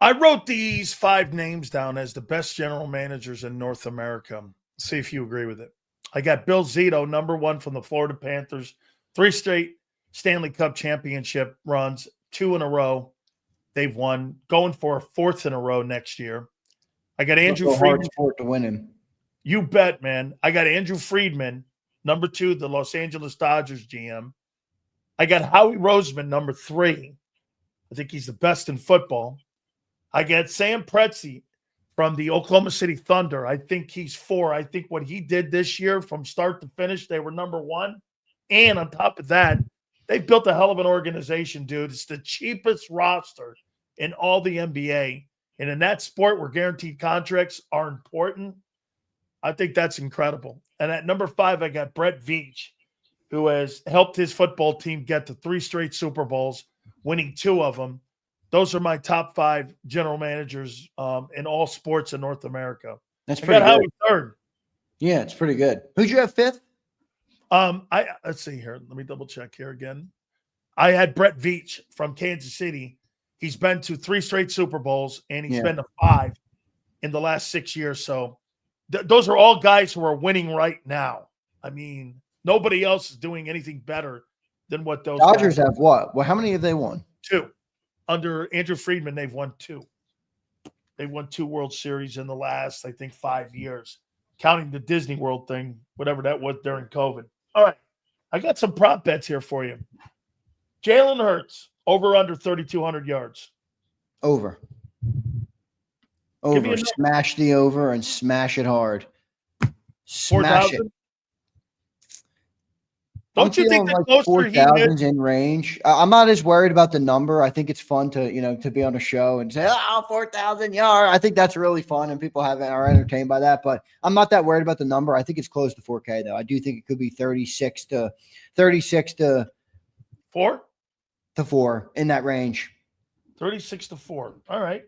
Speaker 1: I wrote these 5 names down as the best general managers in North America. See if you agree with it. I got Bill Zito, number 1 from the Florida Panthers, 3 straight Stanley Cup championship runs, 2 in a row. They've won, going for a 4th in a row next year. I got Andrew Friedman.
Speaker 2: Hard sport to win him.
Speaker 1: You bet, man. I got Andrew Friedman, number 2, the Los Angeles Dodgers GM. I got Howie Roseman, number 3. I think he's the best in football. I got Sam Presti from the Oklahoma City Thunder. I think he's 4. I think what he did this year from start to finish, they were number 1. And on top of that, they built a hell of an organization, dude. It's the cheapest roster in all the NBA. And in that sport where guaranteed contracts are important, I think that's incredible. And at number 5, I got Brett Veach, who has helped his football team get to 3 straight Super Bowls, winning 2 of them. Those are my top 5 general managers in all sports in North America.
Speaker 2: That's pretty good.
Speaker 1: Howie 3rd.
Speaker 2: Yeah, it's pretty good. Who'd you have 5th?
Speaker 1: Let's see here. Let me double check here again. I had Brett Veach from Kansas City. He's been to 3 straight Super Bowls, and he's been to 5 in the last 6 years. So those are all guys who are winning right now. I mean, nobody else is doing anything better than what those
Speaker 2: Dodgers
Speaker 1: guys
Speaker 2: have what? Well, how many have they won?
Speaker 1: 2. Under Andrew Friedman, they've won 2. They've won 2 World Series in the last, I think, 5 years, counting the Disney World thing, whatever that was during COVID. All right. I got some prop bets here for you. Jalen Hurts, over under 3,200 yards.
Speaker 2: Over. Smash the over and smash it hard. Smash
Speaker 1: 4,000?
Speaker 2: it.
Speaker 1: Don't you think the
Speaker 2: like
Speaker 1: closer he
Speaker 2: 4,000's in range? I'm not as worried about the number. I think it's fun to be on a show and say, 4,000 yards. I think that's really fun and people are entertained by that. But I'm not that worried about the number. I think it's close to 4K though. I do think it could be 36 to
Speaker 1: 4
Speaker 2: to 4 in that range.
Speaker 1: 36 to 4. All right.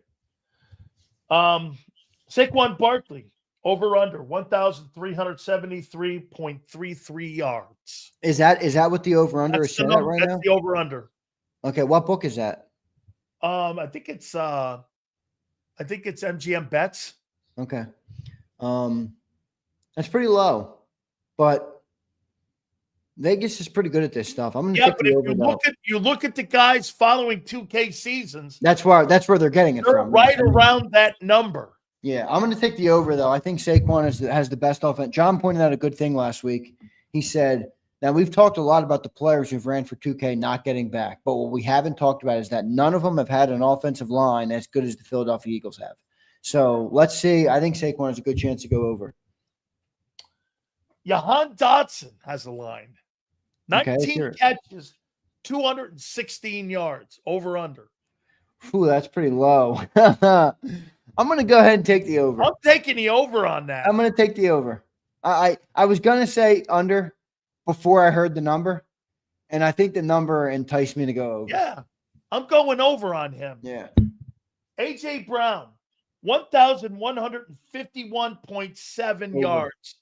Speaker 1: Saquon Barkley, over under 1,373.33 yards.
Speaker 2: Is that what the over under is set at right now?
Speaker 1: That's the over under.
Speaker 2: Okay, what book is that?
Speaker 1: I think it's MGM Bets.
Speaker 2: Okay. That's pretty low, but Vegas is pretty good at this stuff. I'm going to take the over.
Speaker 1: You look at the guys following 2K seasons.
Speaker 2: That's where they're getting it from.
Speaker 1: Right around that number.
Speaker 2: Yeah, I'm going to take the over, though. I think Saquon has the best offense. John pointed out a good thing last week. He said, now we've talked a lot about the players who've ran for 2K not getting back, but what we haven't talked about is that none of them have had an offensive line as good as the Philadelphia Eagles have. So let's see. I think Saquon has a good chance to go over.
Speaker 1: Jahan Dotson has a line. 19 catches, 216 yards, over under.
Speaker 2: Ooh, that's pretty low. I'm going to go ahead and take the over.
Speaker 1: I'm taking the over on that.
Speaker 2: I'm going to take the over. I was going to say under before I heard the number, and I think the number enticed me to go over.
Speaker 1: Yeah, I'm going over on him.
Speaker 2: Yeah.
Speaker 1: A.J. Brown, 1,151.7 yards.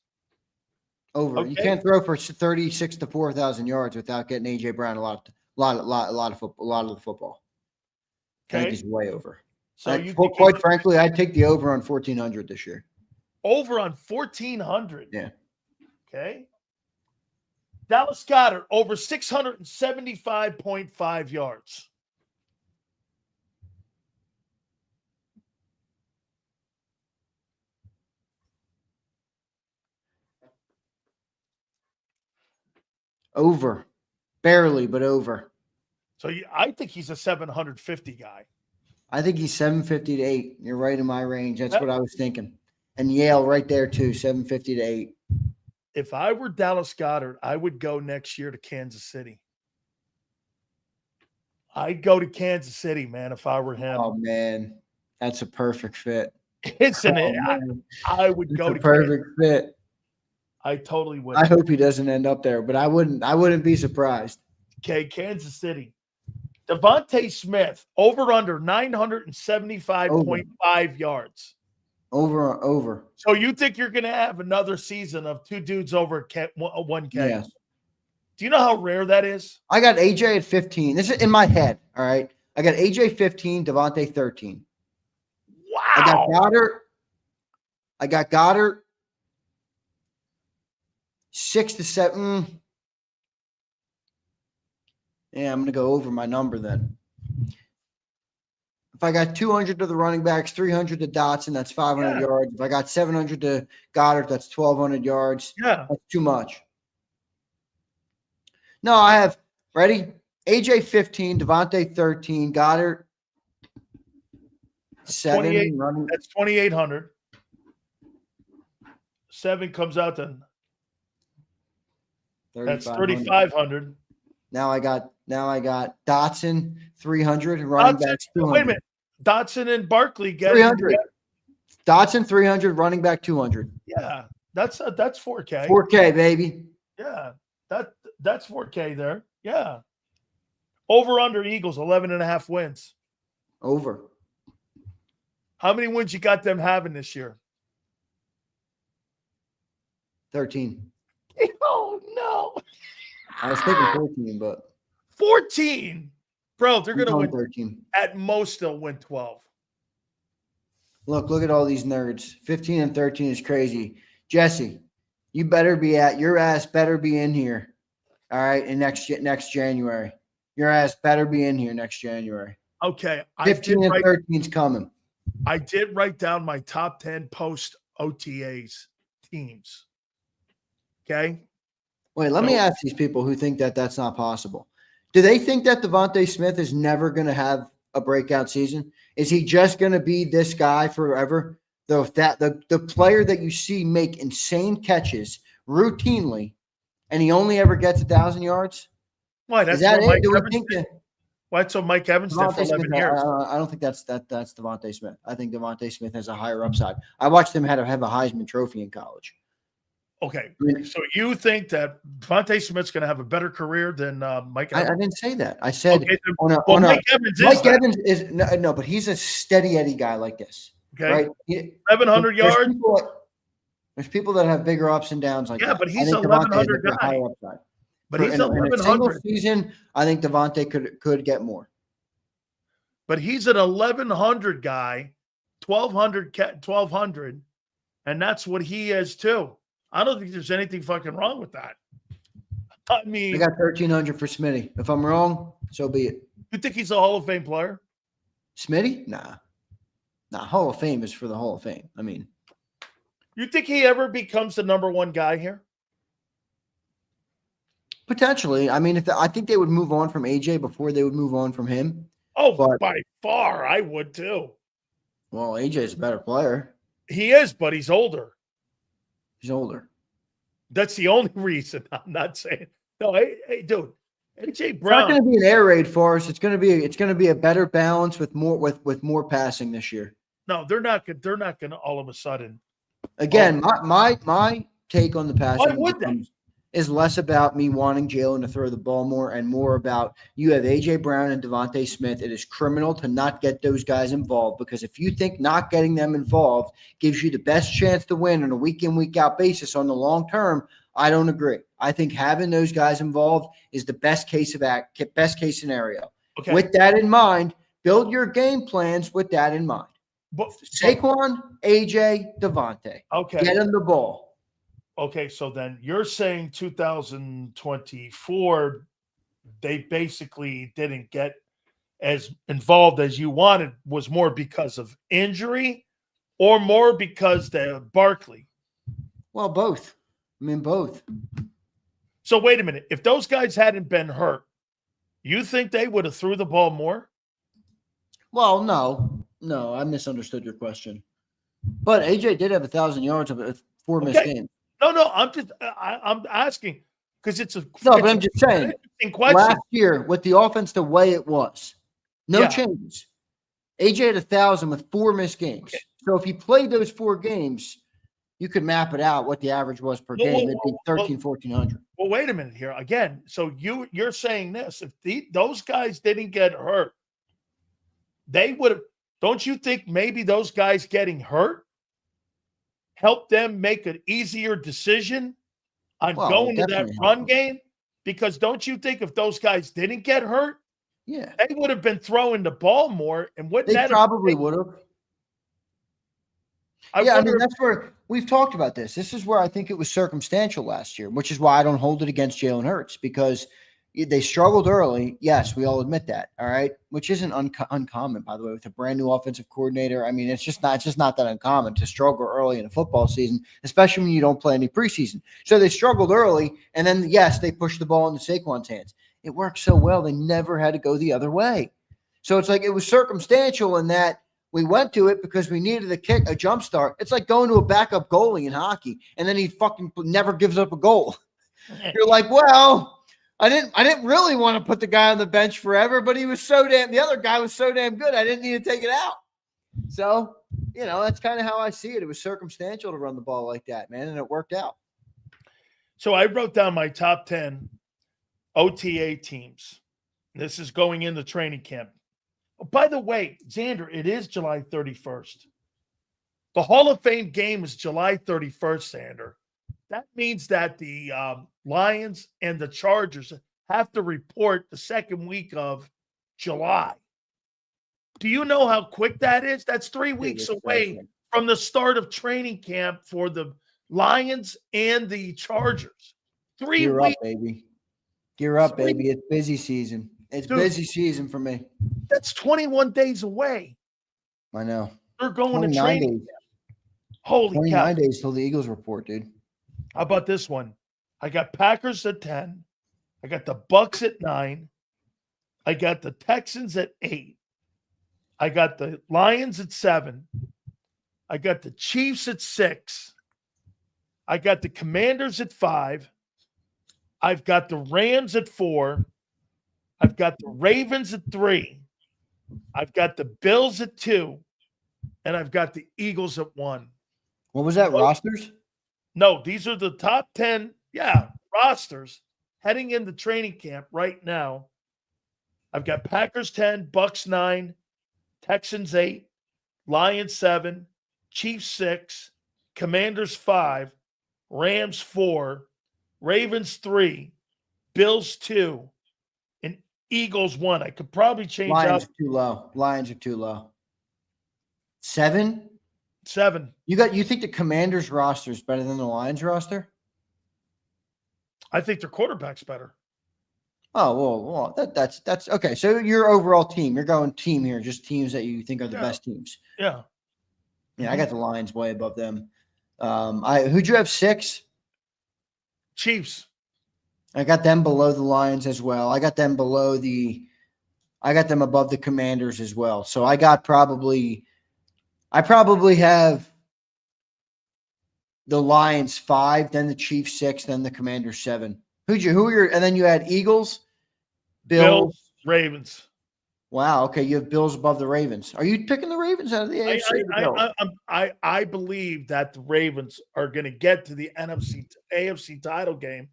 Speaker 2: Over. Okay. You can't throw for 36 to 4,000 yards without getting A.J. Brown a lot of the football. Okay. I think he's way over. So quite frankly, I'd take the over on 1,400 this year.
Speaker 1: Over on 1,400.
Speaker 2: Yeah.
Speaker 1: Okay. Dallas Goedert, over 675.5 yards.
Speaker 2: Over. Barely, but over.
Speaker 1: So I think he's a 750 guy.
Speaker 2: I think he's 750 to 8. You're right in my range. That's what I was thinking. And Yale right there too, 750 to 8.
Speaker 1: If I were Dallas Goedert, I would go next year to Kansas City. I'd go to Kansas City, man, if I were him.
Speaker 2: Oh, man. That's a perfect fit.
Speaker 1: Isn't it?
Speaker 2: Oh, man.
Speaker 1: I would
Speaker 2: It's
Speaker 1: go
Speaker 2: a
Speaker 1: to
Speaker 2: perfect fit.
Speaker 1: I totally would.
Speaker 2: I hope he doesn't end up there, but I wouldn't be surprised.
Speaker 1: Okay, Kansas City. Devontae Smith, over under 975.5 yards.
Speaker 2: Over.
Speaker 1: So you think you're going to have another season of two dudes over 1K?
Speaker 2: Yes.
Speaker 1: Do you know how rare that is?
Speaker 2: I got AJ at 15. This is in my head. All right. I got AJ 15, Devontae 13.
Speaker 1: Wow.
Speaker 2: I got Goddard 6 to 7. Yeah, I'm going to go over my number then. If I got 200 to the running backs, 300 to Dotson, that's 500 yards. If I got 700 to Goddard, that's 1,200 yards.
Speaker 1: Yeah.
Speaker 2: That's too much. No, I have, ready? AJ 15, Devontae 13, Goddard 7. Running.
Speaker 1: That's 2,800. 7 comes out to that's 3,500.
Speaker 2: Now I got Dotson 300 and running backs 200.
Speaker 1: Wait a minute. Dotson and Barkley get
Speaker 2: 300. Dotson 300, running back 200.
Speaker 1: Yeah, that's 4K.
Speaker 2: 4K, baby.
Speaker 1: Yeah, that's 4K there. Yeah. Over under Eagles 11.5 wins.
Speaker 2: Over.
Speaker 1: How many wins you got them having this year?
Speaker 2: 13.
Speaker 1: Oh no.
Speaker 2: I was thinking 14, but
Speaker 1: 14. Bro, they're going to win
Speaker 2: 13.
Speaker 1: At most they'll win 12.
Speaker 2: Look at all these nerds. 15 and 13 is crazy. Jesse, you better be your ass better be in here. All right, in next January. Your ass better be in here next January.
Speaker 1: Okay.
Speaker 2: 15 and 13 is coming.
Speaker 1: I did write down my top 10 post OTAs teams. Okay.
Speaker 2: Wait, let me ask these people who think that that's not possible. Do they think that Devontae Smith is never going to have a breakout season? Is he just going to be this guy forever? The player that you see make insane catches routinely, and he only ever gets 1,000 yards?
Speaker 1: Why? That's
Speaker 2: is that
Speaker 1: what
Speaker 2: it? Do we think that?
Speaker 1: Why? So Mike Evans did for 11 years.
Speaker 2: I don't think that's Devontae Smith. I think Devontae Smith has a higher upside. I watched him have a Heisman Trophy in college.
Speaker 1: Okay, so you think that Devontae Smith's going to have a better carear than Mike Evans?
Speaker 2: I didn't say that. I said
Speaker 1: Mike Evans
Speaker 2: is no, but he's a steady Eddie guy like this.
Speaker 1: Okay,
Speaker 2: right?
Speaker 1: 1,100 yards.
Speaker 2: There's people that have bigger ups and downs like that.
Speaker 1: Yeah, but he's a 1,100 guy. But he's a 1,100
Speaker 2: single season. I think Devontae could get more.
Speaker 1: But he's an 1,100 guy, 1,200, and that's what he is too. I don't think there's anything fucking wrong with that. I mean,
Speaker 2: I got 1,300 for Smitty. If I'm wrong, so be it.
Speaker 1: You think he's a Hall of Fame player?
Speaker 2: Smitty? Nah. Hall of Fame is for the Hall of Fame. I mean,
Speaker 1: you think he ever becomes the number one guy here?
Speaker 2: Potentially. I mean, I think they would move on from AJ before they would move on from him.
Speaker 1: Oh, but, by far, I would too.
Speaker 2: Well, AJ is a better player.
Speaker 1: He is, but he's older.
Speaker 2: He's older.
Speaker 1: That's the only reason. I'm not saying no. Hey, dude, AJ Brown.
Speaker 2: It's not going to be an air raid for us. It's going to be a better balance with more passing this year.
Speaker 1: No, they're not going to all of a sudden.
Speaker 2: Again, my take on the passing is less about me wanting Jalen to throw the ball more and more about you have AJ Brown and Devontae Smith. It is criminal to not get those guys involved, because if you think not getting them involved gives you the best chance to win on a week in, week out basis on the long term, I don't agree. I think having those guys involved is the best case scenario. Okay. With that in mind, build your game plans with that in mind. But Saquon, AJ, Devontae.
Speaker 1: Okay.
Speaker 2: Get them the ball.
Speaker 1: Okay, so then you're saying 2024, they basically didn't get as involved as you wanted. Was more because of injury or more because they're Barkley?
Speaker 2: Well, both. I mean, both.
Speaker 1: So wait a minute. If those guys hadn't been hurt, you think they would have threw the ball more?
Speaker 2: Well, no, I misunderstood your question. But AJ did have 1,000 yards of 4 missed games.
Speaker 1: No, I'm asking because it's a
Speaker 2: but I'm just saying. Last year, with the offense the way it was, no changes. AJ had 1,000 with 4 missed games. So if he played those 4 games, you could map it out what the average was per game. It'd be 1,100.
Speaker 1: Well, wait a minute here. Again, so you're saying this. If those guys didn't get hurt, they would have – don't you think maybe those guys getting hurt helped them make an easier decision on going to that run game? Because don't you think if those guys didn't get hurt,
Speaker 2: yeah,
Speaker 1: they would have been throwing the ball more, and wouldn't
Speaker 2: they probably would have. I mean, that's where we've talked about this. This is where I think it was circumstantial last year, which is why I don't hold it against Jalen Hurts, because they struggled early. Yes, we all admit that. All right, which isn't uncommon, by the way, with a brand new offensive coordinator. I mean, it's just not that uncommon to struggle early in a football season, especially when you don't play any preseason. So they struggled early, and then yes, they pushed the ball into Saquon's hands. It worked so well; they never had to go the other way. So it's like it was circumstantial in that. We went to it because we needed a jump start. It's like going to a backup goalie in hockey, and then he fucking never gives up a goal. You're like, well, I didn't really want to put the guy on the bench forever, but the other guy was so damn good, I didn't need to take it out. So, that's kind of how I see it. It was circumstantial to run the ball like that, man, and it worked out.
Speaker 1: So I wrote down my top 10 OTA teams. This is going into training camp. Oh, by the way, Xander, it is July 31st. The Hall of Fame game is July 31st, Xander. That means that the Lions and the Chargers have to report the second week of July. Do you know how quick that is? That's 3 weeks away from the start of training camp for the Lions and the Chargers. 3 weeks.
Speaker 2: Gear up, baby. Gear up, baby. It's busy season. It's busy season for me.
Speaker 1: That's 21 days away.
Speaker 2: I know.
Speaker 1: They're going to training camp. Holy cow.
Speaker 2: 29 days till the Eagles report, dude.
Speaker 1: How about this one? I got Packers at 10. I got the Bucks at 9. I got the Texans at 8. I got the Lions at 7. I got the Chiefs at 6. I got the Commanders at 5. I've got the Rams at 4. I've got the Ravens at 3. I've got the Bills at 2. And I've got the Eagles at 1.
Speaker 2: What was that, rosters?
Speaker 1: No, these are the top 10, rosters heading into training camp right now. I've got Packers 10, Bucks 9, Texans 8, Lions 7, Chiefs 6, Commanders 5, Rams 4, Ravens 3, Bills 2, and Eagles 1. I could probably change
Speaker 2: Lions
Speaker 1: out.
Speaker 2: Lions are too low. 7?
Speaker 1: 7.
Speaker 2: You think the Commanders roster is better than the Lions roster?
Speaker 1: I think their quarterback's better.
Speaker 2: Oh, well, that's okay. So your overall team, you're going team here, just teams that you think are the best teams.
Speaker 1: Yeah.
Speaker 2: Yeah, I got the Lions way above them. Who'd you have 6?
Speaker 1: Chiefs.
Speaker 2: I got them below the Lions as well. I got them above the Commanders as well. So I probably have the Lions 5, then the Chiefs 6, then the Commanders 7. And then you had Eagles, Bills,
Speaker 1: Ravens.
Speaker 2: Wow. Okay. You have Bills above the Ravens. Are you picking the Ravens out of the AFC?
Speaker 1: I believe that the Ravens are going to get to the AFC title game.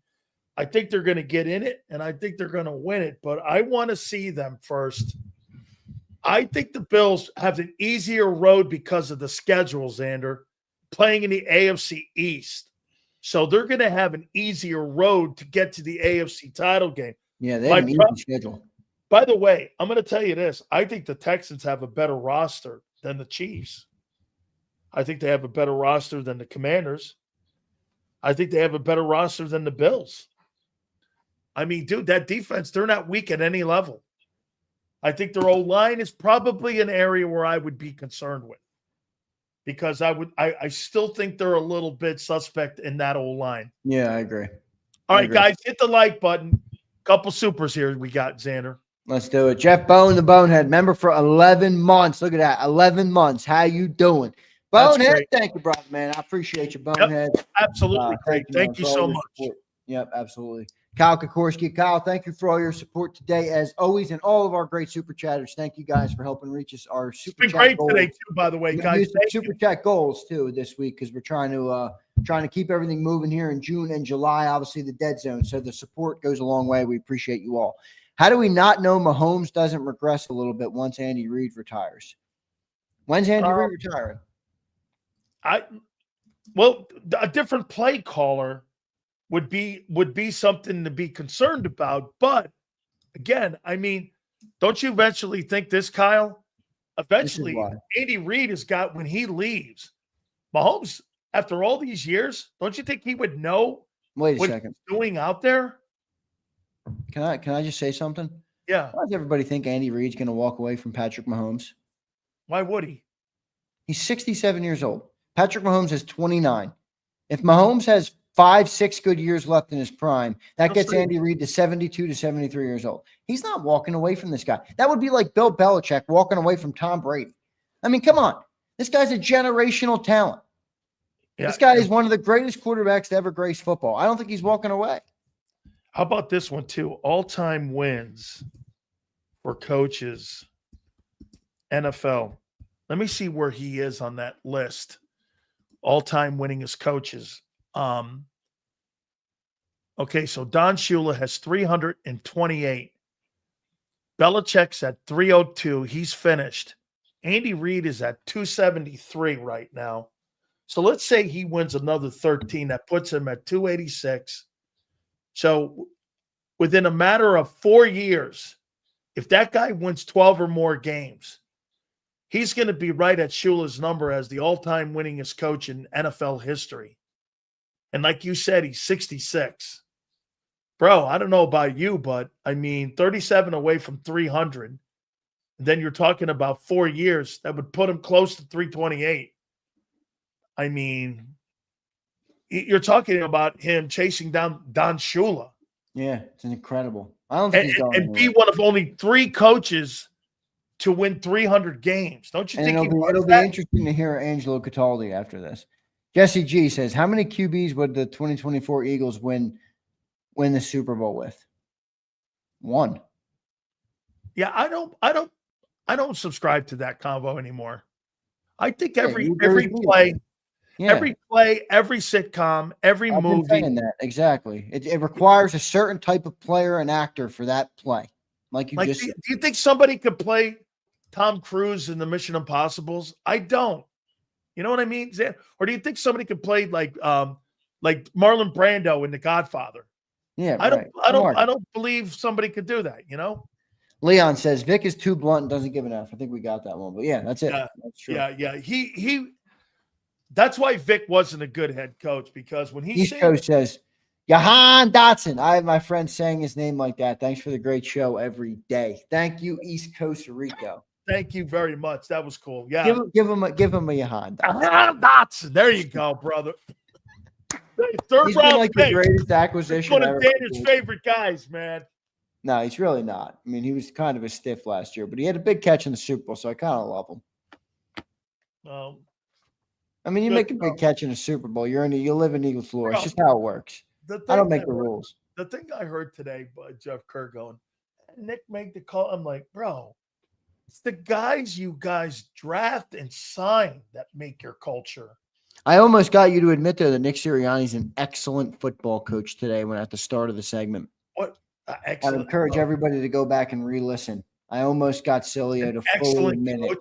Speaker 1: I think they're going to get in it, and I think they're going to win it, but I want to see them first. I think the Bills have an easier road because of the schedule, Xander, playing in the AFC East. So they're going to have an easier road to get to the AFC title game.
Speaker 2: Yeah, they have an easy schedule.
Speaker 1: By the way, I'm going to tell you this. I think the Texans have a better roster than the Chiefs. I think they have a better roster than the Commanders. I think they have a better roster than the Bills. I mean, dude, that defense, they're not weak at any level. I think their O-line is probably an area where I would be concerned with, because I still think they're a little bit suspect in that O-line.
Speaker 2: Yeah, I agree.
Speaker 1: All right, guys, hit the like button. Couple supers here we got, Xander.
Speaker 2: Let's do it. Jeff Bone, the Bonehead, member for 11 months. Look at that, 11 months. How you doing? Bonehead, thank you, brother, man. I appreciate you, Bonehead.
Speaker 1: Yep, absolutely great. Thank you so much.
Speaker 2: Support. Yep, absolutely. Kyle Kokorski. Kyle, thank you for all your support today, as always, and all of our great super chatters. Thank you guys for helping reach us our
Speaker 1: It's
Speaker 2: super
Speaker 1: been
Speaker 2: chat
Speaker 1: great
Speaker 2: goals.
Speaker 1: today, too, by the way, guys.
Speaker 2: Super chat goals too this week, because we're trying to keep everything moving here in June and July. Obviously, the dead zone, so the support goes a long way. We appreciate you all. How do we not know Mahomes doesn't regress a little bit once Andy Reid retires? When's Andy Reid retiring?
Speaker 1: Well, a different play caller would be something to be concerned about. But again, I mean, don't you eventually think this, Kyle? Eventually, Andy Reid has got, when he leaves, Mahomes, after all these years, don't you think he would know
Speaker 2: what
Speaker 1: he's doing out there?
Speaker 2: Can I just say something?
Speaker 1: Yeah.
Speaker 2: Why does everybody think Andy Reid's going to walk away from Patrick Mahomes?
Speaker 1: Why would he?
Speaker 2: He's 67 years old. Patrick Mahomes is 29. If Mahomes has 5-6 good years left in his prime, that gets Andy Reid to 72 to 73 years old. He's not walking away from this guy. That would be like Bill Belichick walking away from Tom Brady. I mean, come on. This guy's a generational talent. Yeah, this guy is one of the greatest quarterbacks to ever grace football. I don't think he's walking away.
Speaker 1: How about this one, too? All-time wins for coaches, NFL. Let me see where he is on that list. All-time winningest coaches. Okay, so Don Shula has 328. Belichick's at 302. He's finished. Andy Reid is at 273 right now. So let's say he wins another 13. That puts him at 286. So within a matter of 4 years, if that guy wins 12 or more games, he's going to be right at Shula's number as the all-time winningest coach in NFL history. And like you said, he's 66. Bro, I don't know about you, but I mean, 37 away from 300. And then you're talking about 4 years. That would put him close to 328. I mean, you're talking about him chasing down Don Shula.
Speaker 2: Yeah, it's incredible. I don't think he's going
Speaker 1: and be one of only 3 coaches to win 300 games. Don't you think
Speaker 2: it'll be interesting to hear Angelo Cataldi after this. Jesse G says, how many QBs would the 2024 Eagles win the Super Bowl with? 1.
Speaker 1: Yeah, I don't subscribe to that convo anymore. I think every play, every sitcom, every movie.
Speaker 2: Saying that exactly. It requires a certain type of player and actor for that play. Like you just.
Speaker 1: Do you think somebody could play Tom Cruise in the Mission Impossibles? I don't. You know what I mean? Or do you think somebody could play like Marlon Brando in The Godfather?
Speaker 2: Yeah,
Speaker 1: I don't believe somebody could do that. You know.
Speaker 2: Leon says Vic is too blunt and doesn't give enough. I think we got that one, but yeah, that's it.
Speaker 1: Yeah,
Speaker 2: that's true.
Speaker 1: Yeah. He. That's why Vic wasn't a good head coach, because when he
Speaker 2: East Coast says Jahan Dotson. I have my friend saying his name like that. Thanks for the great show every day. Thank you, East Coast Rico.
Speaker 1: Thank you very much. That was cool. Yeah.
Speaker 2: Give him a Jahan Dotson.
Speaker 1: Jahan Dotson. There you go, brother. Third round
Speaker 2: like pick. The greatest acquisition.
Speaker 1: One of Daniel's favorite guys, man.
Speaker 2: No, he's really not. I mean, he was kind of a stiff last year, but he had a big catch in the Super Bowl, so I kind of love him. I mean, you make a big catch in a Super Bowl, you live in Eagles lore. It's just how it works. I don't make the rules.
Speaker 1: The thing I heard today by Jeff Kerr going, Nick made the call. I'm like, bro, it's the guys you guys draft and sign that make your culture.
Speaker 2: I almost got you to admit there that Nick Sirianni's an excellent football coach today when at the start of the segment.
Speaker 1: What?
Speaker 2: I'd encourage everybody to go back and re-listen. I almost got Sileo to fully admit it.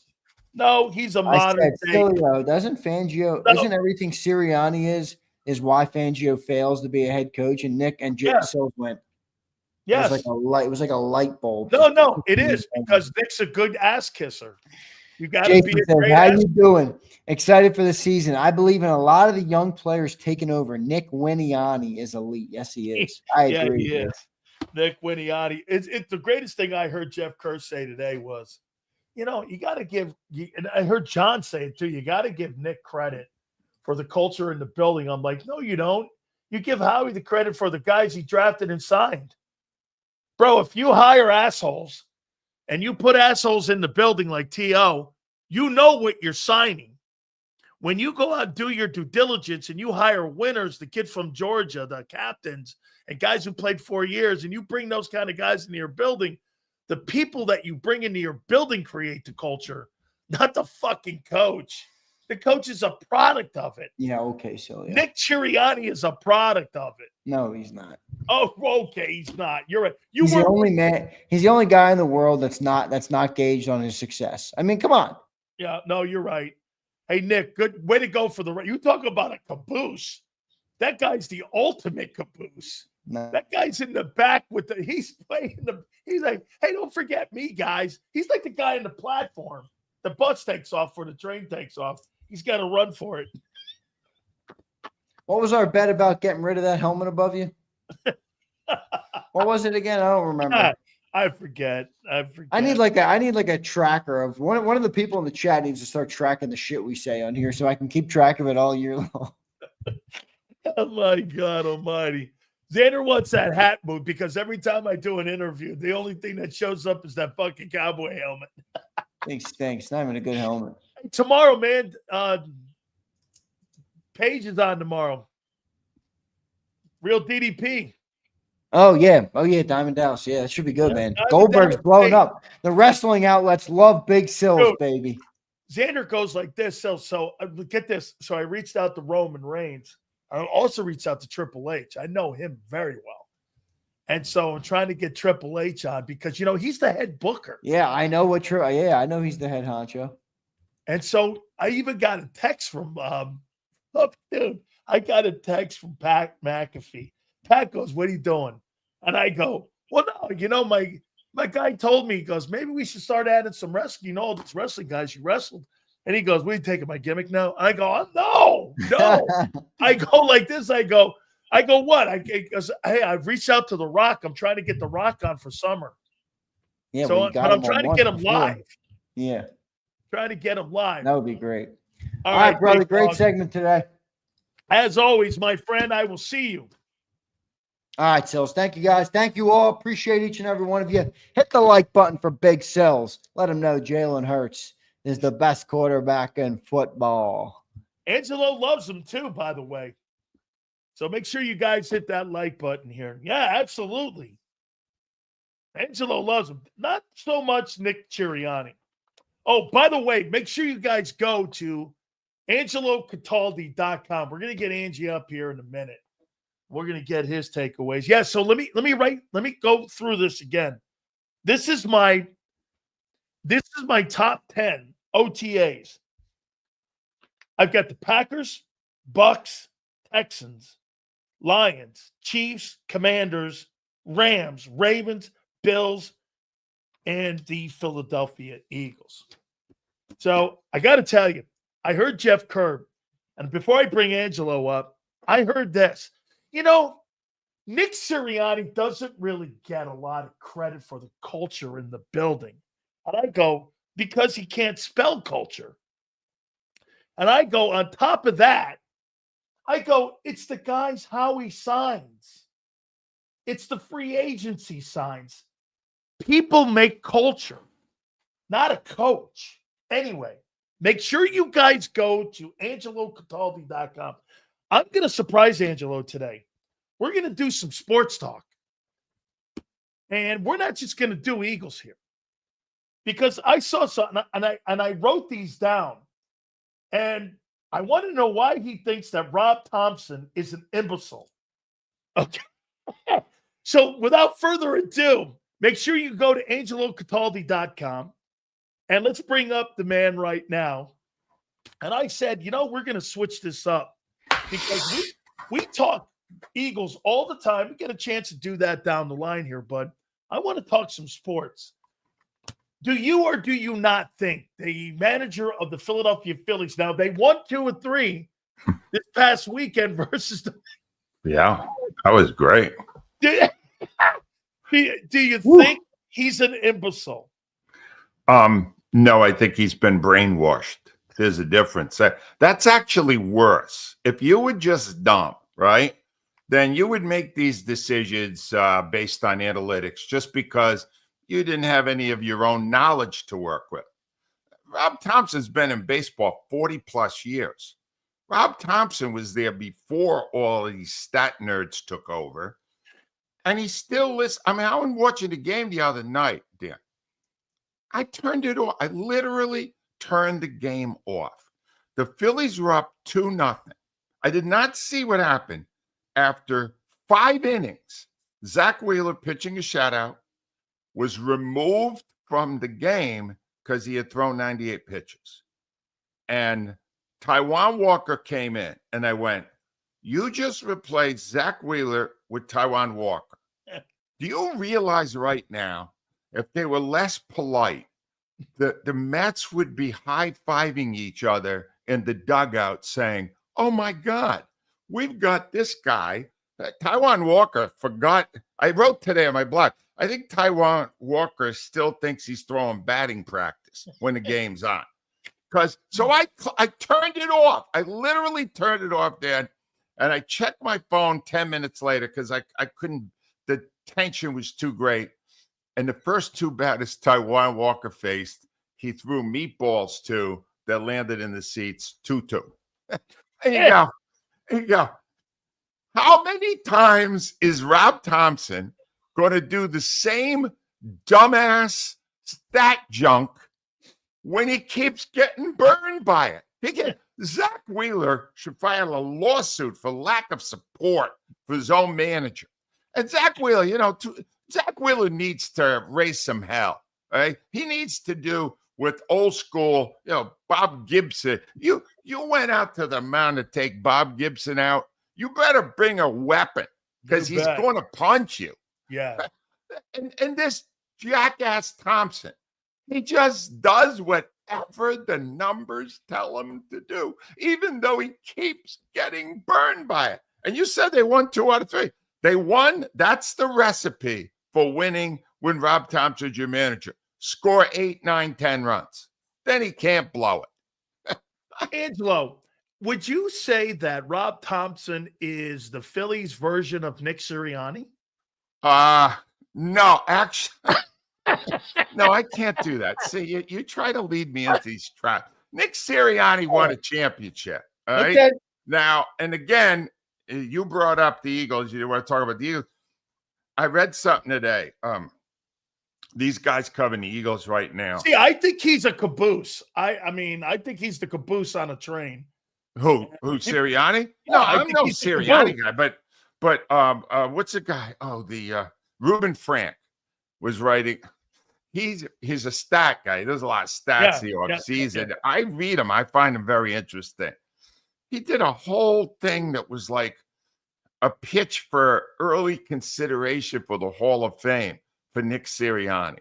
Speaker 1: No, he's a modern day.
Speaker 2: Sileo, doesn't Fangio, isn't everything Sirianni is why Fangio fails to be a head coach, and Nick and Jim Sills went.
Speaker 1: Yes.
Speaker 2: It was like a light bulb.
Speaker 1: No, it is, because Nick's a good ass kisser. You got to be a great
Speaker 2: How you doing? Excited for the season. I believe in a lot of the young players taking over. Nick Winiani is elite. Yes, he is. I agree.
Speaker 1: He is. Nick Winiani. It's the greatest thing I heard Jeff Kerr say today was, you got to give, and I heard John say it too, you got to give Nick credit for the culture in the building. I'm like, no, you don't. You give Howie the credit for the guys he drafted and signed. Bro, if you hire assholes and you put assholes in the building like T.O., you know what you're signing. when you go out and do your due diligence and you hire winners, the kid from Georgia, the captains, and guys who played 4 years, and you bring those kind of guys into your building, the people that you bring into your building create the culture, not the fucking coach. The coach is a product of it.
Speaker 2: Yeah, okay, so yeah.
Speaker 1: Nick Sirianni is a product of it.
Speaker 2: No, he's not.
Speaker 1: Oh, okay, he's not. You're right.
Speaker 2: He's the only man. He's the only guy in the world that's not gauged on his success. I mean, come on.
Speaker 1: Yeah, no, you're right. Hey, Nick, good way to go for the. You talk about a caboose. That guy's the ultimate caboose.
Speaker 2: No.
Speaker 1: That guy's in the back with the. He's playing the. He's like, hey, don't forget me, guys. He's like the guy in the platform. The bus takes off or the train takes off. He's got to run for it.
Speaker 2: What was our bet about getting rid of that helmet above you? What was it again? I don't remember.
Speaker 1: I forget.
Speaker 2: I need like a tracker of one of the people in the chat needs to start tracking the shit we say on here so I can keep track of it all year long.
Speaker 1: Oh my God Almighty. Xander wants that hat move because every time I do an interview, the only thing that shows up is that fucking cowboy helmet.
Speaker 2: Thanks. Not even a good helmet.
Speaker 1: Tomorrow, man. Paige is on tomorrow. Real DDP.
Speaker 2: Oh yeah. Diamond Dallas. Yeah, that should be good, man.
Speaker 1: Diamond
Speaker 2: Goldberg's
Speaker 1: Dallas,
Speaker 2: blowing
Speaker 1: hey.
Speaker 2: up. The wrestling outlets love big sills,
Speaker 1: Dude.
Speaker 2: baby.
Speaker 1: Xander goes like this. So get this. So I reached out to Roman Reigns. I also reached out to Triple H. I know him very well. And so I'm trying to get Triple H on because, he's the head booker.
Speaker 2: Yeah, I know I know he's the head honcho.
Speaker 1: And so I even got a text from dude. I got a text from Pat McAfee. Pat goes, "What are you doing?" And I go, "Well, no, my guy told me, he goes, maybe we should start adding some wrestling. All these wrestling guys you wrestled." And he goes, "What are you taking my gimmick now?" And I go, "Oh, no." I go like this. I go, what? Goes, "Hey, I've reached out to The Rock. I'm trying to get The Rock on for summer."
Speaker 2: Yeah,
Speaker 1: so, but I'm trying to get him live.
Speaker 2: Yeah.
Speaker 1: Trying to get him live.
Speaker 2: That would be great.
Speaker 1: All
Speaker 2: right, brother. Great
Speaker 1: dog.
Speaker 2: segment today.
Speaker 1: As always, my friend, I will see you.
Speaker 2: All right, Sills. Thank you, guys. Thank you all. Appreciate each and every one of you. Hit the like button for Big Sills. Let them know Jalen Hurts is the best quarterback in football.
Speaker 1: Angelo loves him too, by the way. So make sure you guys hit that like button here. Yeah, absolutely. Angelo loves him. Not so much Nick Sirianni. Oh, by the way, make sure you guys go to AngeloCataldi.com. We're going to get Angie up here in a minute. We're going to get his takeaways. Yeah, so let me go through this again. This is my top 10 OTAs. I've got the Packers, Bucks, Texans, Lions, Chiefs, Commanders, Rams, Ravens, Bills, and the Philadelphia Eagles. So I got to tell you, I heard Jeff Kerr, and before I bring Angelo up, I heard this. Nick Sirianni doesn't really get a lot of credit for the culture in the building. And I go, because he can't spell culture. And I go, on top of that, it's the guys how he signs. It's the free agency signs. People make culture, not a coach. Anyway, make sure you guys go to AngeloCataldi.com. I'm going to surprise Angelo today. We're going to do some sports talk. And we're not just going to do Eagles here. Because I saw something, and I wrote these down. And I want to know why he thinks that Rob Thompson is an imbecile. Okay. So without further ado, make sure you go to AngeloCataldi.com. And let's bring up the man right now. And I said, we're going to switch this up. Because we talk Eagles all the time. We get a chance to do that down the line here, but I want to talk some sports. Do you or do you not think the manager of the Philadelphia Phillies, now they won 2 or 3 this past weekend versus the.
Speaker 3: Yeah, that was great.
Speaker 1: Do you think he's an imbecile?
Speaker 3: No, I think he's been brainwashed. There's a difference. That's actually worse. If you were just dumb, right, then you would make these decisions based on analytics just because you didn't have any of your own knowledge to work with. Rob Thompson's been in baseball 40 plus years. Rob Thompson was there before all of these stat nerds took over. And he still listens. I mean, I was watching the game the other night, Dan. I turned it off. I literally turned the game off. The Phillies were up 2-0. I did not see what happened after 5 innings. Zach Wheeler pitching a shutout was removed from the game because he had thrown 98 pitches. And Taijuan Walker came in, and I went, you just replaced Zach Wheeler with Taijuan Walker. Do you realize right now, if they were less polite, the Mets would be high-fiving each other in the dugout saying, oh, my God, we've got this guy. Taijuan Walker forgot. I wrote today on my blog, I think Taijuan Walker still thinks he's throwing batting practice when the game's on. So I turned it off. I literally turned it off, Dan, and I checked my phone 10 minutes later because I couldn't. The tension was too great. And the first 2 batters Taijuan Walker faced, he threw meatballs to that landed in the seats 2-2. There you go. How many times is Rob Thompson going to do the same dumbass stat junk when he keeps getting burned by it? Zach Wheeler should file a lawsuit for lack of support for his own manager. And Zach Wheeler, Zach Wheeler needs to raise some hell. Right? He needs to do with old school, Bob Gibson. You went out to the mound to take Bob Gibson out. You better bring a weapon because he's going to punch you.
Speaker 1: Yeah.
Speaker 3: And this jackass Thompson, he just does whatever the numbers tell him to do, even though he keeps getting burned by it. And you said they won 2 out of 3. They won. That's the recipe for winning when Rob Thompson's your manager. Score 8, 9, 10 runs. Then he can't blow it.
Speaker 1: Angelo, would you say that Rob Thompson is the Phillies version of Nick Sirianni?
Speaker 3: No, actually. No, I can't do that. See, you try to lead me into these traps. Nick Sirianni won a championship. All right.
Speaker 1: Okay.
Speaker 3: Now, and again, you brought up the Eagles. You want to talk about the Eagles. I read something today. These guys covering the Eagles right now.
Speaker 1: See, I think he's a caboose. I think he's the caboose on a train.
Speaker 3: Who Sirianni? No, I'm no Sirianni guy, but what's the guy? Oh, the Reuben Frank was writing. He's a stat guy. He does a lot of stats the offseason. Yeah. I read him. I find him very interesting. He did a whole thing that was like a pitch for early consideration for the Hall of Fame for Nick Sirianni.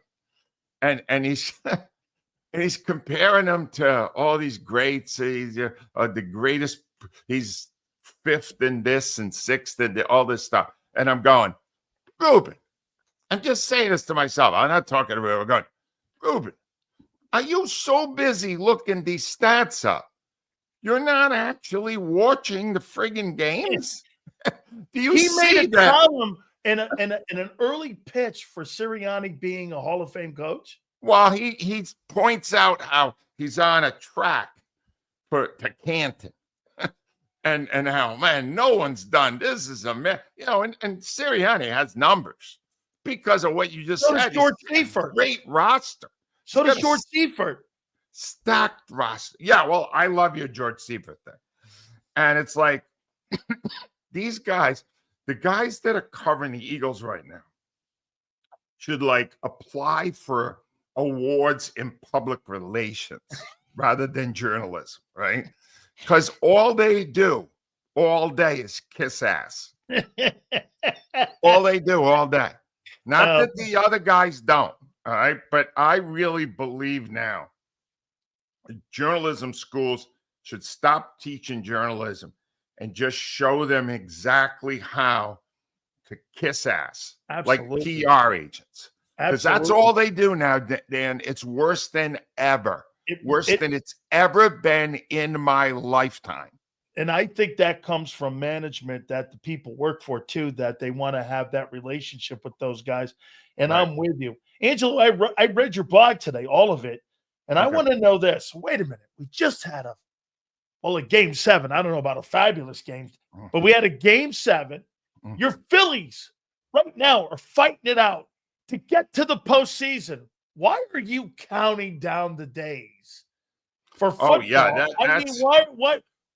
Speaker 3: And he's and he's comparing him to all these greats. He's the greatest. He's 5th in this and 6th in all this stuff. And I'm going, Reuben, I'm just saying this to myself. I'm not talking to Reuben. I'm going, Reuben, are you so busy looking these stats up? You're not actually watching the friggin' games? Do you
Speaker 1: see
Speaker 3: made
Speaker 1: a column in an early pitch for Sirianni being a Hall of Fame coach?
Speaker 3: Well, he points out how he's on a track to Canton. and how, man, no one's done this. Is a man, and Sirianni has numbers because of what you just said.
Speaker 1: Does George Seifert.
Speaker 3: Great roster.
Speaker 1: So does George Seifert.
Speaker 3: Stacked roster. Yeah, well, I love your George Seifert thing. And it's like these guys, the guys that are covering the Eagles right now should like apply for awards in public relations rather than journalism, right? Because all they do all day is kiss ass. All they do all day. Not that the other guys don't, all right? But I really believe now journalism schools should stop teaching journalism and just show them exactly how to kiss ass.
Speaker 1: Absolutely.
Speaker 3: Like PR agents. Because that's all they do now, Dan. It's worse than ever. Worse than it's ever been in my lifetime.
Speaker 1: And I think that comes from management that the people work for too, that they want to have that relationship with those guys. And right. I'm with you. Angelo, I read your blog today, all of it. And I
Speaker 3: Okay.
Speaker 1: want to know this. Wait a minute. We just had a game 7. I don't know about a fabulous game, but we had a game 7. Your Phillies right now are fighting it out to get to the postseason. Why are you counting down the days for football?
Speaker 3: Oh, yeah,
Speaker 1: I mean,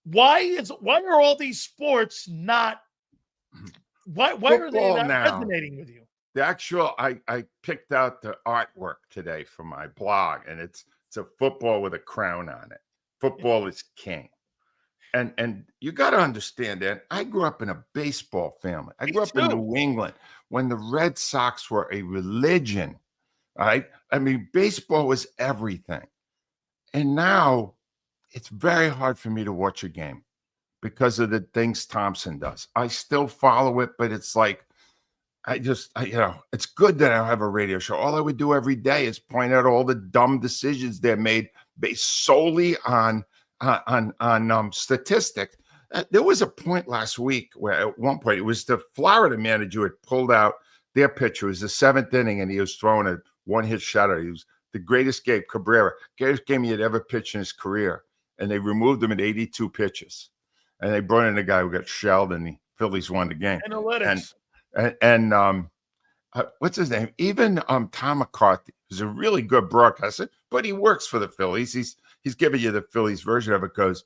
Speaker 1: why are all these sports not? Why are they
Speaker 3: Football
Speaker 1: not
Speaker 3: now.
Speaker 1: resonating with you?
Speaker 3: The actual, I picked out the artwork today for my blog, and it's a football with a crown on it. Football is king. And you got to understand that I grew up in a baseball family. I grew up in New England when the Red Sox were a religion, right? I mean, baseball was everything. And now it's very hard for me to watch a game because of the things Thompson does. I still follow it, but it's like, it's good that I don't have a radio show. All I would do every day is point out all the dumb decisions they're made based solely on statistics. There was a point last week where at one point it was the Florida manager who had pulled out their pitcher. It was the 7th inning, and he was throwing a one-hit shutout. He was the greatest game, Cabrera, greatest game he had ever pitched in his career. And they removed him at 82 pitches. And they brought in a guy who got shelled, and the Phillies won the game.
Speaker 1: Analytics.
Speaker 3: And what's his name? Even Tom McCarthy is a really good broadcaster, but he works for the Phillies. He's giving you the Phillies version of it. Goes,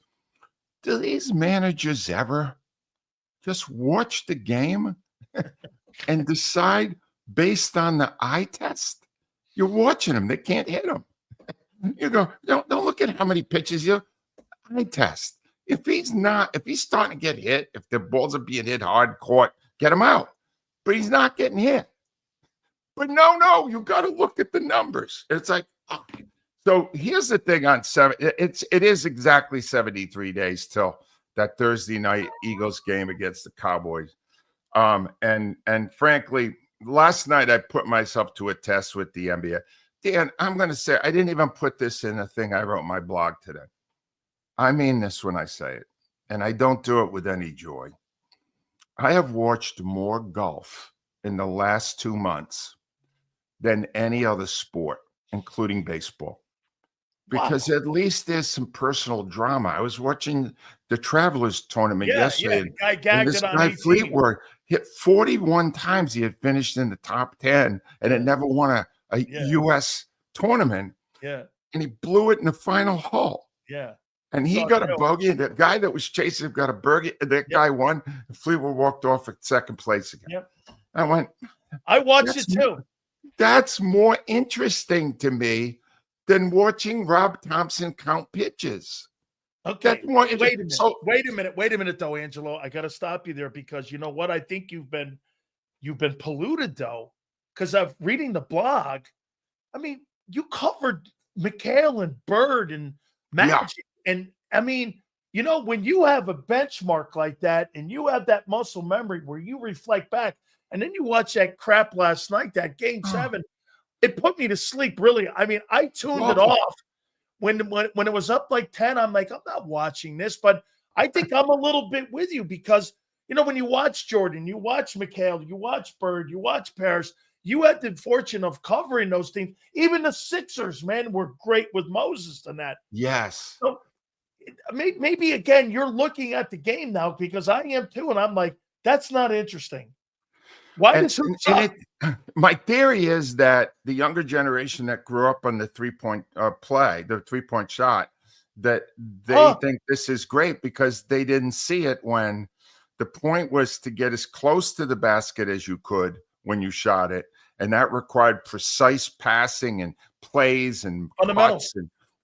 Speaker 3: do these managers ever just watch the game and decide based on the eye test? You're watching them; they can't hit them. You go, don't look at how many pitches you eye test. If he's starting to get hit, if the balls are being hit hard, caught, get him out. But he's not getting hit. But no, you got to look at the numbers. It's like, oh. So here's the thing on 7. It is exactly 73 days till that Thursday night Eagles game against the Cowboys. And frankly, last night I put myself to a test with the NBA. Dan, I'm going to say, I didn't even put this in a thing I wrote in my blog today. I mean this when I say it, and I don't do it with any joy. I have watched more golf in the last 2 months than any other sport, including baseball, because at least there's some personal drama. I was watching the Travelers tournament yesterday.
Speaker 1: Yeah, the guy gagged
Speaker 3: this
Speaker 1: it on
Speaker 3: guy
Speaker 1: 18.
Speaker 3: Fleetwood hit 41 times. He had finished in the top 10 and had never won a U.S. tournament.
Speaker 1: Yeah.
Speaker 3: And he blew it in the final hole.
Speaker 1: Yeah.
Speaker 3: And he got a bogey, and the guy that was chasing him got a birdie, and that guy won. And Fleetwood walked off at second place again.
Speaker 1: Yep.
Speaker 3: I went,
Speaker 1: I watched it too.
Speaker 3: That's more interesting to me than watching Rob Thompson count pitches.
Speaker 1: Okay.
Speaker 3: Wait
Speaker 1: a minute, though, Angelo. I got to stop you there because you know what? I think you've been polluted though, because I'm reading the blog. I mean, you covered McHale and Bird and Magic. And I mean, you know, when you have a benchmark like that and you have that muscle memory where you reflect back and then you watch that crap last night, that game 7, it put me to sleep, really. I mean, I tuned it off when it was up like 10. I'm like, I'm not watching this, but I think I'm a little bit with you because, you know, when you watch Jordan, you watch McHale, you watch Bird, you watch Paris, you had the fortune of covering those teams. Even the Sixers, man, were great with Moses and that.
Speaker 3: Yes.
Speaker 1: So maybe again, you're looking at the game now because I am too. And I'm like, that's not interesting. Why does
Speaker 3: my theory is that the younger generation that grew up on the 3-point play, the 3-point shot, that they think this is great because they didn't see it when the point was to get as close to the basket as you could when you shot it. And that required precise passing and plays and cuts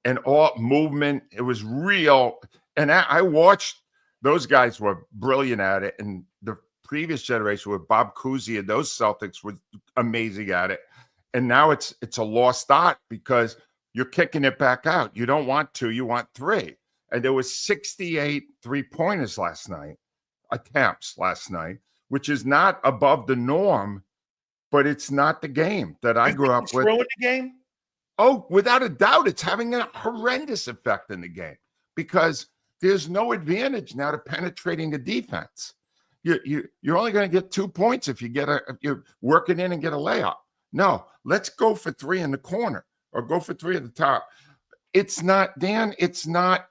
Speaker 3: and all movement. It was real. And I watched, those guys were brilliant at it. And the previous generation with Bob Cousy and those Celtics were amazing at it. And now it's a lost art because you're kicking it back out. You don't want 2, you want 3. And there was 68 3-pointers attempts last night, which is not above the norm, but it's not the game that I grew up with.
Speaker 1: Ruined the game?
Speaker 3: Oh, without a doubt, it's having a horrendous effect in the game because there's no advantage now to penetrating the defense. You're only going to get 2 points if you're working in and get a layup. No, let's go for 3 in the corner or go for 3 at the top. it's not, Dan, it's not.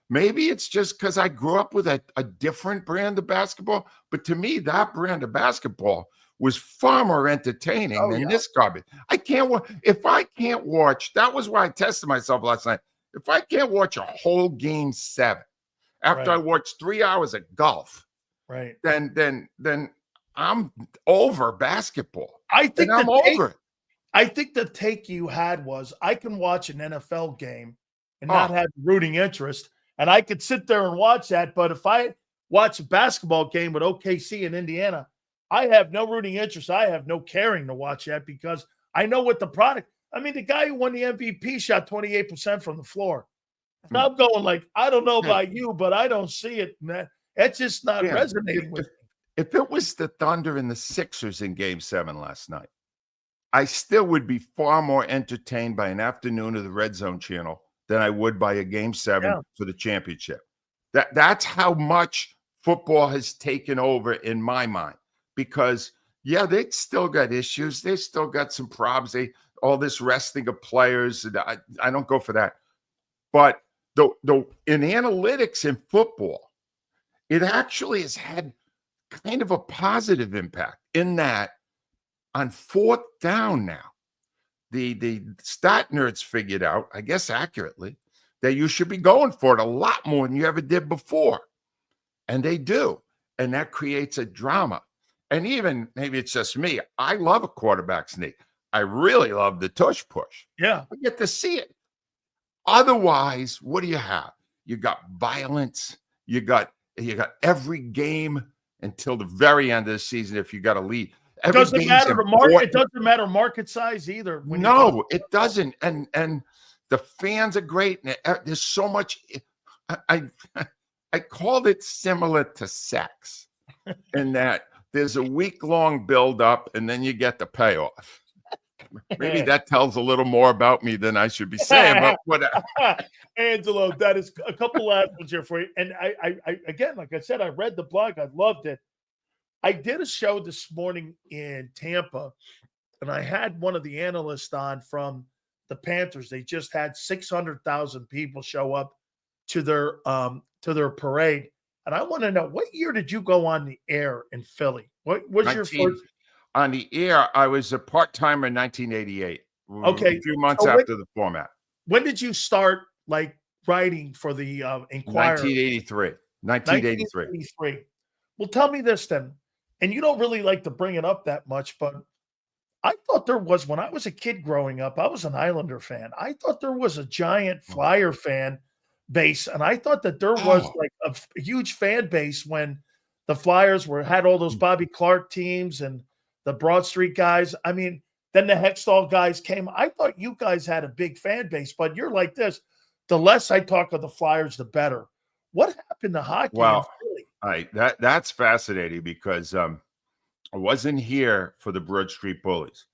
Speaker 3: Maybe it's just because I grew up with a different brand of basketball. But to me, that brand of basketball was far more entertaining
Speaker 1: Oh
Speaker 3: than
Speaker 1: yeah,
Speaker 3: this garbage. I can't watch. If I can't watch, that was why I tested myself last night. If I can't watch a whole game 7 after I
Speaker 1: right,
Speaker 3: watched 3 hours of golf,
Speaker 1: right.
Speaker 3: then I'm over basketball.
Speaker 1: I
Speaker 3: And
Speaker 1: think
Speaker 3: I'm
Speaker 1: the take
Speaker 3: over it.
Speaker 1: I think the take you had was I can watch an NFL game and not
Speaker 3: Oh,
Speaker 1: have rooting interest, and I could sit there and watch that. But if I watch a basketball game with OKC in Indiana, I have no rooting interest. I have no caring to watch that because I know what the product. I mean, the guy who won the MVP shot 28% from the floor. And
Speaker 3: hmm.
Speaker 1: I'm going like, I don't know
Speaker 3: Hey,
Speaker 1: about you, but I don't see it, man. It's just not
Speaker 3: Dan, if,
Speaker 1: resonating with
Speaker 3: if
Speaker 1: me.
Speaker 3: if it was the Thunder and the Sixers in Game 7 last night, I still would be far more entertained by an afternoon of the Red Zone channel than I would by a Game 7
Speaker 1: Yeah.
Speaker 3: for the championship. That's how much football has taken over in my mind. Because yeah, they still got issues. They still got some problems. All this resting of players. And I don't go for that. But the in analytics in football, it actually has had kind of a positive impact in that on 4th down now, the stat nerds figured out, I guess accurately, that you should be going for it a lot more than you ever did before. And they do. And that creates a drama. And even maybe it's just me. I love a quarterback sneak. I really love the tush push.
Speaker 1: Yeah.
Speaker 3: I get to see it. Otherwise, what do you have? You got violence. You got every game until the very end of the season if you got a lead. Every
Speaker 1: Doesn't
Speaker 3: game's
Speaker 1: matter the market. It
Speaker 3: important.
Speaker 1: doesn't matter market size either when you talk
Speaker 3: No, it doesn't. And the fans are great. And there's so much. I I called it similar to sex in that there's a week-long build-up and then you get the payoff. Maybe that tells a little more about me than I should be saying, but whatever.
Speaker 1: Angelo, that is a couple last ones here for you. And I again, like I said, I read the blog. I loved it. I did a show this morning in Tampa, and I had one of the analysts on from the Panthers. They just had 600,000 people show up to their parade. And I want to know, what year did you go on the air in Philly? What was your
Speaker 3: 19
Speaker 1: first?
Speaker 3: on the air. I was a part-timer in 1988, a
Speaker 1: Okay,
Speaker 3: few months
Speaker 1: so
Speaker 3: after the format.
Speaker 1: when did you start like writing for the Inquirer?
Speaker 3: 1983. 1983.
Speaker 1: 1983. Well, tell me this then, and you don't really like to bring it up that much, but I thought there was, when I was a kid growing up, I was an Islander fan. I thought there was a giant Flyer fan base, and I thought that there was
Speaker 3: Oh,
Speaker 1: like a huge fan base when the Flyers had all those Bobby Clark teams and the Broad Street guys. I mean, then the Hextall guys came. I thought you guys had a big fan base, but you're like this. The less I talk of the Flyers, the better. What happened to hockey in
Speaker 3: well,
Speaker 1: Philly?
Speaker 3: that's fascinating because I wasn't here for the Broad Street Bullies,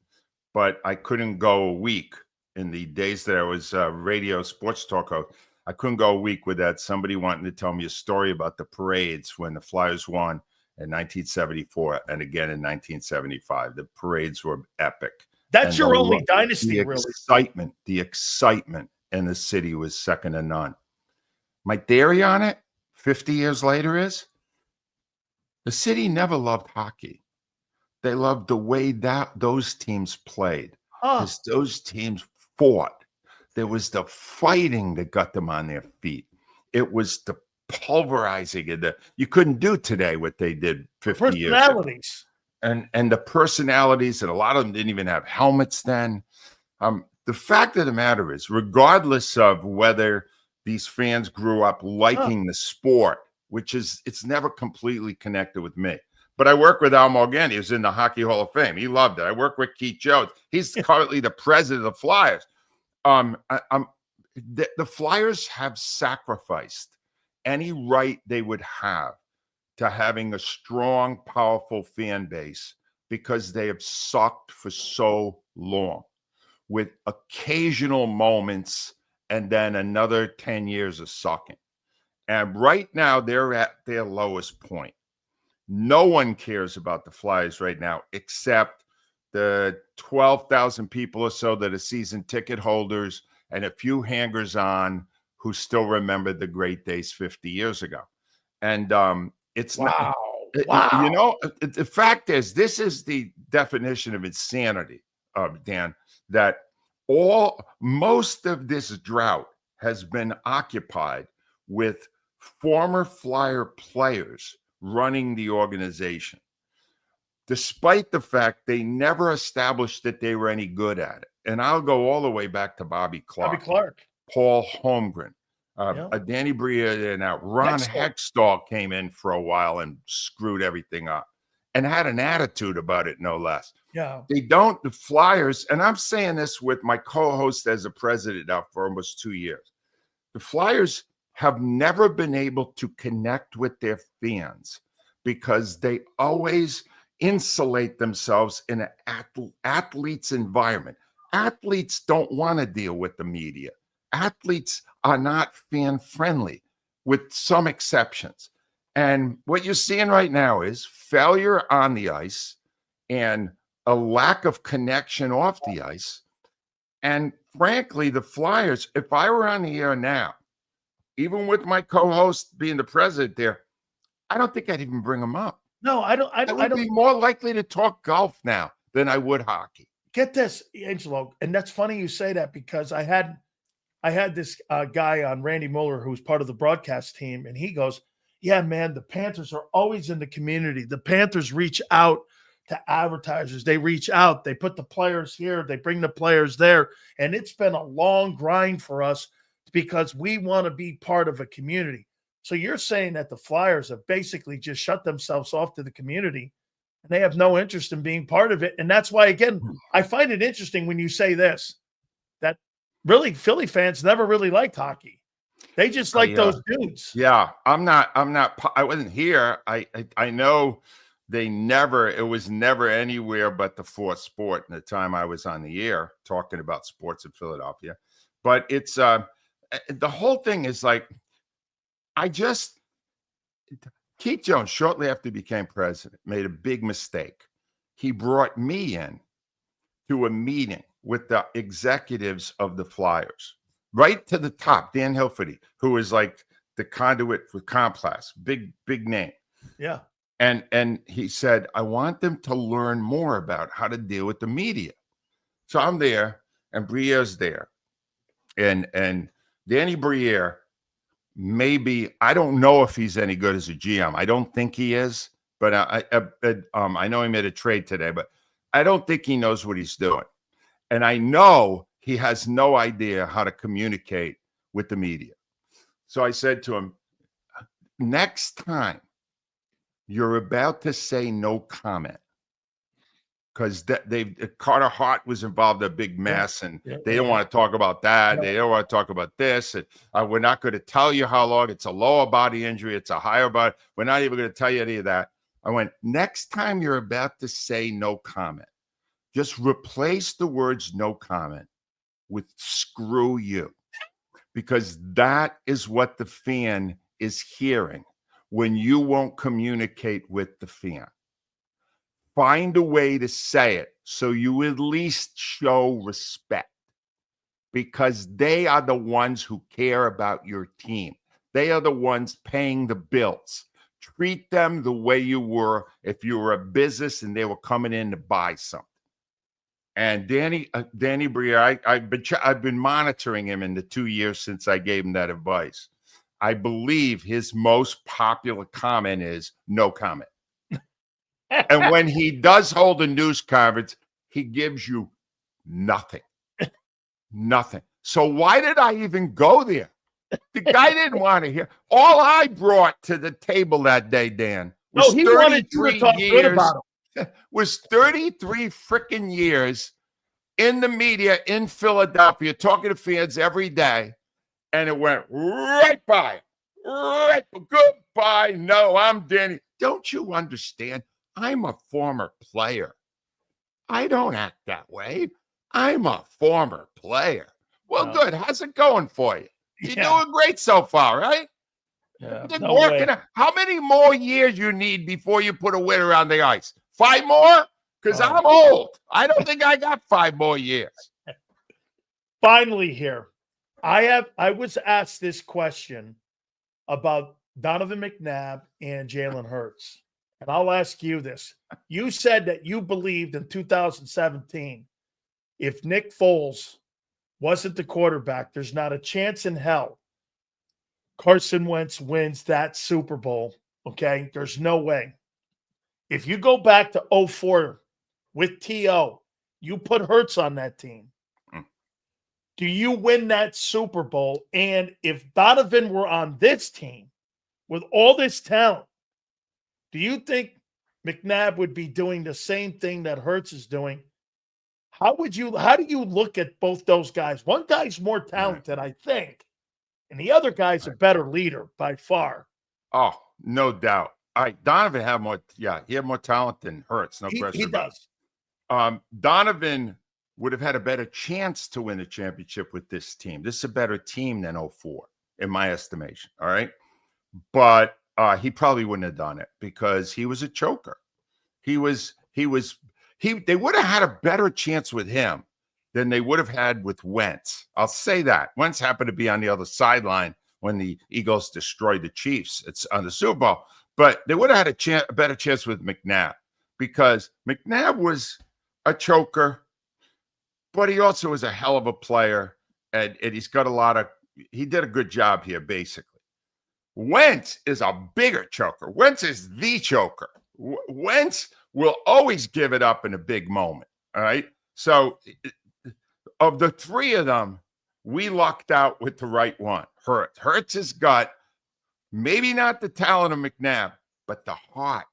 Speaker 3: but I couldn't go a week in the days that I was radio sports talk host. I couldn't go a week without somebody wanting to tell me a story about the parades when the Flyers won in 1974 and again in 1975. The parades were epic.
Speaker 1: That's
Speaker 3: And
Speaker 1: your only dynasty,
Speaker 3: the
Speaker 1: really.
Speaker 3: excitement in the city was second to none. My theory on it, 50 years later, is the city never loved hockey. They loved the way that those teams played
Speaker 1: Huh.
Speaker 3: because those teams fought. There was the fighting that got them on their feet. It was the pulverizing and you couldn't do today what they did 50 years ago.
Speaker 1: Personalities.
Speaker 3: And the personalities, and a lot of them didn't even have helmets then. The fact of the matter is, regardless of whether these fans grew up liking the sport, which is, it's never completely connected with me. But I work with Al Morgan. He was in the Hockey Hall of Fame. He loved it. I work with Keith Jones. He's currently the president of the Flyers. The Flyers have sacrificed any right they would have to having a strong, powerful fan base because they have sucked for so long with occasional moments and then another 10 years of sucking. And right now they're at their lowest point. No one cares about the Flyers right now except the 12,000 people or so that are season ticket holders and a few hangers-on who still remember the great days 50 years ago. And it's
Speaker 1: Wow.
Speaker 3: not,
Speaker 1: Wow.
Speaker 3: you know, the fact is, this is the definition of insanity, Dan, that most of this drought has been occupied with former Flyer players running the organization, despite the fact they never established that they were any good at it. And I'll go all the way back to Bobby Clark, Paul Holmgren, Danny Briere, and Ron Hextall came in for a while and screwed everything up and had an attitude about it, no less.
Speaker 1: Yeah.
Speaker 3: They don't, the Flyers, and I'm saying this with my co-host as a president now for almost 2 years. The Flyers have never been able to connect with their fans because they always insulate themselves in an athlete's environment. Athletes don't want to deal with the media. Athletes are not fan friendly, with some exceptions. And what you're seeing right now is failure on the ice and a lack of connection off the ice. And frankly, the Flyers, if I were on the air now, even with my co-host being the president there, I don't think I'd even bring them up.
Speaker 1: No, I don't.
Speaker 3: I would be more likely to talk golf now than I would hockey.
Speaker 1: Get this, Angelo, and that's funny you say that, because I had this guy on, Randy Mueller, who was part of the broadcast team, and he goes, "Yeah, man, the Panthers are always in the community. The Panthers reach out to advertisers. They reach out. They put the players here. They bring the players there, and it's been a long grind for us because we want to be part of a community." So you're saying that the Flyers have basically just shut themselves off to the community, and they have no interest in being part of it. And that's why, again, I find it interesting when you say this, that really Philly fans never really liked hockey. They just like those dudes.
Speaker 3: Yeah, I wasn't here. I know it was never anywhere but the fourth sport in the time I was on the air talking about sports in Philadelphia. But it's the whole thing is like, Keith Jones, shortly after he became president, made a big mistake. He brought me in to a meeting with the executives of the Flyers, right to the top, Dan Hilferty, who is like the conduit for Complex, big name.
Speaker 1: Yeah.
Speaker 3: And he said, I want them to learn more about how to deal with the media. So I'm there, and Briere's there. And Danny Briere, maybe, I don't know if he's any good as a GM. I don't think he is, but I know he made a trade today, but I don't think he knows what he's doing. And I know he has no idea how to communicate with the media. So I said to him, next time you're about to say no comment, because Carter Hart was involved in a big mess, and they don't want to talk about that. They don't want to talk about this. And we're not going to tell you how long. It's a lower body injury. It's a higher body. We're not even going to tell you any of that. I went, next time you're about to say no comment, just replace the words no comment with screw you, because that is what the fan is hearing when you won't communicate with the fan. Find a way to say it so you at least show respect, because they are the ones who care about your team. They are the ones paying the bills. Treat them the way you were if you were a business and they were coming in to buy something. And Danny Briere, I've been monitoring him in the 2 years since I gave him that advice. I believe his most popular comment is no comment. And when he does hold a news conference, he gives you nothing. Nothing. So why did I even go there? The guy didn't want to hear. All I brought to the table that day, Dan, was
Speaker 1: he wanted you to talk good about him.
Speaker 3: Was 33 freaking years in the media in Philadelphia, talking to fans every day, and it went right by. Right, goodbye. No, I'm Danny. Don't you understand? I'm a former player. I don't act that way. I'm a former player. Well, good. How's it going for you? You're doing great so far, right?
Speaker 1: Yeah.
Speaker 3: No working out. How many more years you need before you put a winner on the ice? 5 more? Because I'm old. I don't think I got 5 more years.
Speaker 1: Finally here, I was asked this question about Donovan McNabb and Jalen Hurts. And I'll ask you this. You said that you believed in 2017, if Nick Foles wasn't the quarterback, there's not a chance in hell Carson Wentz wins that Super Bowl. Okay. There's no way. If you go back to 04 with T.O., you put Hurts on that team. Do you win that Super Bowl? And if Donovan were on this team with all this talent, do you think McNabb would be doing the same thing that Hurts is doing? How do you look at both those guys? One guy's more talented, I think, and the other guy's a better leader by far.
Speaker 3: Oh, no doubt. Donovan had more, he had more talent than Hurts, no question.
Speaker 1: He does.
Speaker 3: Donovan would have had a better chance to win the championship with this team. This is a better team than 04, in my estimation. All right. But he probably wouldn't have done it because he was a choker. They would have had a better chance with him than they would have had with Wentz. I'll say that. Wentz happened to be on the other sideline when the Eagles destroyed the Chiefs. It's on the Super Bowl. But they would have had a better chance with McNabb because McNabb was a choker, but he also was a hell of a player. And he's got he did a good job here, basically. Wentz is a bigger choker. Wentz is the choker. Wentz will always give it up in a big moment. All right. So of the three of them, we lucked out with the right one. Hurts. Hurts has got maybe not the talent of McNabb, but the heart.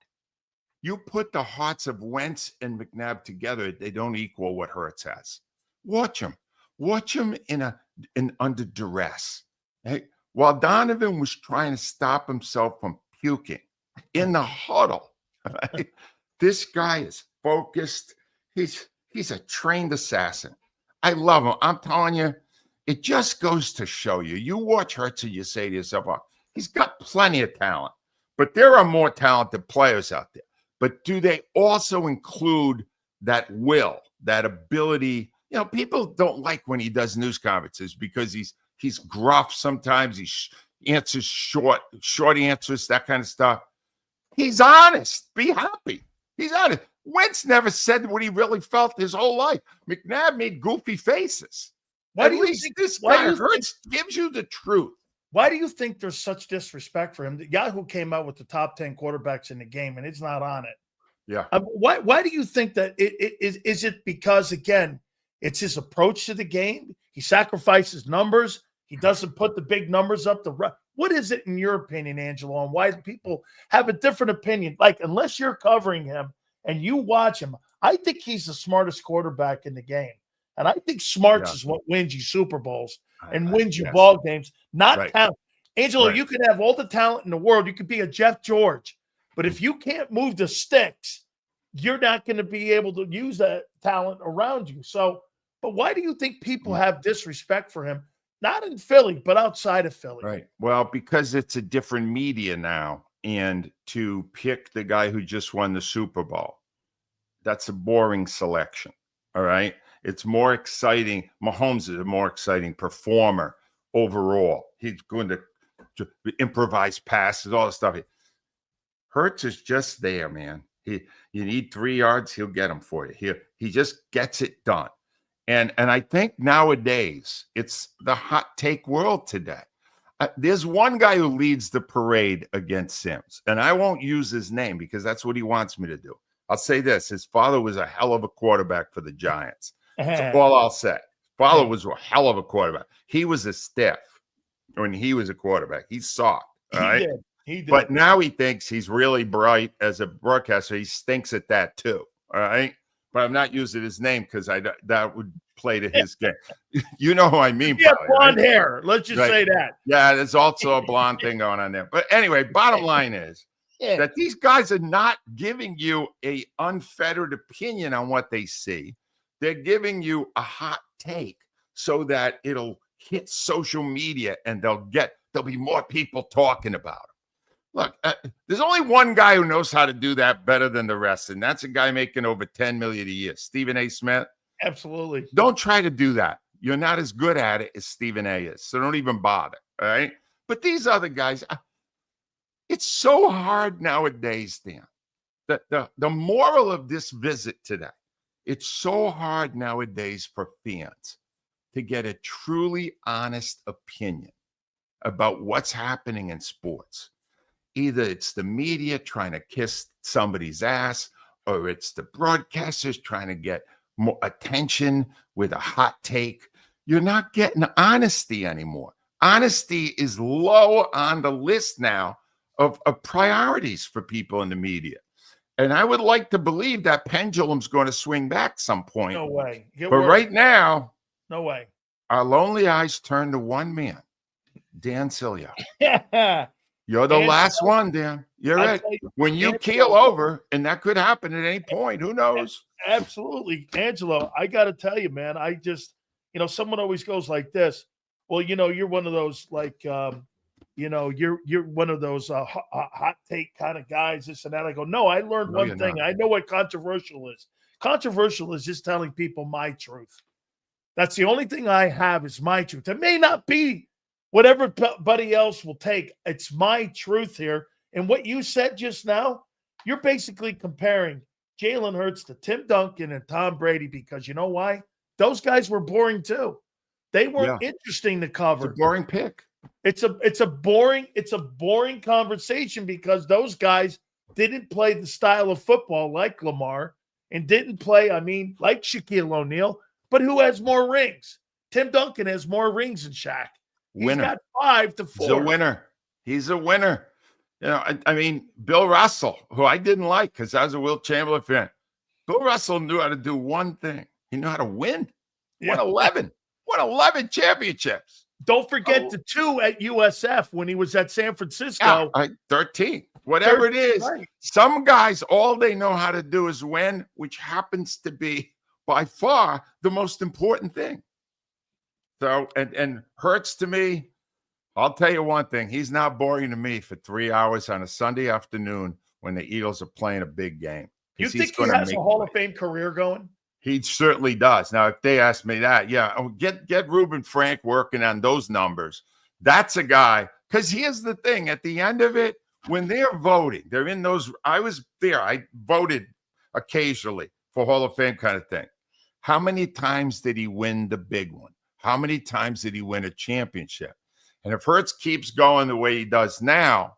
Speaker 3: You put the hearts of Wentz and McNabb together, they don't equal what Hurts has. Watch him. Watch him under duress. Hey, while Donovan was trying to stop himself from puking in the huddle, right? This guy is focused. He's a trained assassin. I love him. I'm telling you, it just goes to show you. You watch Hurts and you say to yourself, oh, he's got plenty of talent, but there are more talented players out there. But do they also include that will, that ability? You know, people don't like when he does news conferences because he's gruff sometimes. He answers short answers, that kind of stuff. He's honest. Be happy. He's honest. Wentz never said what he really felt his whole life. McNabb made goofy faces. At least this guy Hurts gives you the truth.
Speaker 1: Why do you think there's such disrespect for him? Yahoo came out with the top 10 quarterbacks in the game, and it's not on it.
Speaker 3: Yeah.
Speaker 1: Why do you think that is it because, again, it's his approach to the game? He sacrifices numbers. He doesn't put the big numbers up. What is it, in your opinion, Angelo, on why people have a different opinion? Like, unless you're covering him and you watch him, I think he's the smartest quarterback in the game. And I think smarts is what wins you Super Bowls and wins you ball games, not talent. Angelo, you could have all the talent in the world. You could be a Jeff George. But if you can't move the sticks, you're not going to be able to use that talent around you. So, but why do you think people have disrespect for him? Not in Philly, but outside of Philly.
Speaker 3: Right. Well, because it's a different media now. And to pick the guy who just won the Super Bowl, that's a boring selection. All right. It's more exciting. Mahomes is a more exciting performer overall. He's going to improvise passes, all this stuff. Hurts is just there, man. You need 3 yards, he'll get them for you. He just gets it done. And I think nowadays it's the hot take world today. There's one guy who leads the parade against Sims, and I won't use his name because that's what he wants me to do. I'll say this: his father was a hell of a quarterback for the Giants. That's all I'll say. Father was a hell of a quarterback. He was a stiff when he was a quarterback. He soft. All right.
Speaker 1: He did.
Speaker 3: But now he thinks he's really bright as a broadcaster. He stinks at that too. All right. But I'm not using his name because that would play to his game. You know who I mean?
Speaker 1: Yeah, blonde hair. Let's just say that.
Speaker 3: Yeah, there's also a blonde thing going on there. But anyway, bottom line is that these guys are not giving you a unfettered opinion on what they see. They're giving you a hot take so that it'll hit social media and there'll be more people talking about it. Look, there's only one guy who knows how to do that better than the rest, and that's a guy making over $10 million a year, Stephen A. Smith.
Speaker 1: Absolutely.
Speaker 3: Don't try to do that. you're not as good at it as Stephen A is. So don't even bother. All right. But these other guys, it's so hard nowadays, Dan. The moral of this visit today, it's so hard nowadays for fans to get a truly honest opinion about what's happening in sports. Either it's the media trying to kiss somebody's ass, or it's the broadcasters trying to get more attention with a hot take. You're not getting honesty anymore. Honesty is low on the list now of priorities for people in the media. And I would like to believe that pendulum's going to swing back some point.
Speaker 1: No way.
Speaker 3: But right now,
Speaker 1: no way.
Speaker 3: Our lonely eyes turn to one man, Dan Sileo.
Speaker 1: Yeah.
Speaker 3: You're the last one, Dan. You're it. When you keel over, and that could happen at any point, who knows?
Speaker 1: Absolutely. Angelo, I got to tell you, man, I just, someone always goes like this. Well, you're one of those like, you're one of those hot take kind of guys, this and that. I go, no, I learned one thing. I know what controversial is. Controversial is just telling people my truth. That's the only thing I have is my truth. It may not be what everybody else will take. It's my truth here. And what you said just now, you're basically comparing Jalen Hurts to Tim Duncan and Tom Brady because you know why? Those guys were boring too. They weren't interesting to cover.
Speaker 3: It's a boring pick.
Speaker 1: It's a boring conversation because those guys didn't play the style of football like Lamar and didn't play, like Shaquille O'Neal, but who has more rings? Tim Duncan has more rings than Shaq. He's got 5 to 4.
Speaker 3: He's a winner. He's a winner. Bill Russell, who I didn't like because I was a Wilt Chamberlain fan. Bill Russell knew how to do one thing. He knew how to win.
Speaker 1: Yeah.
Speaker 3: Won 11 championships.
Speaker 1: Don't forget the 2 at USF when he was at San Francisco.
Speaker 3: 13. Whatever it is.
Speaker 1: Right.
Speaker 3: Some guys, all they know how to do is win, which happens to be by far the most important thing. So, and Hurts to me, I'll tell you one thing. He's not boring to me for 3 hours on a Sunday afternoon when the Eagles are playing a big game.
Speaker 1: You think he has a Hall of Fame career going?
Speaker 3: He certainly does. Now, if they ask me that, get Reuben Frank working on those numbers. That's a guy. Because here's the thing. At the end of it, when they're voting, they're in those. I was there. I voted occasionally for Hall of Fame kind of thing. How many times did he win the big one? How many times did he win a championship? And if Hurts keeps going the way he does now,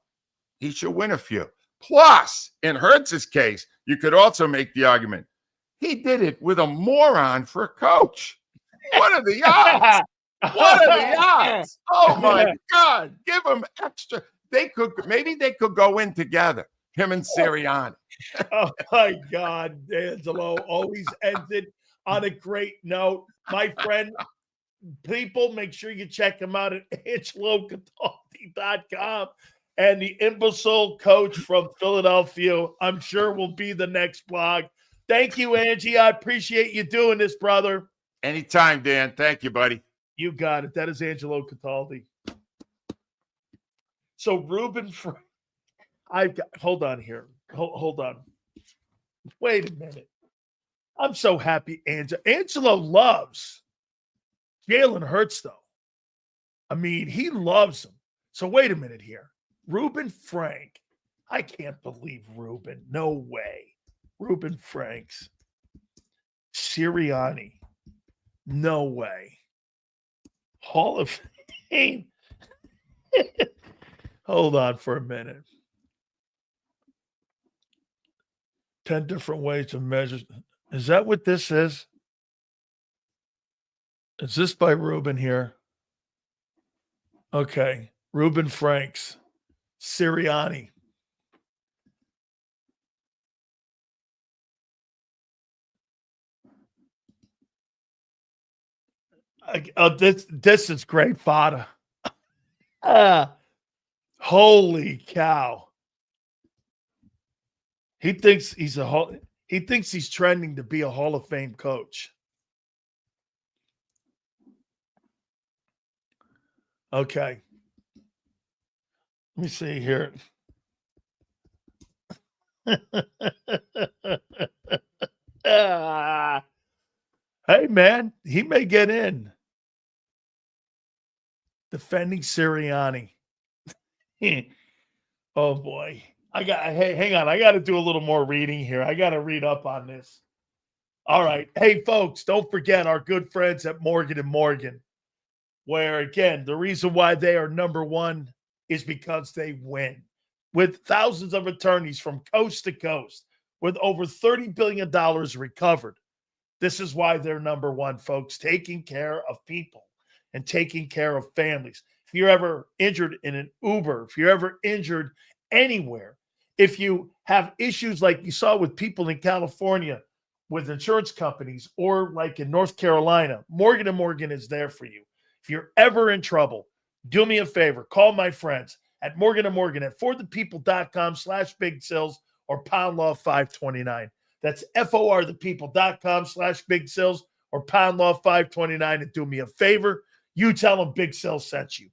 Speaker 3: he should win a few. Plus, in Hurts's case, you could also make the argument, he did it with a moron for a coach. What are the odds? What are the odds? Oh, my God. Give him extra. Maybe they could go in together, him and Sirianni.
Speaker 1: Oh, my God. Angelo always ended on a great note. My friend, people, make sure you check him out at AngeloCataldi.com. And the imbecile coach from Philadelphia, I'm sure, will be the next blog. Thank you, Angie. I appreciate you doing this, brother.
Speaker 3: Anytime, Dan. Thank you, buddy.
Speaker 1: You got it. That is Angelo Cataldi. So, Reuben, hold on here. Hold on. Wait a minute. I'm so happy, Angelo loves Jalen Hurts, though. He loves him. So, wait a minute here. Reuben Frank. I can't believe Reuben. No way. Reuben Franks. Sirianni. No way. Hall of Fame. Hold on for a minute. 10 different ways to measure. Is that what this is? Is this by Reuben here? Okay. Reuben Franks. Sirianni. This is great fodder. Holy cow. He thinks he's trending to be a Hall of Fame coach. Okay. Let me see here. Hey, man, he may get in. defending Sirianni. Oh boy. Hey, hang on. I got to do a little more reading here. I got to read up on this. All right. Hey, folks, don't forget our good friends at Morgan & Morgan, where, again, the reason why they are number one is because they win. With thousands of attorneys from coast to coast, with over $30 billion recovered. This is why they're number one, folks, taking care of people and taking care of families. If you're ever injured in an Uber, if you're ever injured anywhere, if you have issues like you saw with people in California with insurance companies, or like in North Carolina, Morgan & Morgan is there for you. If you're ever in trouble, do me a favor. Call my friends at Morgan & Morgan at forthepeople.com/Big Sills or pound law 529. That's forthepeople.com/Big Sills or pound law 529. And do me a favor. You tell them Big Sills sent you.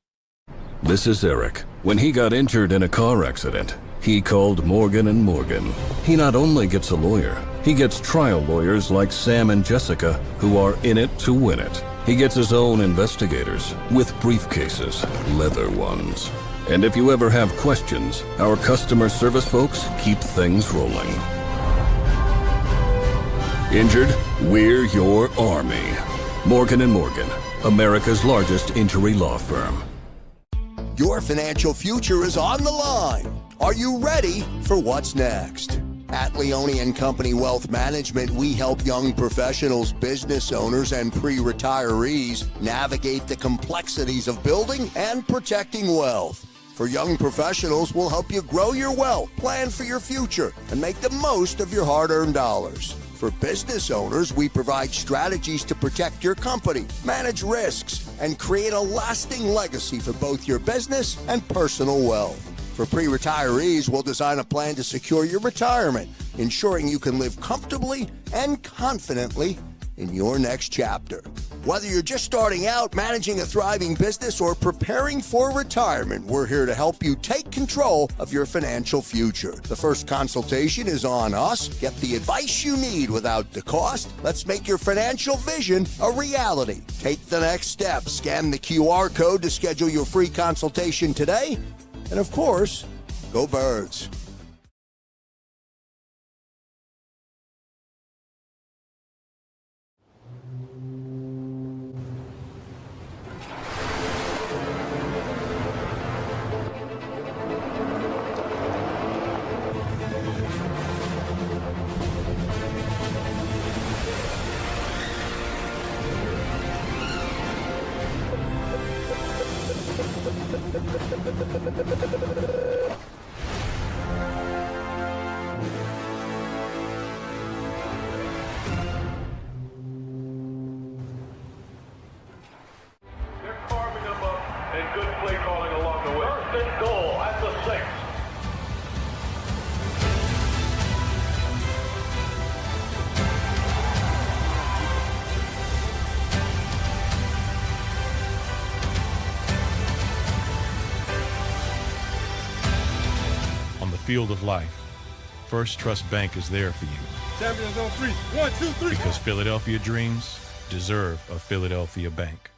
Speaker 4: This is Eric. When he got injured in a car accident, he called Morgan & Morgan. He not only gets a lawyer, he gets trial lawyers like Sam and Jessica, who are in it to win it. He gets his own investigators with briefcases, leather ones. And if you ever have questions, our customer service folks keep things rolling. Injured? We're your army. Morgan & Morgan, America's largest injury law firm.
Speaker 5: Your financial future is on the line. Are you ready for what's next? At Leone & Company Wealth Management, we help young professionals, business owners, and pre-retirees navigate the complexities of building and protecting wealth. For young professionals, we'll help you grow your wealth, plan for your future, and make the most of your hard-earned dollars. For business owners, we provide strategies to protect your company, manage risks, and create a lasting legacy for both your business and personal wealth. For pre-retirees, we'll design a plan to secure your retirement, ensuring you can live comfortably and confidently in your next chapter. Whether you're just starting out, managing a thriving business, or preparing for retirement, we're here to help you take control of your financial future. The first consultation is on us. Get the advice you need without the cost. Let's make your financial vision a reality. Take the next step. Scan the QR code to schedule your free consultation today. And of course, go Birds.
Speaker 6: Field of life, First Trust Bank is there for you.
Speaker 7: Champions on three. 1, 2, 3.
Speaker 6: Because Philadelphia dreams deserve a Philadelphia bank.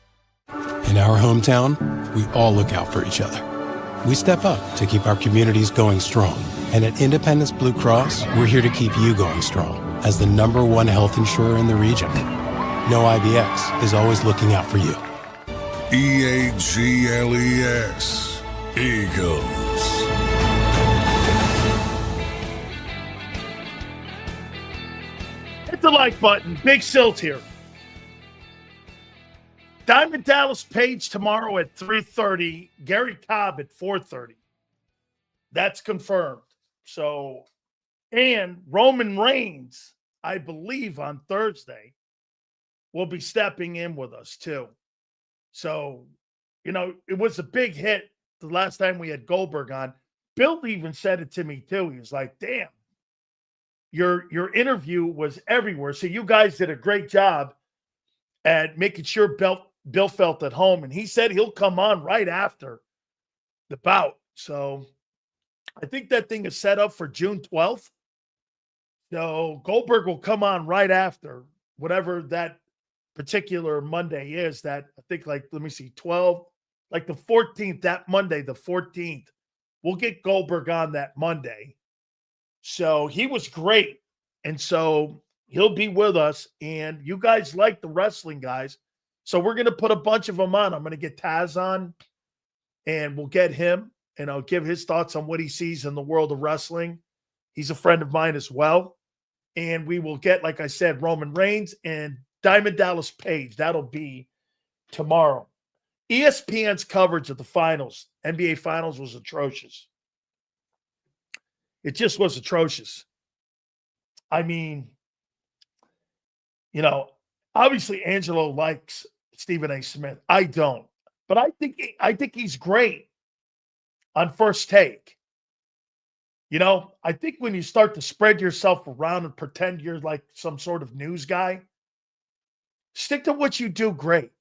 Speaker 8: In our hometown, we all look out for each other. We step up to keep our communities going strong. And at Independence Blue Cross, we're here to keep you going strong as the #1 health insurer in the region. No IBX is always looking out for you.
Speaker 4: EAGLES, Eagles.
Speaker 1: Hit the like button. Big Silt here. Diamond Dallas Page tomorrow at 3:30. Gary Cobb at 4:30. That's confirmed. So, and Roman Reigns, I believe on Thursday, will be stepping in with us too. So, you know, it was a big hit the last time we had Goldberg on. Bill even said it to me too. He was like, damn. Your interview was everywhere. So you guys did a great job at making sure Bill felt at home. And he said he'll come on right after the bout. So I think that thing is set up for June 12th. So Goldberg will come on right after whatever that particular Monday is. That I think, like, let me see, 12, like the 14th, that Monday, the 14th. We'll get Goldberg on that Monday. So he was great. And so he'll be with us. And you guys like the wrestling guys. So we're going to put a bunch of them on. I'm going to get Taz on, and we'll get him, and I'll give his thoughts on what he sees in the world of wrestling. He's a friend of mine as well. And we will get, like I said, Roman Reigns and Diamond Dallas Page. That'll be tomorrow. ESPN's coverage of the finals, NBA finals, was atrocious. It just was atrocious. I mean, you know, obviously Angelo likes Stephen A. Smith. I don't. But I think he's great on First Take. You know, I think when you start to spread yourself around and pretend you're like some sort of news guy, stick to what you do great.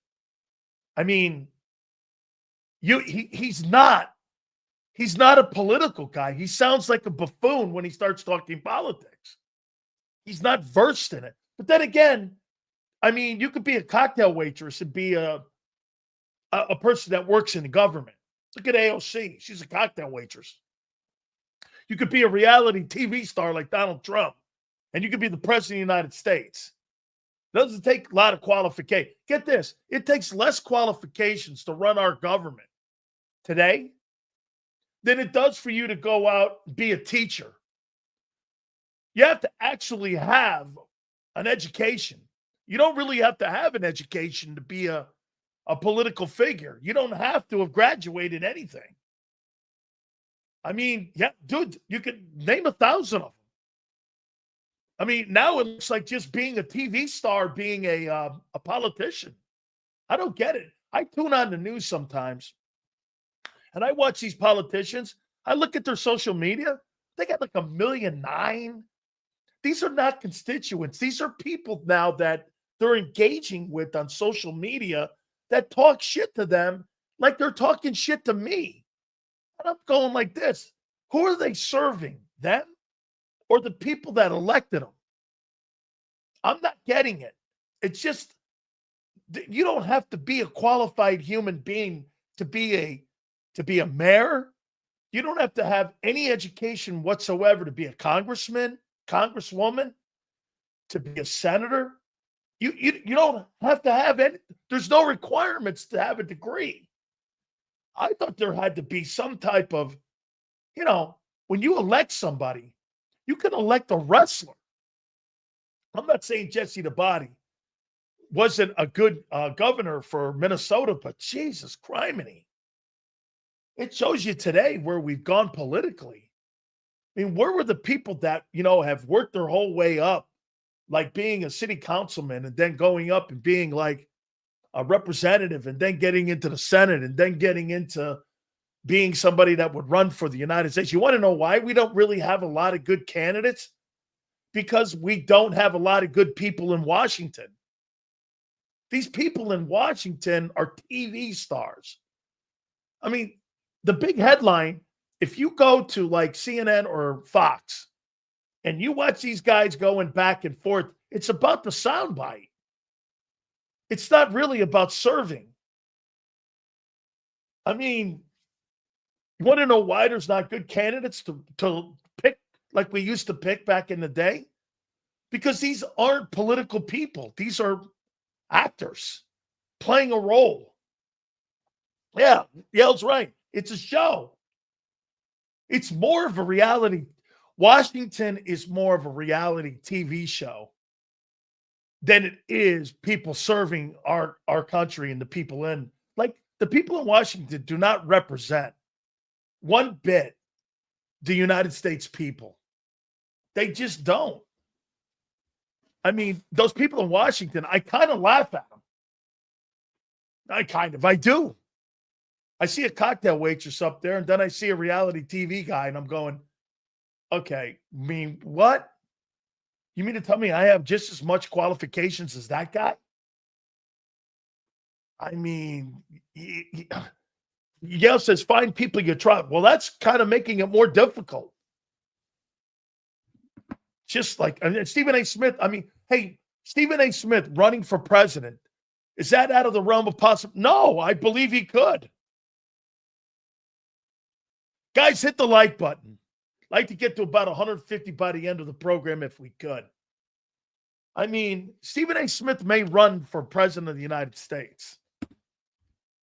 Speaker 1: I mean, he's not a political guy. He sounds like a buffoon when he starts talking politics. He's not versed in it. But then again, I mean, you could be a cocktail waitress and be a person that works in the government. Look at AOC. She's a cocktail waitress. You could be a reality TV star like Donald Trump, and you could be the president of the United States. It doesn't take a lot of qualification. Get this. It takes less qualifications to run our government today than it does for you to go out and be a teacher. You have to actually have an education. You don't really have to have an education to be a political figure. You don't have to have graduated anything. I mean, yeah, dude, you could name 1,000 of them. I mean, now it looks like just being a TV star, being a politician. I don't get it. I tune on the news sometimes, and I watch these politicians. I look at their social media. They got like 1.9 million. These are not constituents. These are people now that they're engaging with on social media that talk shit to them like they're talking shit to me. And I'm going like this. Who are they serving? Them or the people that elected them? I'm not getting it. It's just, you don't have to be a qualified human being to be a mayor. You don't have to have any education whatsoever to be a congressman, congresswoman, to be a senator. You don't have to have any. There's no requirements to have a degree. I thought there had to be some type of, you know, when you elect somebody, you can elect a wrestler. I'm not saying Jesse the Body wasn't a good governor for Minnesota, but Jesus criminy. It shows you today where we've gone politically. I mean, where were the people that, you know, have worked their whole way up, like being a city councilman and then going up and being like a representative and then getting into the Senate and then getting into being somebody that would run for the United States. You want to know why we don't really have a lot of good candidates? Because we don't have a lot of good people in Washington. These people in Washington are TV stars. I mean, the big headline, if you go to like CNN or Fox and you watch these guys going back and forth, it's about the soundbite. It's not really about serving. I mean, you want to know why there's not good candidates to pick like we used to pick back in the day? Because these aren't political people. These are actors playing a role. Yeah, Yale's right. It's a show. It's more of a reality. Washington is more of a reality TV show than it is people serving our country and the people in. Like, the people in Washington do not represent one bit the United States people. They just don't. I mean, those people in Washington, I kind of laugh at them. I do. I see a cocktail waitress up there, and then I see a reality TV guy, and I'm going, okay, I mean, what? You mean to tell me I have just as much qualifications as that guy? I mean, Yale says, find people you trust. Well, that's kind of making it more difficult. Just like, I mean, Stephen A. Smith, I mean, hey, Stephen A. Smith running for president, is that out of the realm of possible? No, I believe he could. Guys, hit the like button. Like to get to about 150 by the end of the program if we could. I mean, Stephen A. Smith may run for president of the United States.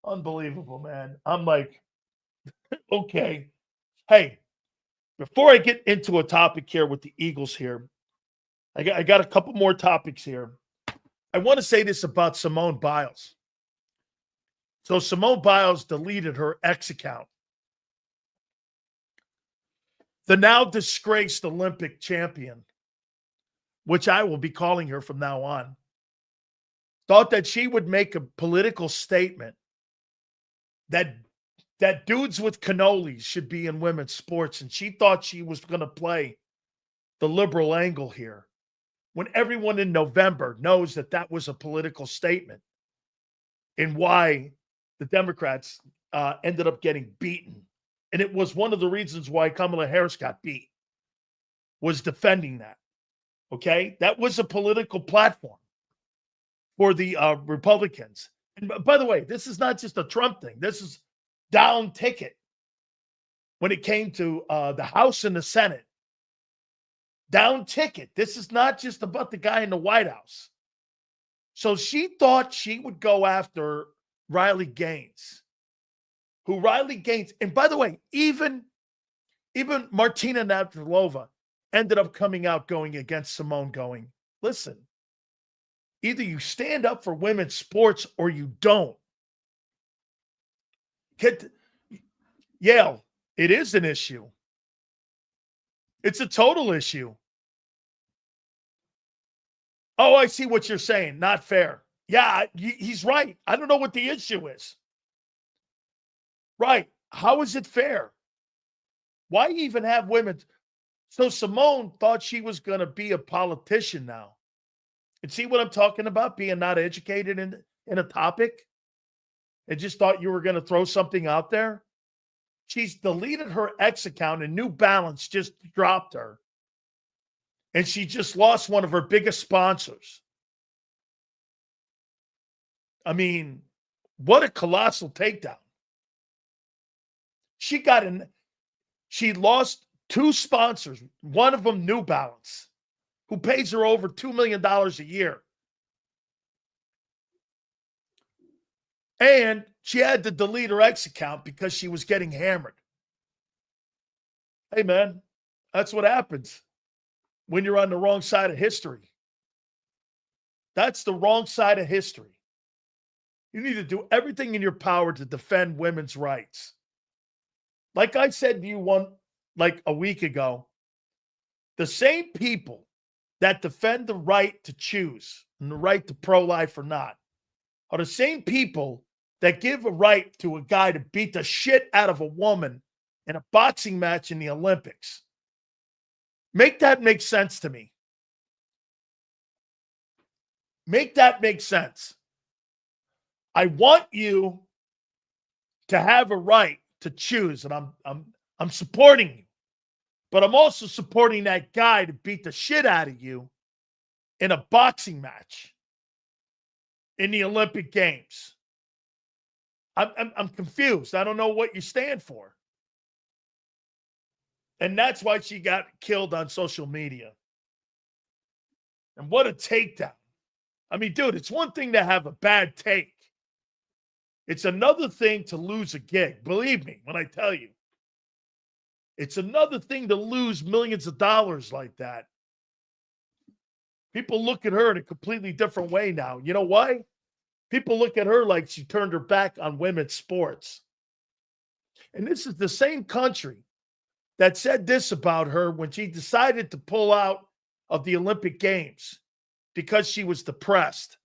Speaker 1: Unbelievable, man. I'm like, okay. Hey, before I get into a topic here with the Eagles here, I got a couple more topics here. I want to say this about Simone Biles. So Simone Biles deleted her X account. The now disgraced Olympic champion, which I will be calling her from now on, thought that she would make a political statement that dudes with cannolis should be in women's sports, and she thought she was going to play the liberal angle here, when everyone in November knows that that was a political statement and why the Democrats ended up getting beaten. And it was one of the reasons why Kamala Harris got beat, was defending that. Okay? That was a political platform for the Republicans. And by the way, this is not just a Trump thing. This is down ticket when it came to the House and the Senate. Down ticket. This is not just about the guy in the White House. So she thought she would go after Riley Gaines, and by the way, even Martina Navratilova ended up coming out going against Simone, going, listen, either you stand up for women's sports or you don't. Yale, it is an issue. It's a total issue. Oh, I see what you're saying. Not fair. Yeah, he's right. I don't know what the issue is. Right. How is it fair? Why even have women? So Simone thought she was going to be a politician now. And see what I'm talking about? Being not educated in a topic and just thought you were going to throw something out there. She's deleted her X account and New Balance just dropped her. And she just lost one of her biggest sponsors. I mean, what a colossal takedown. She lost two sponsors, one of them New Balance, who pays her over $2 million a year. And she had to delete her X account because she was getting hammered. Hey, man, that's what happens when you're on the wrong side of history. That's the wrong side of history. You need to do everything in your power to defend women's rights. Like I said to you a week ago, the same people that defend the right to choose and the right to pro-life or not are the same people that give a right to a guy to beat the shit out of a woman in a boxing match in the Olympics. Make that make sense to me. Make that make sense. I want you to have a right to choose, and I'm supporting you. But I'm also supporting that guy to beat the shit out of you in a boxing match in the Olympic Games. I'm confused. I don't know what you stand for. And that's why she got killed on social media. And what a takedown. I mean, dude, it's one thing to have a bad take. It's another thing to lose a gig. Believe me when I tell you. It's another thing to lose millions of dollars like that. People look at her in a completely different way now. You know why? People look at her like she turned her back on women's sports. And this is the same country that said this about her when she decided to pull out of the Olympic Games because she was depressed.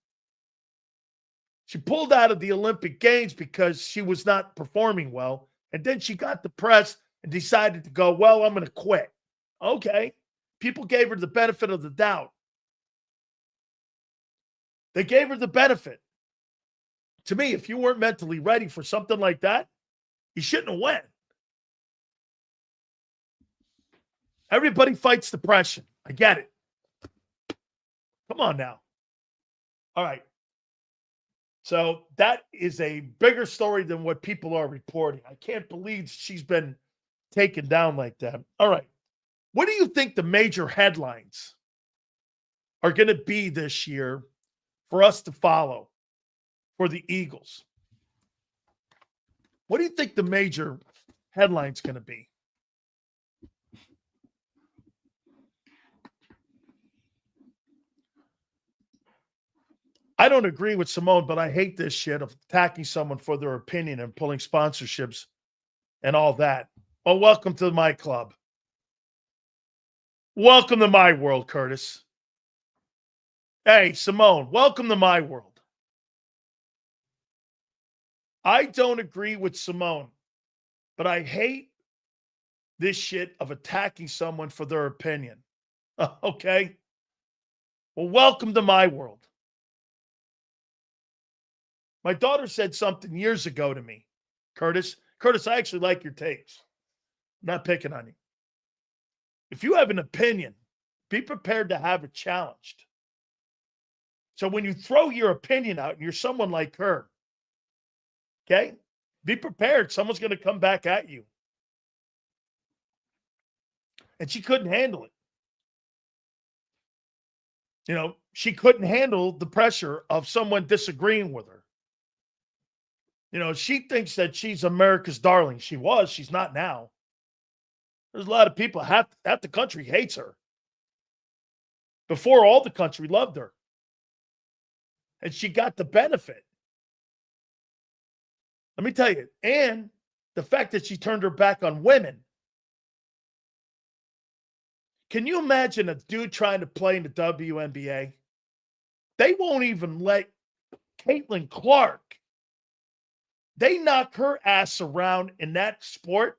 Speaker 1: She pulled out of the Olympic Games because she was not performing well. And then she got depressed and decided to go, well, I'm going to quit. Okay. People gave her the benefit of the doubt. They gave her the benefit. To me, if you weren't mentally ready for something like that, you shouldn't have went. Everybody fights depression. I get it. Come on now. All right. So that is a bigger story than what people are reporting. I can't believe she's been taken down like that. All right. What do you think the major headlines are going to be this year for us to follow for the Eagles? What do you think the major headline's going to be? I don't agree with Simone, but I hate this shit of attacking someone for their opinion and pulling sponsorships and all that. Well, welcome to my club. Welcome to my world, Curtis. Hey, Simone, welcome to my world. I don't agree with Simone, but I hate this shit of attacking someone for their opinion. Okay? Well, welcome to my world. My daughter said something years ago to me, Curtis. Curtis, I actually like your takes. I'm not picking on you. If you have an opinion, be prepared to have it challenged. So when you throw your opinion out and you're someone like her, okay, be prepared. Someone's going to come back at you. And she couldn't handle it. You know, she couldn't handle the pressure of someone disagreeing with her. You know, she thinks that she's America's darling. She was. She's not now. There's a lot of people, half the country hates her. Before, all the country loved her. And she got the benefit. Let me tell you. And the fact that she turned her back on women. Can you imagine a dude trying to play in the WNBA? They won't even let Caitlin Clark. They knock her ass around in that sport.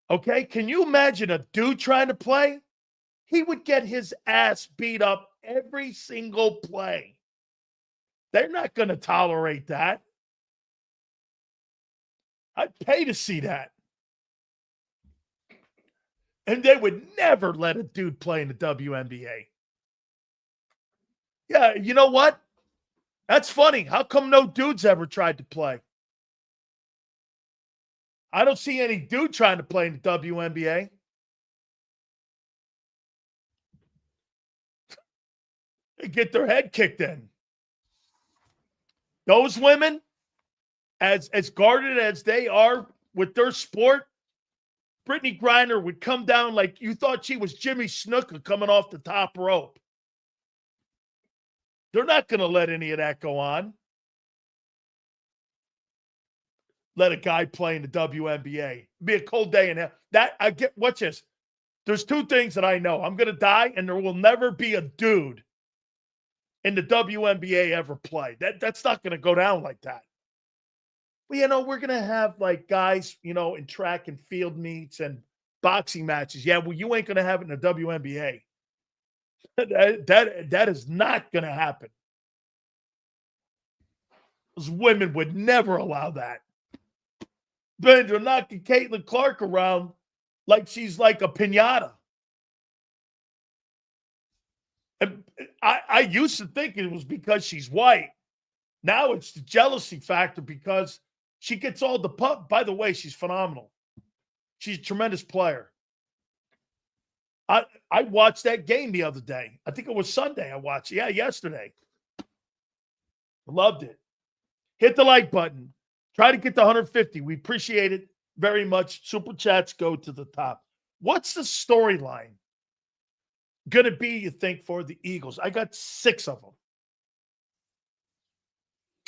Speaker 1: Okay, can you imagine a dude trying to play? He would get his ass beat up every single play. They're not going to tolerate that. I'd pay to see that. And they would never let a dude play in the WNBA. Yeah, you know what? That's funny. How come no dudes ever tried to play? I don't see any dude trying to play in the WNBA. They get their head kicked in. Those women, as guarded as they are with their sport, Brittany Griner would come down like you thought she was Jimmy Snuka coming off the top rope. They're not going to let any of that go on. Let a guy play in the WNBA. Be a cold day in hell. That I get. Watch this. There's two things that I know. I'm going to die, and there will never be a dude in the WNBA ever play. That's not going to go down like that. Well, you know, we're going to have like guys, you know, in track and field meets and boxing matches. Yeah, well, you ain't going to have it in the WNBA. That is not going to happen. Those women would never allow that. They're knocking Caitlin Clark around like she's like a piñata. And I used to think it was because she's white. Now it's the jealousy factor because she gets all the pub. By the way, she's phenomenal. She's a tremendous player. I watched that game the other day. I think it was Sunday I watched. Yeah, yesterday. Loved it. Hit the like button. Try to get to 150. We appreciate it very much. Super chats go to the top. What's the storyline going to be, you think, for the Eagles? I got 6 of them.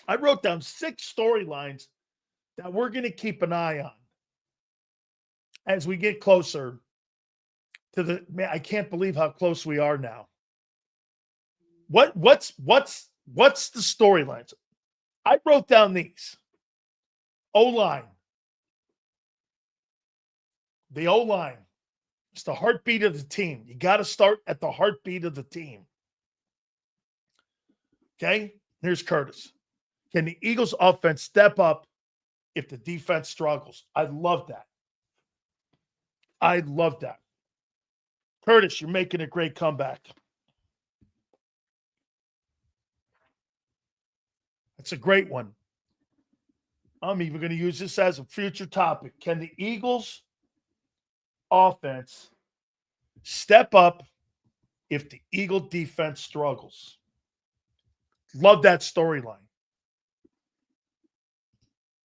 Speaker 1: I wrote down 6 storylines that we're going to keep an eye on as we get closer to the man. I can't believe how close we are now. What's the storylines? I wrote down these. O-line. The O-line. It's the heartbeat of the team. You got to start at the heartbeat of the team. Okay? Here's Curtis. Can the Eagles offense step up if the defense struggles? I love that. I love that. Curtis, you're making a great comeback. That's a great one. I'm even going to use this as a future topic. Can the Eagles offense step up if the Eagle defense struggles? Love that storyline.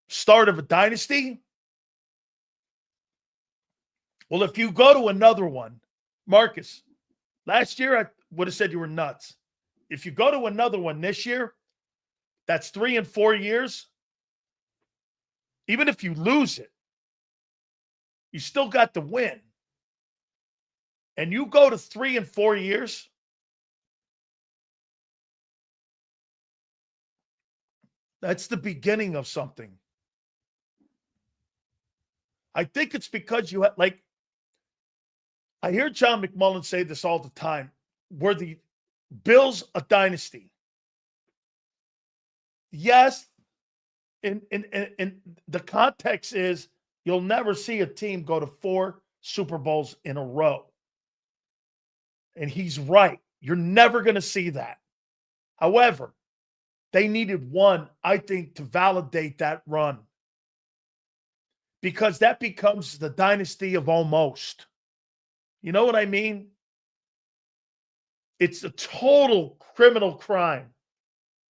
Speaker 1: Start of a dynasty? Well, if you go to another one, Marcus, last year I would have said you were nuts. If you go to another one this year, that's 3 and 4 years. Even if you lose it, you still got the win. And you go to 3 and 4 years, that's the beginning of something. I think it's because you have, like, I hear John McMullen say this all the time. Were the Bills a dynasty? Yes. And the context is you'll never see a team go to 4 Super Bowls in a row. And he's right. You're never going to see that. However, they needed one, I think, to validate that run. Because that becomes the dynasty of almost. You know what I mean? It's a total criminal crime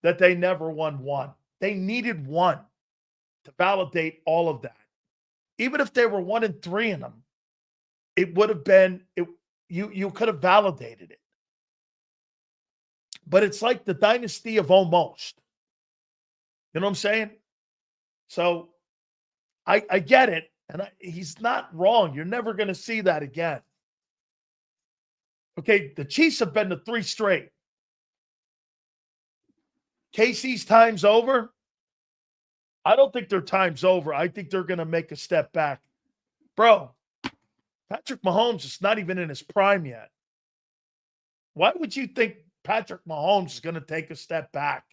Speaker 1: that they never won one. They needed one to validate all of that. Even if they were 1 and 3 in them, it would have been, you could have validated it. But it's like the dynasty of almost. You know what I'm saying? So I get it. And he's not wrong. You're never going to see that again. Okay, the Chiefs have been to 3 straight. KC's time's over. I don't think their time's over. I think they're going to make a step back. Bro, Patrick Mahomes is not even in his prime yet. Why would you think Patrick Mahomes is going to take a step back?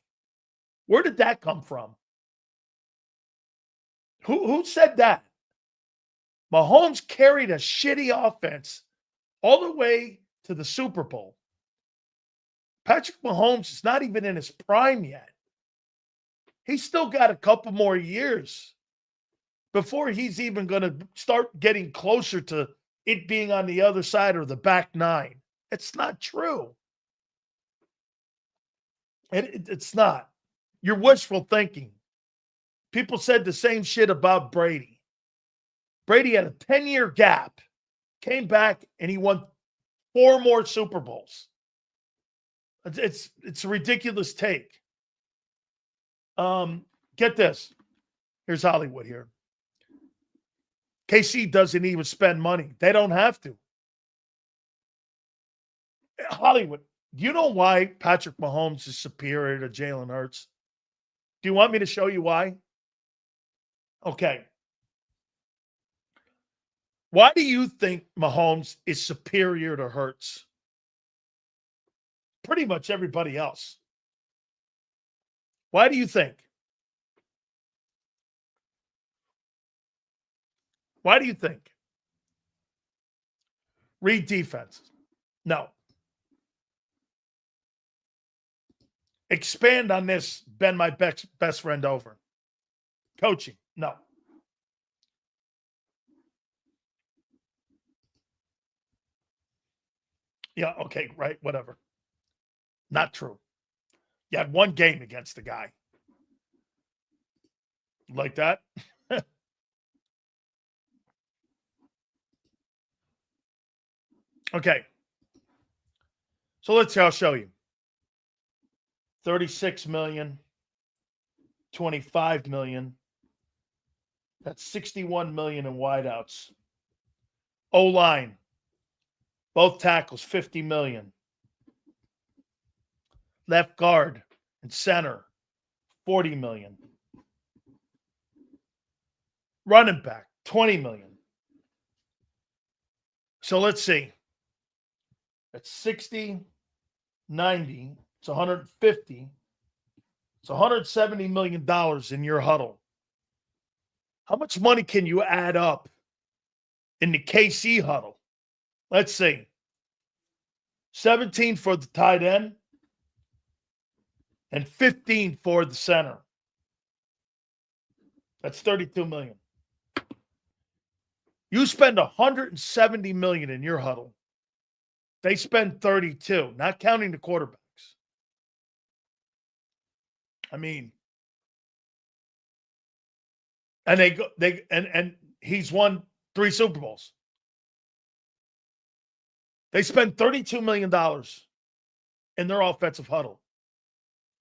Speaker 1: Where did that come from? Who said that? Mahomes carried a shitty offense all the way to the Super Bowl. Patrick Mahomes is not even in his prime yet. He's still got a couple more years before he's even going to start getting closer to it being on the other side or the back 9. It's not true. It's not. You're wishful thinking. People said the same shit about Brady. Brady had a 10-year gap, came back, and he won 4 more Super Bowls. It's a ridiculous take. Get this. Here's Hollywood here. KC doesn't even spend money. They don't have to. Hollywood, do you know why Patrick Mahomes is superior to Jalen Hurts? Do you want me to show you why? Okay. Why do you think Mahomes is superior to Hurts? Pretty much everybody else. Why do you think? Why do you think? Read defenses. No. Expand on this, bend my best friend over. Coaching. No. Yeah, okay, right, whatever. Not true. You had 1 game against the guy. Like that? Okay. So I'll show you. 36 million, 25 million. That's 61 million in wideouts. O-line. Both tackles, 50 million. Left guard and center, 40 million. Running back, 20 million. So let's see. That's 60, 90. It's 150. It's $170 million in your huddle. How much money can you add up in the KC huddle? Let's see. 17 for the tight end and 15 for the center. That's $32 million. You spend $170 million in your huddle. They spend 32, not counting the quarterbacks. I mean, and and he's won 3 Super Bowls. They spend $32 million in their offensive huddle.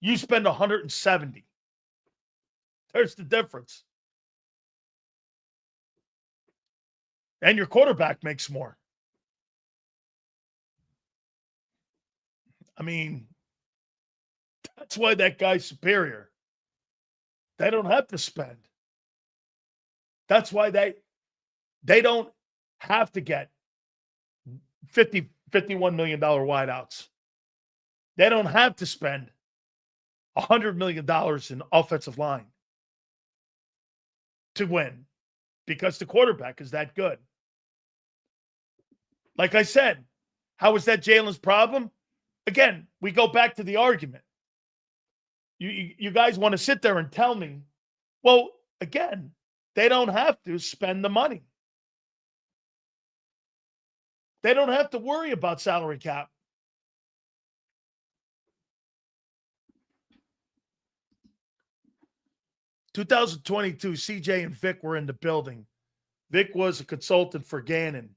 Speaker 1: You spend 170. There's the difference. And your quarterback makes more. I mean, that's why that guy's superior. They don't have to spend. That's why they don't have to get $51 million wideouts. They don't have to spend $100 million in offensive line to win because the quarterback is that good. Like I said, how is that Jalen's problem? Again, we go back to the argument. You guys want to sit there and tell me, well, again, they don't have to spend the money. They don't have to worry about salary cap. In 2022, CJ and Vic were in the building. Vic was a consultant for Gannon.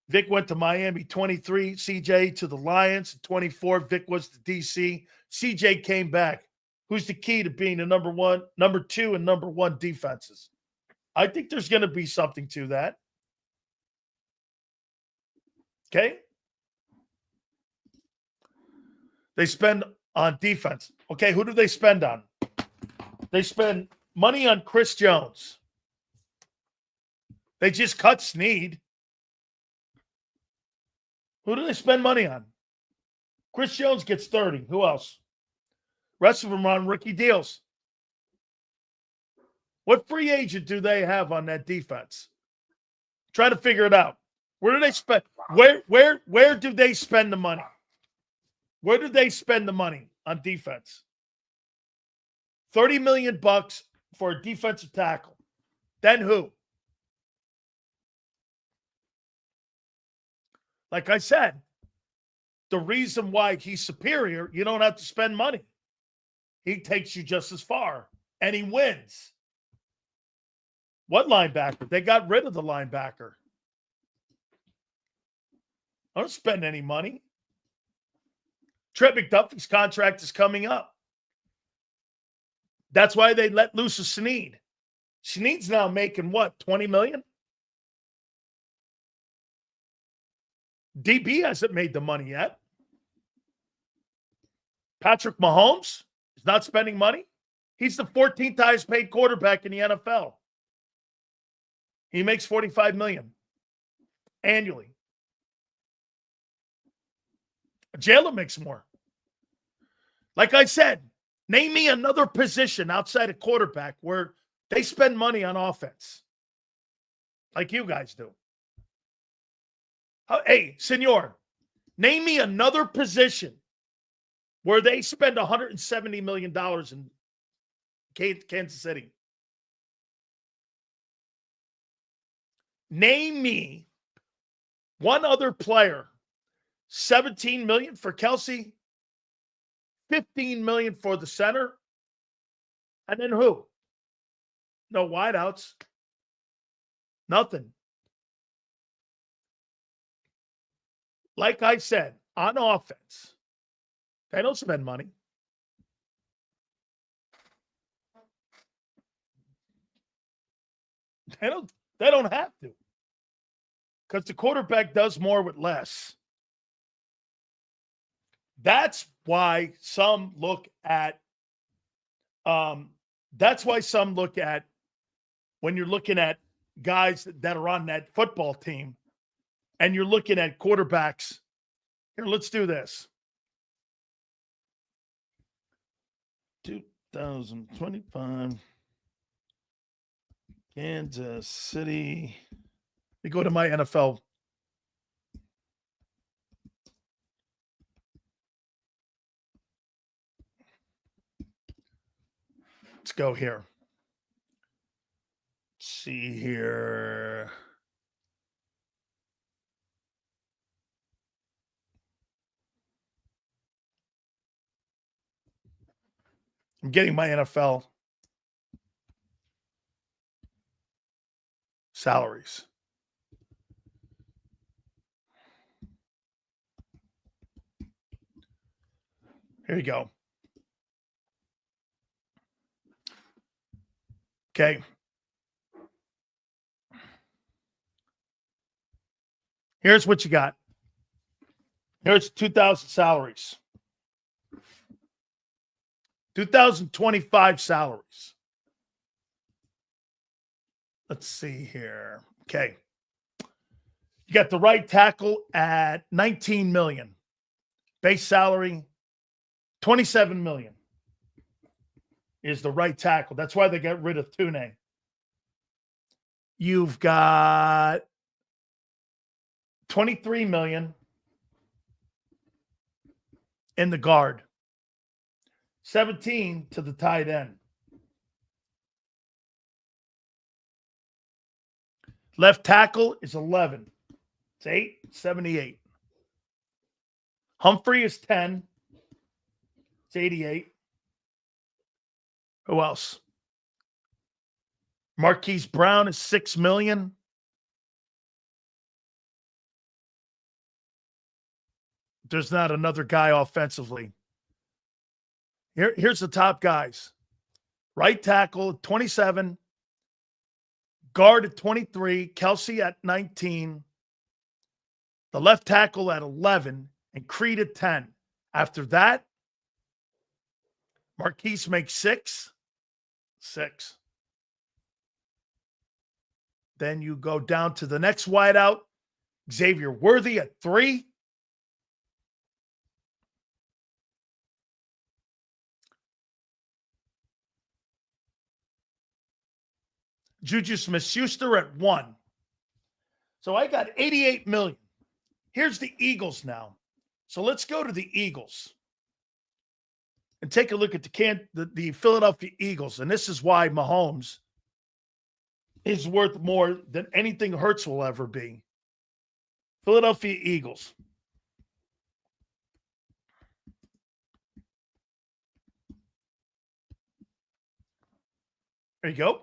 Speaker 1: Vic went to Miami 23, CJ to the Lions 24. Vic was to DC. CJ came back. Who's the key to being the number 2, and number 1 defenses? I think there's going to be something to that. Okay? They spend on defense. Okay, who do they spend on? They spend money on Chris Jones. They just cut Snead. Who do they spend money on? Chris Jones gets 30. Who else? Rest of them are on rookie deals. What free agent do they have on that defense? Try to figure it out. Where do they spend? Where do they spend the money? Where do they spend the money on defense? $30 million for a defensive tackle. Then who? Like I said, the reason why he's superior, you don't have to spend money. He takes you just as far, and he wins. What linebacker? They got rid of the linebacker. I don't spend any money. Trent McDuffie's contract is coming up. That's why they let loose a Snead. Snead's now making what, $20 million? DB hasn't made the money yet. Patrick Mahomes is not spending money. He's the 14th highest paid quarterback in the NFL. He makes $45 million annually. Jalen makes more. Like I said, name me another position outside of quarterback where they spend money on offense like you guys do. Hey, Senor, name me another position where they spend $170 million in Kansas City. Name me one other player. $17 million for Kelsey, $15 million for the center, and then who? No wideouts. Nothing. Like I said, on offense, they don't spend money. They don't have to. Because the quarterback does more with less. That's why some look at when you're looking at guys that are on that football team and you're looking at quarterbacks. Here, let's do this. 2025 Kansas City. Let me go to my NFL. Let's go here. see here. I'm getting my NFL salaries. Here you go. Okay. Here's what you got. Here's 2,000 salaries. 2025 salaries. Let's see here. Okay. You got the right tackle at 19 million. Base salary, 27 million is the right tackle. That's why they got rid of Tune. You've got 23 million in the guard. 17 to the tight end. Left tackle is 11. It's 878. Humphrey is 10. It's 88. Who else? Marquise Brown is 6 million. There's not another guy offensively. Here's the top guys. Right tackle, 27. Guard at 23. Kelsey at 19. The left tackle at 11. And Creed at 10. After that, Marquise makes 6. Then you go down to the next wideout. Xavier Worthy at 3. Juju Smith-Schuster at 1. So I got 88 million. Here's the Eagles now. So let's go to the Eagles and take a look at the Philadelphia Eagles. And this is why Mahomes is worth more than anything Hurts will ever be. Philadelphia Eagles. There you go.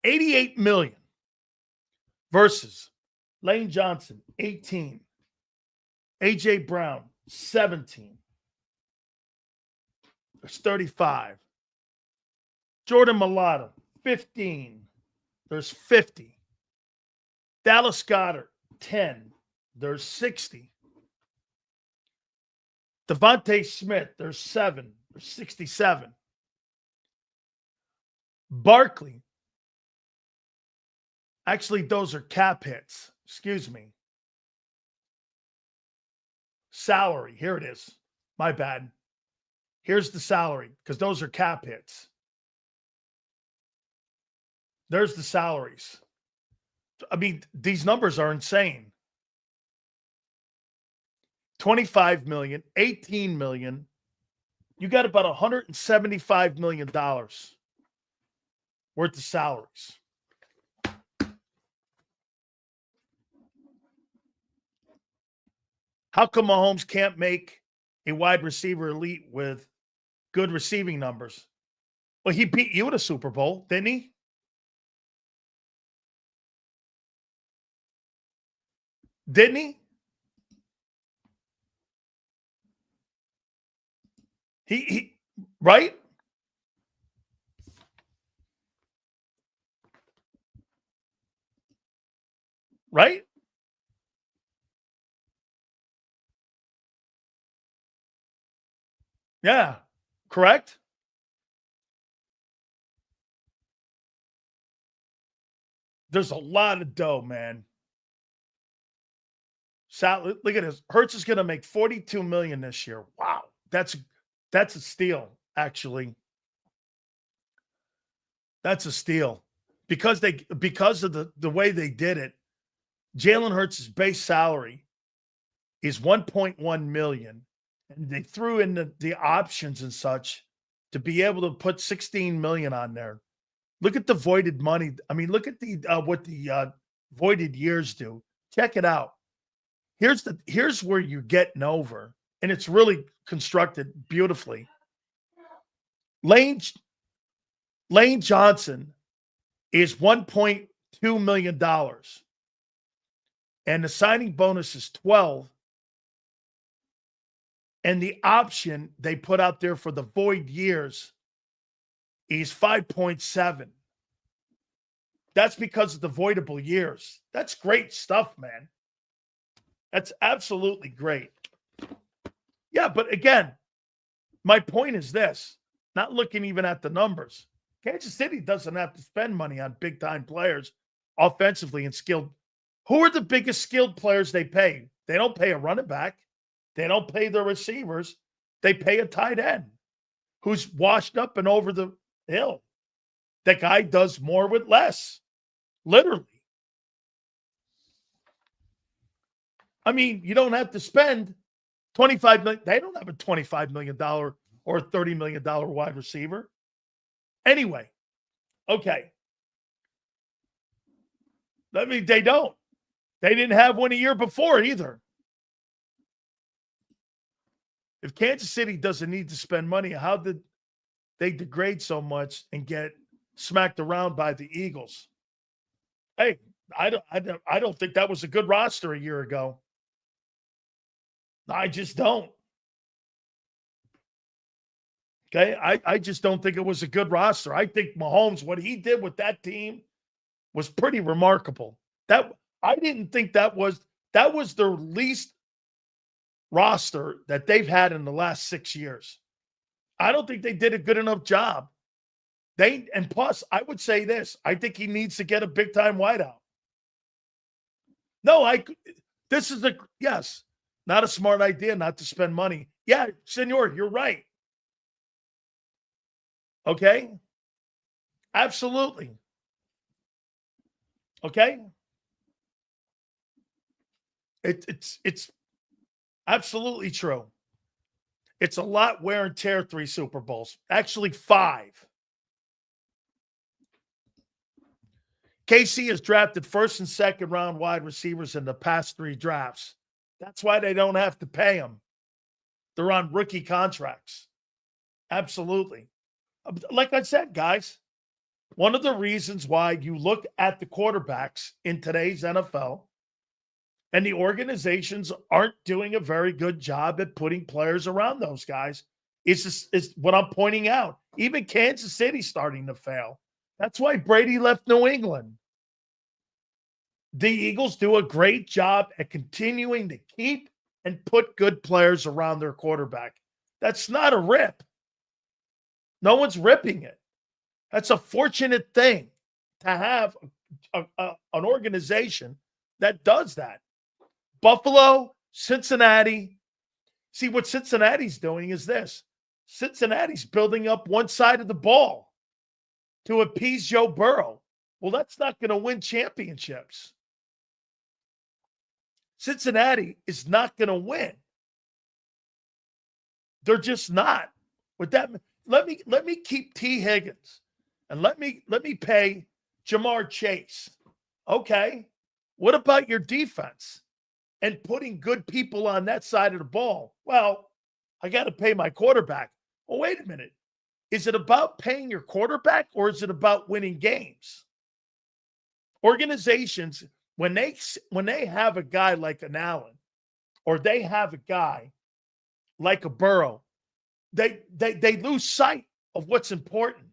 Speaker 1: 88 million versus Lane Johnson, 18. A.J. Brown, 17. There's 35. Jordan Mailata, 15. There's 50. Dallas Goedert, 10. There's 60. Devontae Smith, there's 7. There's 67. Barkley. Actually, those are cap hits. Excuse me. Salary. Here it is. My bad. Here's the salary because those are cap hits. There's the salaries. I mean, these numbers are insane. 25 million, 18 million. You got about $175 million worth of salaries. How come Mahomes can't make a wide receiver elite with good receiving numbers? Well, he beat you in a Super Bowl, didn't he? Didn't he? He right? Right? Yeah, correct? There's a lot of dough, man. Sal, look at this. Hurts is going to make $42 million this year. Wow. That's a steal, actually. That's a steal. Because of the way they did it, Jalen Hurts' base salary is $1.1 million. And they threw in the options and such to be able to put $16 million on there. Look at the voided money. I mean, look at the what the voided years do. Check it out. Here's where you're getting over, and it's really constructed beautifully. Lane Johnson is $1.2 million, and the signing bonus is 12. And the option they put out there for the void years is 5.7. That's because of the voidable years. That's great stuff, man. That's absolutely great. Yeah, but again, my point is this, not looking even at the numbers. Kansas City doesn't have to spend money on big-time players offensively and skilled. Who are the biggest skilled players they pay? They don't pay a running back. They don't pay their receivers. They pay a tight end who's washed up and over the hill. That guy does more with less, literally. I mean, you don't have to spend $25 million. They don't have a $25 million or $30 million wide receiver. Anyway, okay. They don't. They didn't have one a year before either. If Kansas City doesn't need to spend money, how did they degrade so much and get smacked around by the Eagles? Hey, I don't think that was a good roster a year ago. I just don't. Okay, I just don't think it was a good roster. I think Mahomes, what he did with that team was pretty remarkable. I didn't think that was their least roster that they've had in the last 6 years. I don't think they did a good enough job. And plus, I would say this, I think he needs to get a big-time wideout. No, yes, not a smart idea not to spend money. Yeah, senor, you're right. Okay? Absolutely. Okay? It's absolutely true. It's a lot wear and tear, 3 Super Bowls. Actually, 5. KC has drafted first and second round wide receivers in the past 3 drafts. That's why they don't have to pay them. They're on rookie contracts. Absolutely. Like I said, guys, one of the reasons why you look at the quarterbacks in today's NFL and the organizations aren't doing a very good job at putting players around those guys is what I'm pointing out. Even Kansas City starting to fail. That's why Brady left New England. The Eagles do a great job at continuing to keep and put good players around their quarterback. That's not a rip. No one's ripping it. That's a fortunate thing to have an organization that does that. Buffalo, Cincinnati. See, what Cincinnati's doing is this. Cincinnati's building up one side of the ball to appease Joe Burrow. Well, that's not going to win championships. Cincinnati is not going to win. They're just not. With that, let me keep T. Higgins and let me pay Jamar Chase. Okay. What about your defense and putting good people on that side of the ball? Well, I got to pay my quarterback. Well, wait a minute. Is it about paying your quarterback or is it about winning games? Organizations, when they have a guy like an Allen or they have a guy like a Burrow, they lose sight of what's important.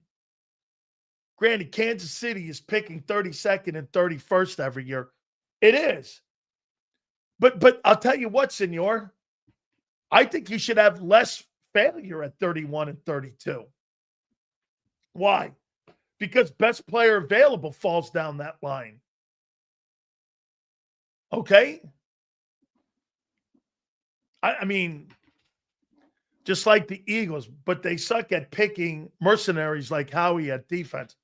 Speaker 1: Granted, Kansas City is picking 32nd and 31st every year. It is. But I'll tell you what, senor. I think you should have less failure at 31 and 32. Why? Because best player available falls down that line. Okay? I mean, just like the Eagles, but they suck at picking mercenaries like Howie at defense.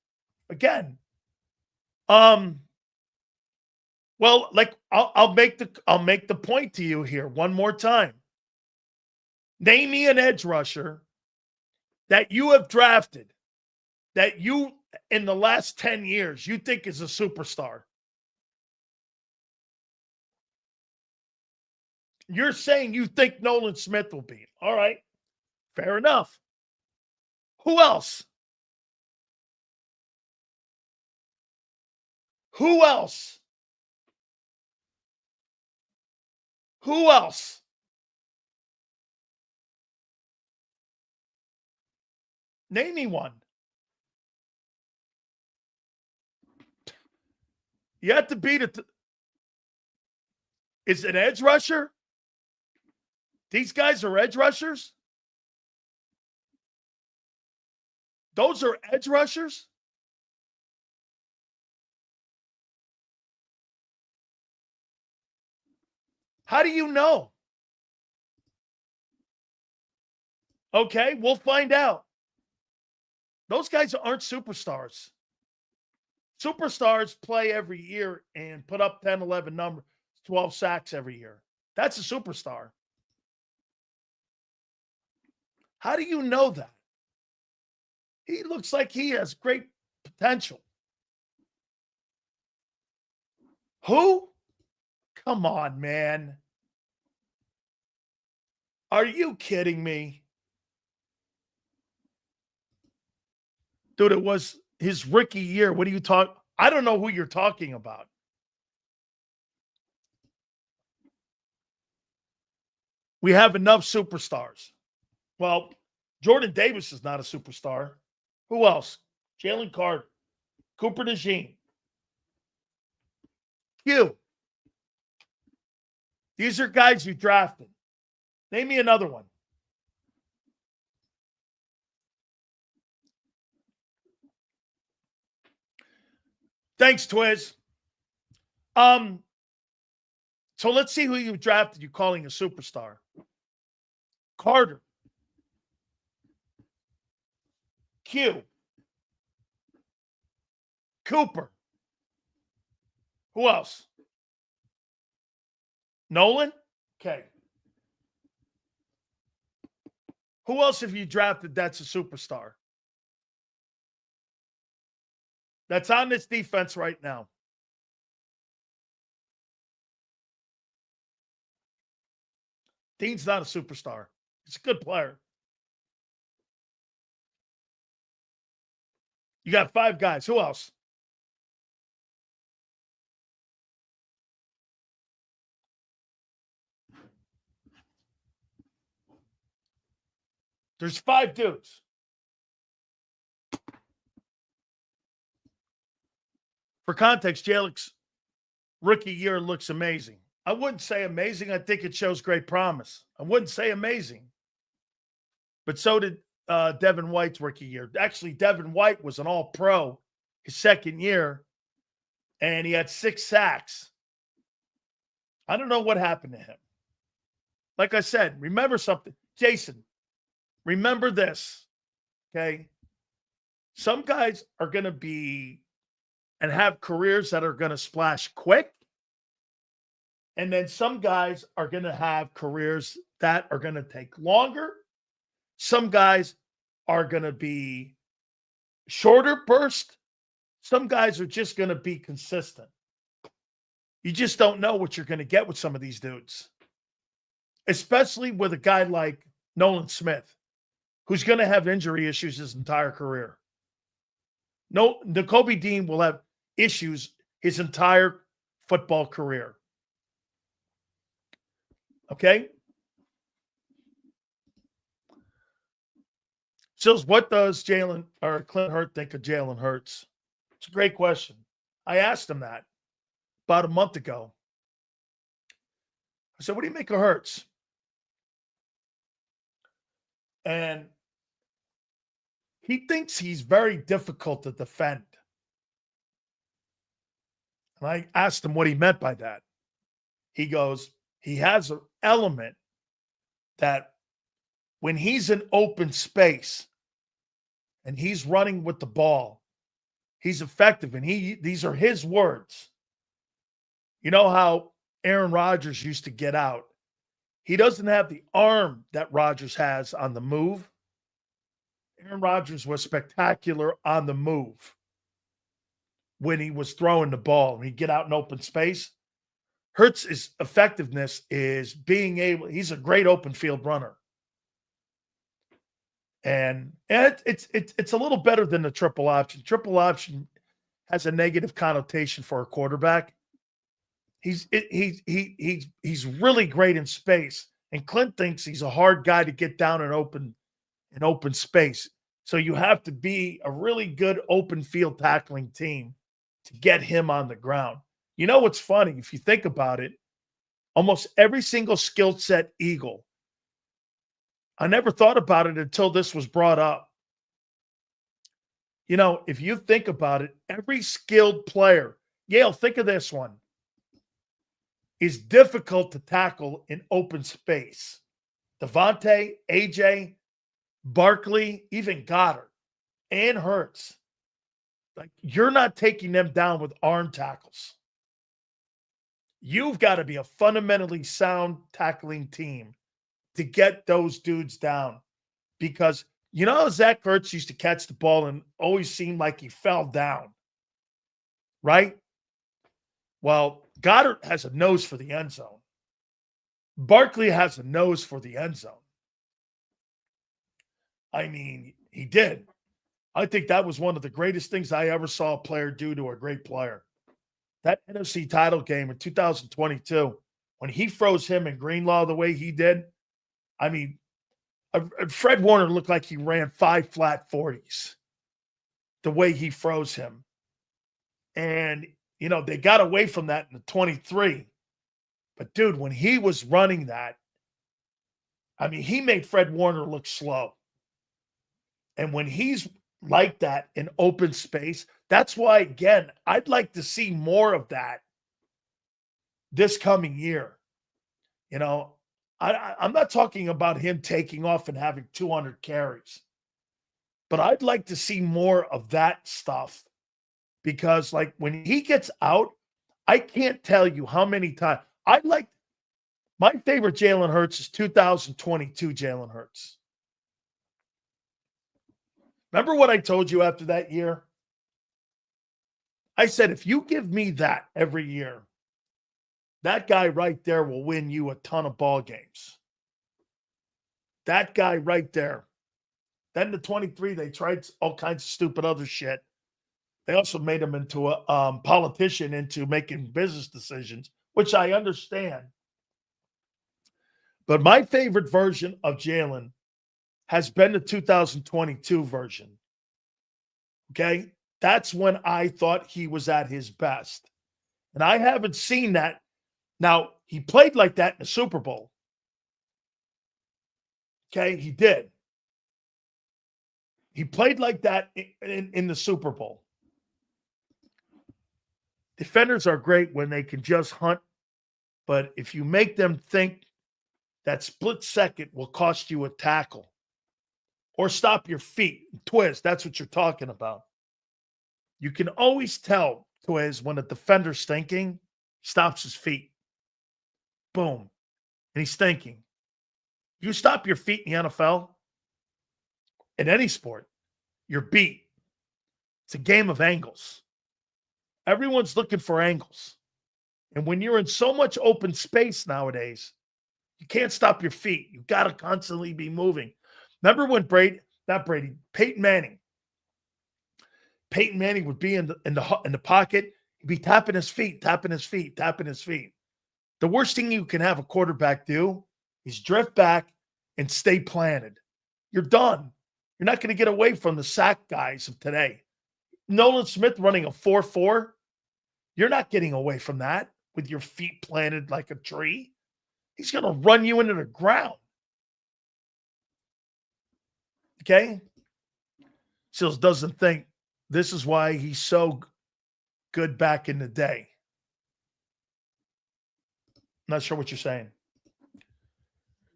Speaker 1: Again, well, like I'll make the point to you here one more time. Name me an edge rusher that you have drafted that you in the last 10 years you think is a superstar? You're saying you think Nolan Smith will be. All right. Fair enough. Who else? Who else? Who else? Name me one. You have to beat it. Is it edge rusher? These guys are edge rushers? Those are edge rushers? How do you know? Okay, we'll find out. Those guys aren't superstars. Superstars play every year and put up 10, 11 numbers, 12 sacks every year. That's a superstar. How do you know that? He looks like he has great potential. Who? Come on, man. Are you kidding me? Dude, it was his rookie year. What do you talk? I don't know who you're talking about. We have enough superstars. Well, Jordan Davis is not a superstar. Who else? Jalen Carter, Cooper DeJean. Q. These are guys you drafted. Name me another one. Thanks, Twiz. So let's see who you drafted you're calling a superstar. Carter. Q. Cooper. Who else? Nolan? Okay. Who else have you drafted that's a superstar? That's on this defense right now. Dean's not a superstar. He's a good player. You got 5 guys. Who else? There's 5 dudes. For context, Jalen's rookie year looks amazing. I wouldn't say amazing. I think it shows great promise. I wouldn't say amazing. But so did Devin White's rookie year. Actually, Devin White was an all-pro his second year, and he had 6 sacks. I don't know what happened to him. Like I said, remember something. Jason, remember this, okay? Some guys are going to be and have careers that are going to splash quick. And then some guys are going to have careers that are going to take longer. Some guys are going to be shorter burst. Some guys are just going to be consistent. You just don't know what you're going to get with some of these dudes, especially with a guy like Nolan Smith, who's going to have injury issues his entire career. No, Nakobe Dean will have issues his entire football career. Okay? Sills, what does Jalen or Clint Hurt think of Jalen Hurts? It's a great question. I asked him that about a month ago. I said, what do you make of Hurts? And he thinks he's very difficult to defend. And I asked him what he meant by that. He goes, he has an element that when he's in open space and he's running with the ball, he's effective. And these are his words. You know how Aaron Rodgers used to get out? He doesn't have the arm that Rodgers has on the move. Aaron Rodgers was spectacular on the move. when he was throwing the ball and he'd get out in open space. Hurts' effectiveness is being able, he's a great open field runner. And it's a little better than the triple option. Triple option has a negative connotation for a quarterback. He's really great in space. And Clint thinks he's a hard guy to get down in open space. So you have to be a really good open field tackling team to get him on the ground. You know what's funny? If you think about it, almost every single skill set Eagle, I never thought about it until this was brought up. You know, if you think about it, every skilled player, Yale, think of this one, is difficult to tackle in open space. Devontae, AJ, Barkley, even Goddard, and Hurts. Like, you're not taking them down with arm tackles. You've got to be a fundamentally sound tackling team to get those dudes down. Because, you know, Zach Ertz used to catch the ball and always seemed like he fell down, right? Well, Goddard has a nose for the end zone. Barkley has a nose for the end zone. I mean, he did. I think that was one of the greatest things I ever saw a player do to a great player. That NFC title game in 2022, when he froze him and Greenlaw the way he did, I mean, Fred Warner looked like he ran 5 flat 40s the way he froze him. And, you know, they got away from that in the 23. But, dude, when he was running that, I mean, he made Fred Warner look slow. And when he's like that in open space, that's why, again, I'd like to see more of that this coming year. You know, I'm not talking about him taking off and having 200 carries, but I'd like to see more of that stuff because, like, when he gets out, I can't tell you how many times my favorite Jalen Hurts is 2022 Jalen Hurts. Remember what I told you after that year? I said, if you give me that every year, that guy right there will win you a ton of ball games. That guy right there. Then the 23, they tried all kinds of stupid other shit. They also made him into a politician into making business decisions, which I understand. But my favorite version of Jalen has been the 2022 version. Okay? That's when I thought he was at his best. And I haven't seen that. Now, he played like that in the Super Bowl. Okay? He did. He played like that in the Super Bowl. Defenders are great when they can just hunt. But if you make them think that split second will cost you a tackle, or stop your feet, twist. That's what you're talking about. You can always tell, Twiz, when a defender's thinking, stops his feet. Boom. And he's thinking. You stop your feet in the NFL, in any sport, you're beat. It's a game of angles. Everyone's looking for angles. And when you're in so much open space nowadays, you can't stop your feet. You've got to constantly be moving. Remember when Peyton Manning would be in the pocket. He'd be tapping his feet. The worst thing you can have a quarterback do is drift back and stay planted. You're done. You're not going to get away from the sack guys of today. Nolan Smith running a 4.4. You're not getting away from that with your feet planted like a tree. He's going to run you into the ground. Okay? Sills doesn't think this is why he's so good back in the day. Not sure what you're saying.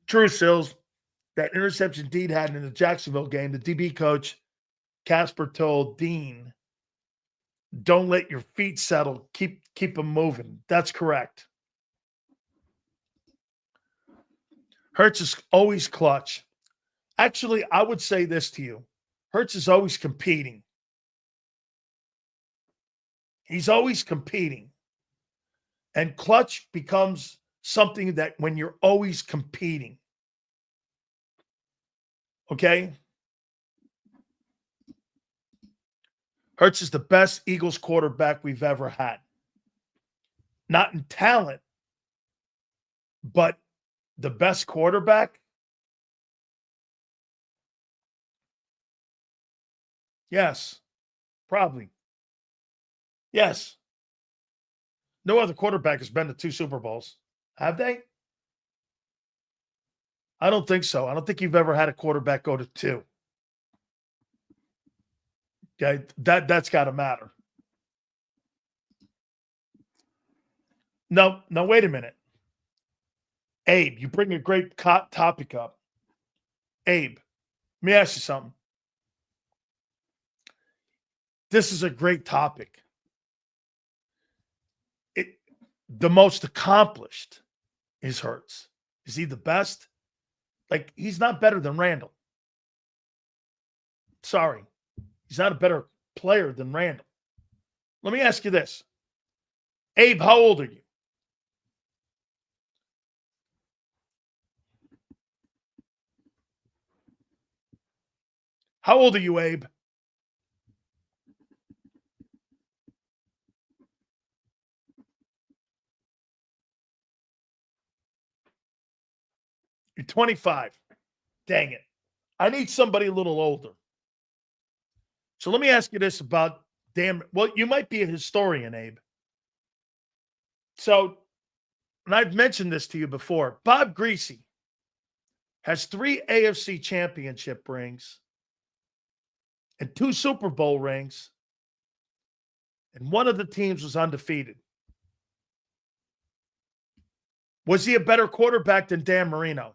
Speaker 1: True, Sills. That interception Dean had in the Jacksonville game, the DB coach, Casper, told Dean, don't let your feet settle. Keep them moving. That's correct. Hurts is always clutch. Actually, I would say this to you. Hurts is always competing. He's always competing. And clutch becomes something that when you're always competing. Okay? Hurts is the best Eagles quarterback we've ever had. Not in talent, but the best quarterback? Yes, probably. Yes. No other quarterback has been to 2 Super Bowls. Have they? I don't think so. I don't think you've ever had a quarterback go to 2. Okay, that's got to matter. No, wait a minute. Abe, you bring a great topic up. Abe, let me ask you something. This is a great topic. The most accomplished is Hurts. Is he the best? Like, he's not better than Randall. Sorry. He's not a better player than Randall. Let me ask you this. Abe, how old are you? How old are you, Abe? You're 25. Dang it. I need somebody a little older. So let me ask you this about well, you might be a historian, Abe. So, and I've mentioned this to you before, Bob Greasy has 3 AFC championship rings and 2 Super Bowl rings, and one of the teams was undefeated. Was he a better quarterback than Dan Marino?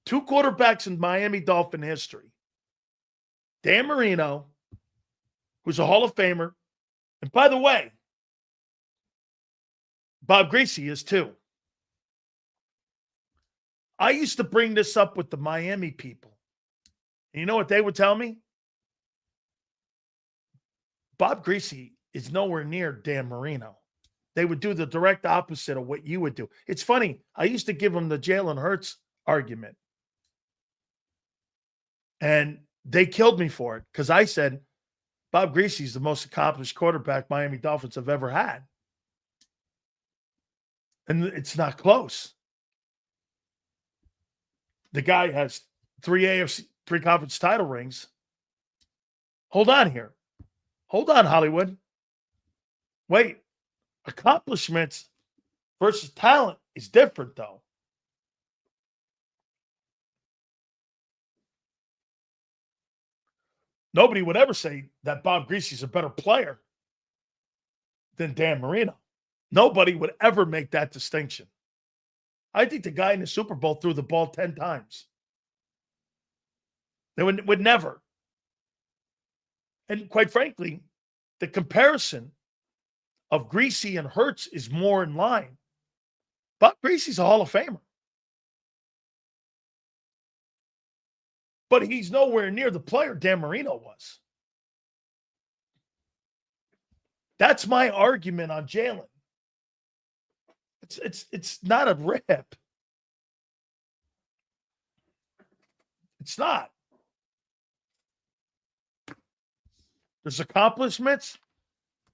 Speaker 1: Two quarterbacks in Miami Dolphin history. Dan Marino, who's a Hall of Famer. And by the way, Bob Greasy is too. I used to bring this up with the Miami people. And you know what they would tell me? Bob Greasy is nowhere near Dan Marino. They would do the direct opposite of what you would do. It's funny. I used to give them the Jalen Hurts argument. And they killed me for it because I said Bob Greasy is the most accomplished quarterback Miami Dolphins have ever had. And it's not close. The guy has 3 conference title rings. Hold on here. Hold on, Hollywood. Wait. Accomplishments versus talent is different, though. Nobody would ever say that Bob Greasy's a better player than Dan Marino. Nobody would ever make that distinction. I think the guy in the Super Bowl threw the ball 10 times. They would never. And quite frankly, the comparison of Greasy and Hurts is more in line. Bob Greasy's a Hall of Famer. But he's nowhere near the player Dan Marino was. That's my argument on Jalen. It's not a rip. It's not. There's accomplishments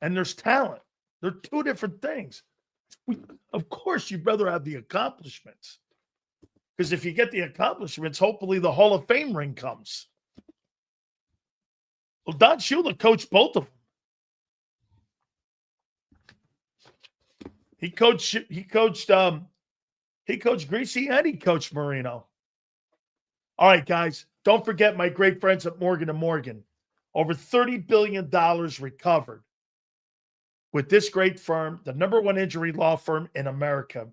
Speaker 1: and there's talent. They're 2 different things. Of course, you'd rather have the accomplishments. Because if you get the accomplishments, hopefully the Hall of Fame ring comes. Well, Don Shula coached both of them. He coached Greasy and he coached Marino. All right, guys, don't forget my great friends at Morgan & Morgan. Over $30 billion recovered with this great firm, the #1 injury law firm in America.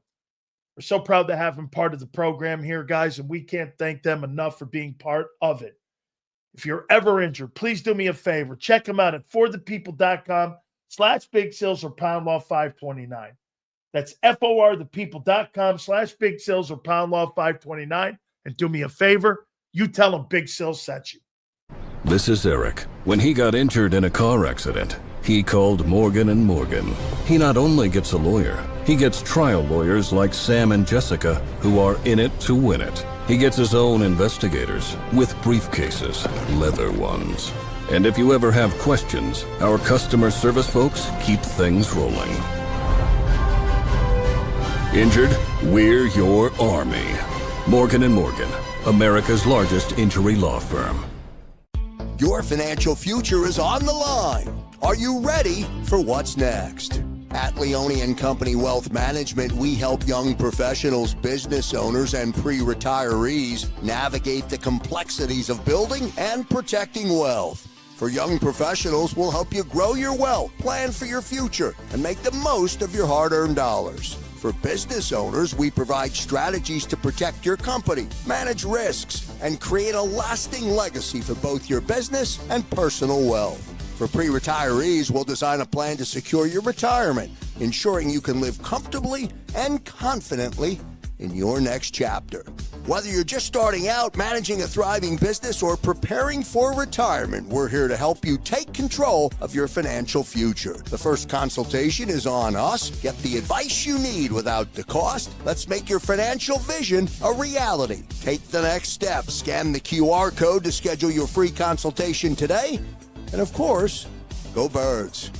Speaker 1: We're so proud to have them part of the program here, guys, and we can't thank them enough for being part of it. If you're ever injured, please do me a favor. Check them out at forthepeople.com/Big Sills or Pound Law 529. That's forthepeople.com/Big Sills or Pound Law 529. And do me a favor, you tell them Big Sills sent you.
Speaker 4: This is Eric. When he got injured in a car accident, he called Morgan & Morgan. He not only gets a lawyer, he gets trial lawyers like Sam and Jessica who are in it to win it. He gets his own investigators with briefcases, leather ones. And if you ever have questions, our customer service folks keep things rolling. Injured? We're your army. Morgan & Morgan, America's largest injury law firm.
Speaker 5: Your financial future is on the line. Are you ready for what's next? At Leone & Company Wealth Management, we help young professionals, business owners, and pre-retirees navigate the complexities of building and protecting wealth. For young professionals, we'll help you grow your wealth, plan for your future, and make the most of your hard-earned dollars. For business owners, we provide strategies to protect your company, manage risks, and create a lasting legacy for both your business and personal wealth. For pre-retirees, we'll design a plan to secure your retirement, ensuring you can live comfortably and confidently in your next chapter. Whether you're just starting out, managing a thriving business, or preparing for retirement, we're here to help you take control of your financial future. The first consultation is on us. Get the advice you need without the cost. Let's make your financial vision a reality. Take the next step. Scan the QR code to schedule your free consultation today. And of course, go Birds.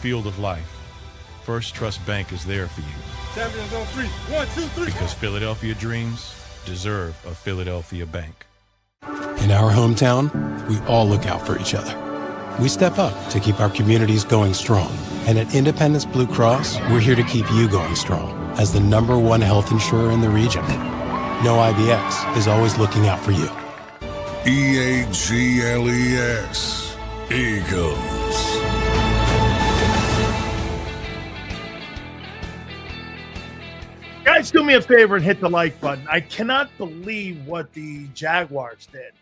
Speaker 6: Field of life, First Trust Bank is there for you.
Speaker 7: Champions on 3. 1, 2, 3.
Speaker 6: Because Philadelphia dreams deserve a Philadelphia bank.
Speaker 8: In our hometown, we all look out for each other. We step up to keep our communities going strong. And at Independence Blue Cross, we're here to keep you going strong as the #1 health insurer in the region. No IBX is always looking out for you.
Speaker 4: EAGLES, Eagles.
Speaker 1: Guys, do me a favor and hit the like button. I cannot believe what the Jaguars did.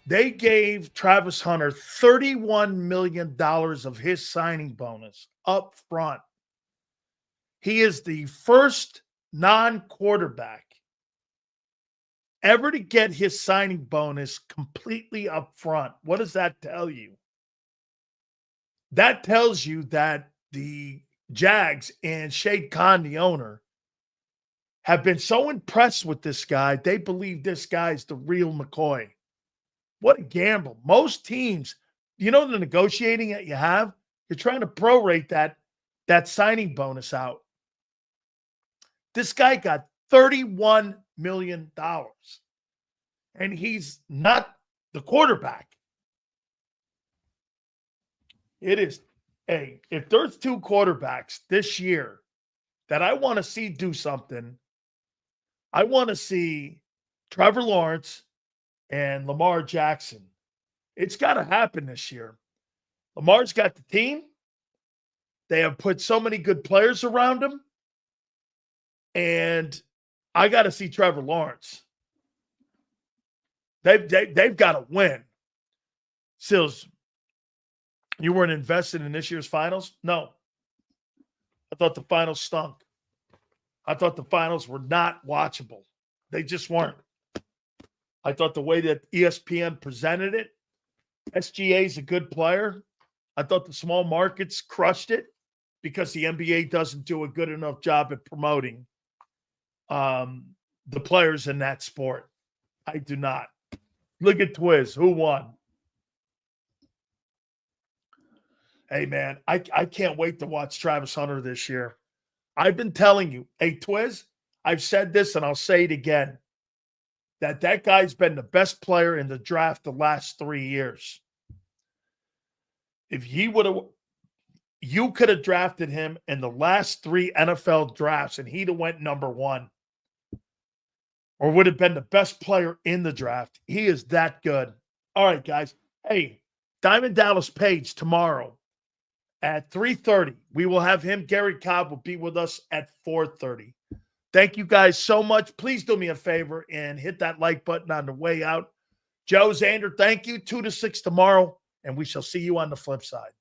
Speaker 1: They gave Travis Hunter $31 million of his signing bonus up front. He is the first non-quarterback ever to get his signing bonus completely up front. What does that tell you? That tells you that the Jags and Shade Khan, the owner, have been so impressed with this guy, they believe this guy's the real McCoy. What a gamble. Most teams, the negotiating that you have, you're trying to prorate that signing bonus out. This guy got $31 million, and he's not the quarterback. It is. Hey, if there's 2 quarterbacks this year that I want to see do something, I want to see Trevor Lawrence and Lamar Jackson. It's got to happen this year. Lamar's got the team. They have put so many good players around him. And I got to see Trevor Lawrence. They've got to win. Sills, you weren't invested in this year's finals? No. I thought the finals stunk. I thought the finals were not watchable. They just weren't. I thought the way that ESPN presented it, SGA is a good player. I thought the small markets crushed it because the NBA doesn't do a good enough job at promoting the players in that sport. I do not. Look at Twiz. Who won? Hey, man, I can't wait to watch Travis Hunter this year. I've been telling you, hey, Twiz, I've said this and I'll say it again, that guy's been the best player in the draft the last 3 years. If he would have, you could have drafted him in the last 3 NFL drafts and he'd have went number 1 or would have been the best player in the draft. He is that good. All right, guys. Hey, Diamond Dallas Page tomorrow at 3:30. We will have him. Gary Cobb will be with us at 4:30. Thank you guys so much. Please do me a favor and hit that like button on the way out. Joe Zander, thank you. 2 to 6 tomorrow, and we shall see you on the flip side.